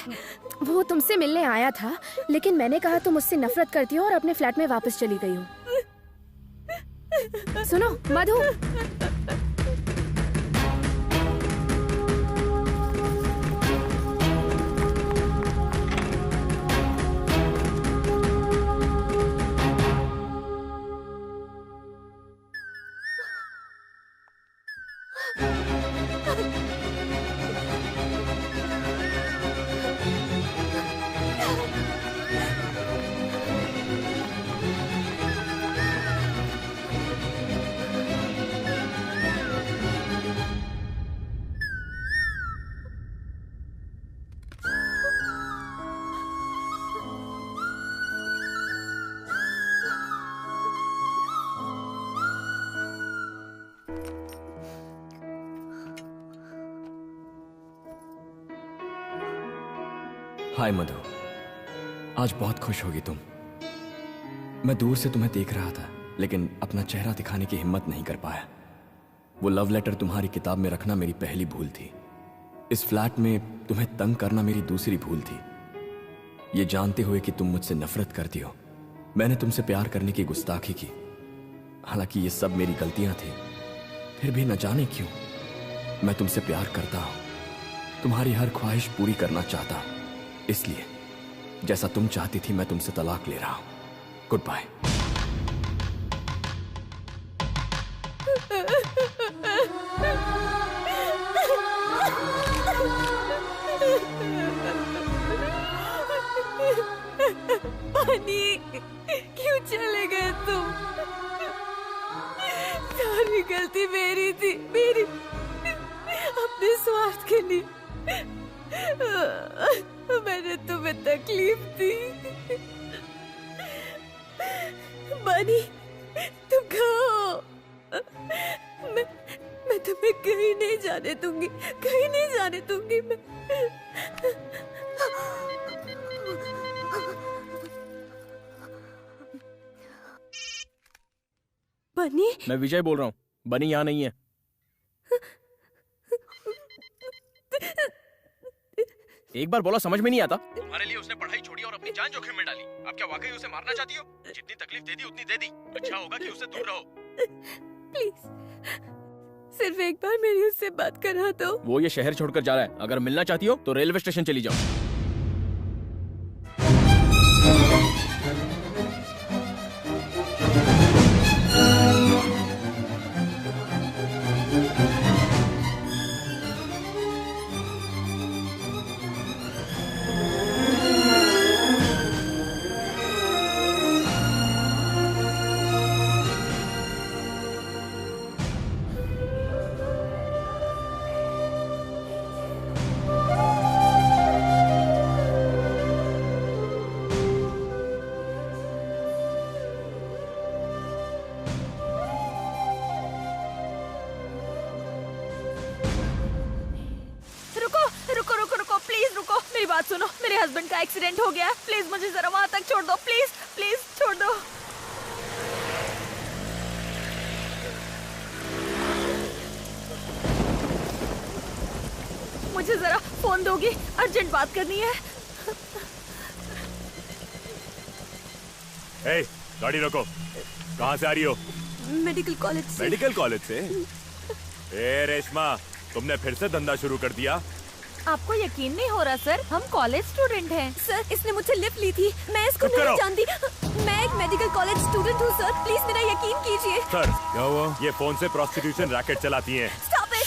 वो तुमसे मिलने आया था, लेकिन मैंने कहा तुम उससे नफरत करती हो और अपने फ्लैट में वापस चली गई हो। सुनो मधु, हाय मधु, आज बहुत खुश होगी तुम। मैं दूर से तुम्हें देख रहा था, लेकिन अपना चेहरा दिखाने की हिम्मत नहीं कर पाया। वो लव लेटर तुम्हारी किताब में रखना मेरी पहली भूल थी। इस फ्लैट में तुम्हें तंग करना मेरी दूसरी भूल थी। ये जानते हुए कि तुम मुझसे नफरत करती हो, मैंने तुमसे प्यार करने की गुस्ताखी की। हालांकि ये सब मेरी गलतियां थी, फिर भी न जाने क्यों मैं तुमसे प्यार करता हूं। तुम्हारी हर ख्वाहिश पूरी करना चाहता हूं, इसलिए जैसा तुम चाहती थी मैं तुमसे तलाक ले रहा हूं। Goodbye. बनी, क्यों चले गए तुम? सारी गलती मेरी थी, मेरी। अपने स्वार्थ के लिए मैंने तुम्हें तकलीफ दी। बनी, तुम कहो। मैं तुम्हें कहीं नहीं जाने दूंगी, कहीं नहीं जाने दूंगी मैं। बनी, मैं विजय बोल रहा हूँ। बनी यहाँ नहीं है। एक बार बोला समझ में नहीं आता। तुम्हारे लिए उसने पढ़ाई छोड़ी और अपनी जान जोखिम में डाली। अब क्या वाकई उसे मारना चाहती हो? जितनी तकलीफ दे दी उतनी दे दी। अच्छा होगा कि उससे दूर रहो। प्लीज, सिर्फ एक बार मेरी उससे बात करा दो। वो ये शहर छोड़कर जा रहा है। अगर मिलना चाहती हो तो रेलवे स्टेशन चली जाओ। सुनो, मेरे हस्बैंड का एक्सीडेंट हो गया है। प्लीज मुझे जरा वहां तक छोड़ दो। प्लीज प्लीज छोड़ दो। मुझे जरा फोन दोगी? अर्जेंट बात करनी है। ए, गाड़ी रोको। कहाँ से आ रही हो? मेडिकल कॉलेज से। मेडिकल कॉलेज से? ए रेशमा, तुमने फिर से धंधा शुरू कर दिया? आपको यकीन नहीं हो रहा सर, हम कॉलेज स्टूडेंट हैं। सर, इसने मुझसे लिफ्ट ली थी। मैं इसको नहीं जानती। मैं एक मेडिकल कॉलेज स्टूडेंट हूँ सर, प्लीज मेरा यकीन कीजिए। सर, क्या हुआ? ये फोन से प्रोस्टिट्यूशन रैकेट चलाती हैं। Stop it.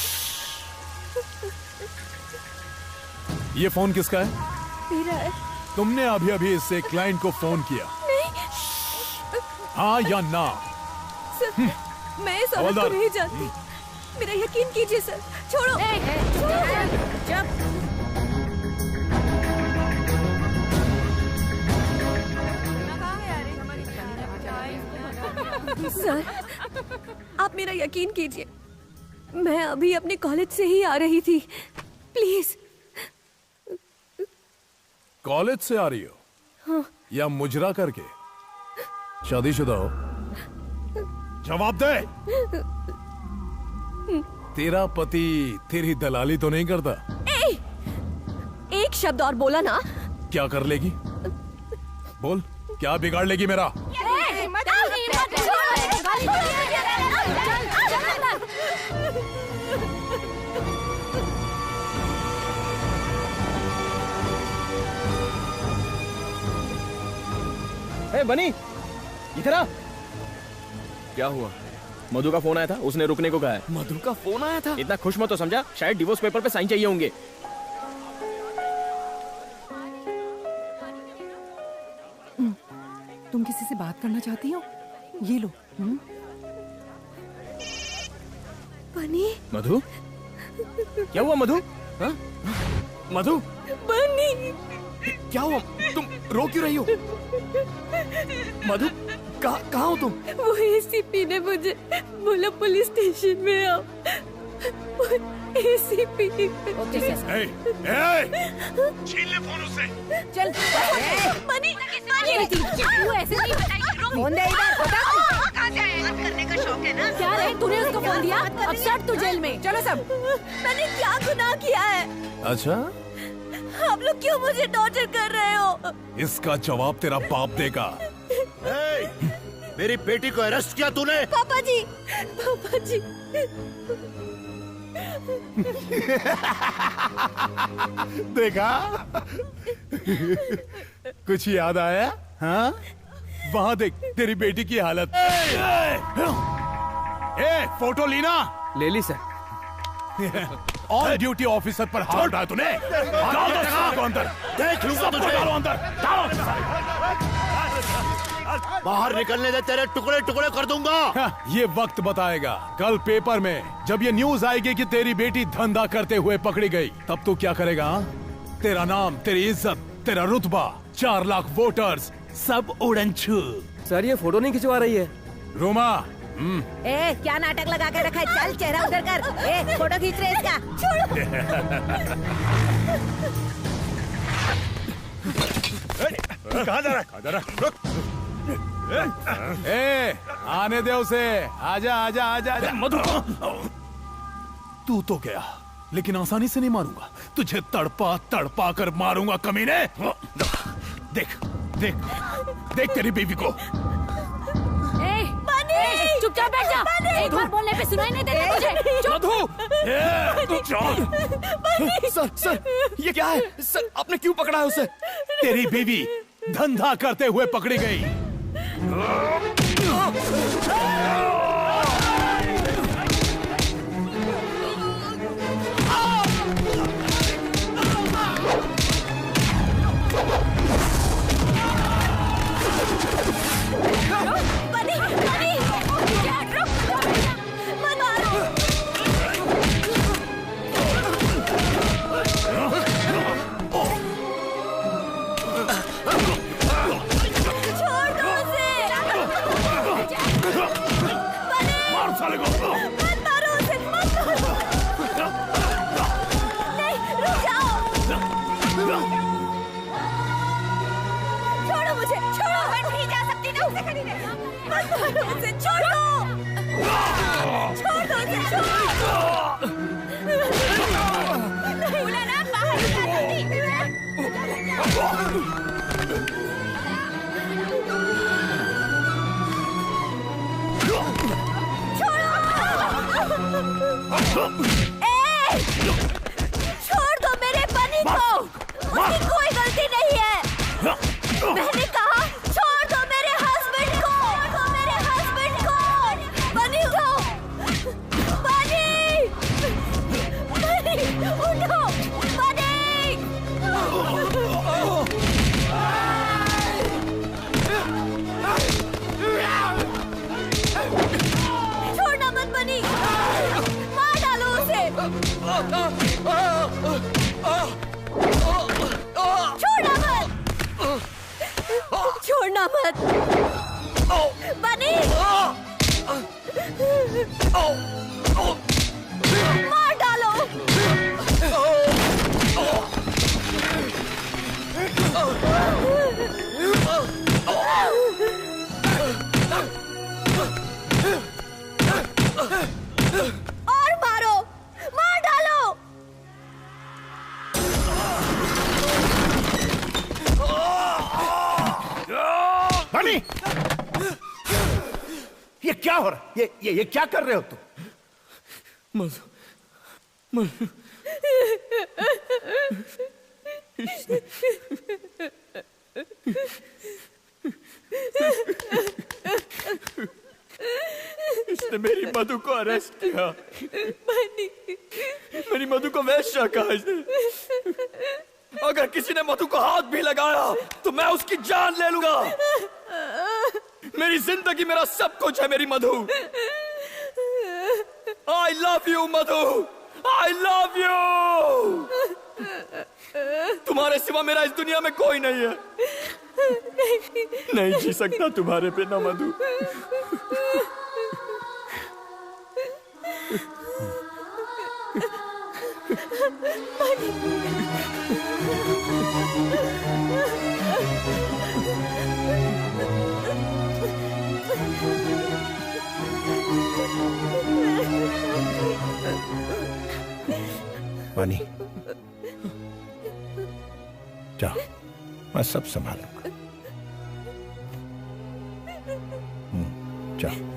ये फोन किसका है? मेरा है। तुमने अभी अभी इससे क्लाइंट को फोन किया? नहीं। हाँ या ना? सर, मैं इस औरत को नहीं जानती। मेरा यकीन कीजिए सर। छोड़ो। सर, आप मेरा यकीन कीजिए। मैं अभी अपने कॉलेज से ही आ रही थी। प्लीज कॉलेज से आ रही हो हाँ। या मुजरा करके? शादीशुदा हो? जवाब दे। तेरा पति तेरी दलाली तो नहीं करता? एक शब्द और बोला ना। क्या कर लेगी? बोल, क्या बिगाड़ लेगी मेरा? ए बनी, इधर आ। क्या हुआ? मधु का फोन आया था, उसने रुकने को कहा है। मधु का फोन आया था? इतना खुश मत तो समझा, शायद डिवोर्स पेपर पे साइन चाहिए होंगे। तुम किसी से बात करना चाहती हो? ये लो। बनी। मधु? क्या हुआ मधु? हाँ? मधु? बनी। क्या हुआ? तुम रो क्यों रही हो? मधु, कहाँ हो तुम? वो एसीपी ने मुझे बोला पुलिस स्टेशन में आओ। एसीपी। छीन ले फोन उससे। चल। बनी। वो ऐसे नहीं बताएगी। फोन दे इधर। बता कहाँ से आया? बात करने का शौक है ना? क्या रे, तूने उसको फोन दिया? अब सट तू जेल में। चलो सब। मैंने क्या गुनाह किया है? अच्छा, आप लोग क्यों मुझे टॉर्चर कर रहे हो? इसका जवाब तेरा बाप देगा। मेरी बेटी को अरेस्ट किया तूने? पापा जी, पापा जी। देखा? कुछ याद आया? हाँ? वहाँ देख तेरी बेटी की हालत। फोटो लीना। ले ली सर। ऑन ड्यूटी ऑफिसर पर हाथ उठाया तूने। डालो तो अंदर। देख लूंगा तुझे। डालो अंदर। बाहर निकलने दे, तेरे टुकड़े टुकड़े कर दूंगा। ये वक्त बताएगा। कल पेपर में जब ये न्यूज आएगी कि तेरी बेटी धंधा करते हुए पकड़ी गई, तब तू क्या करेगा? तेरा नाम, तेरी इज्जत, तेरा रुतबा, 4 लाख वोटर्स सब उड़न छू। सर ये फोटो नहीं खिंचवा रही है। रोमा। ए क्या नाटक लगा के रखा है? चल चेहरा उधर कर। ए फोटो खींच रहे इसका। कहाँ जा रहा है? ए, आने दे उसे। आजा आजा आजा आजा। मधु, तू तो गया, लेकिन आसानी से नहीं मारूंगा तुझे। तड़पा तड़पा कर मारूंगा कमीने। देख देख देख तेरी बीवी को। चुपचाप बैठ जा। एक बार बोलने पे सुनाई नहीं देता तुझे। मधु! सर सर, ये क्या है? सर आपने क्यों पकड़ा है उसे? तेरी बीवी धंधा करते हुए पकड़ी गई। छोड़ो मुझे, छोड़ो। मैं नहीं जा सकती ना उसे खरीदने। मत मारो मुझे, छोड़ो। छोड़ दो उसे, छोड़ो। बोला ना बाहर छोड़ दो मेरे बनी को। उसकी कोई गलती नहीं है। मैंने कहा छोड़ दो मेरे हस्बैंड को। छोड़ दो मेरे हस्बैंड को। बनी उठो। बनी, बनी उठो। बनी। छोड़ना मत बनी। मार डालो उसे। छोड़ना मत बनी। मार डालो। और मारो, मार डालो। बनी, ये क्या हो रहा है? ये क्या कर रहे हो तुम? मधु इसने मेरी मधु को अरेस्ट किया। मेरी मधु को वैश्या कहा इसने। अगर किसी ने मधु को हाथ भी लगाया तो मैं उसकी जान ले लूंगा। मेरी जिंदगी मेरा सब कुछ है मेरी मधु। I love you Madhu, I love you। तुम्हारे सिवा मेरा इस दुनिया में कोई नहीं है। नहीं जी सकता तुम्हारे बिना मधु। बनी, जाओ, मैं सब संभालूंगा। जाओ।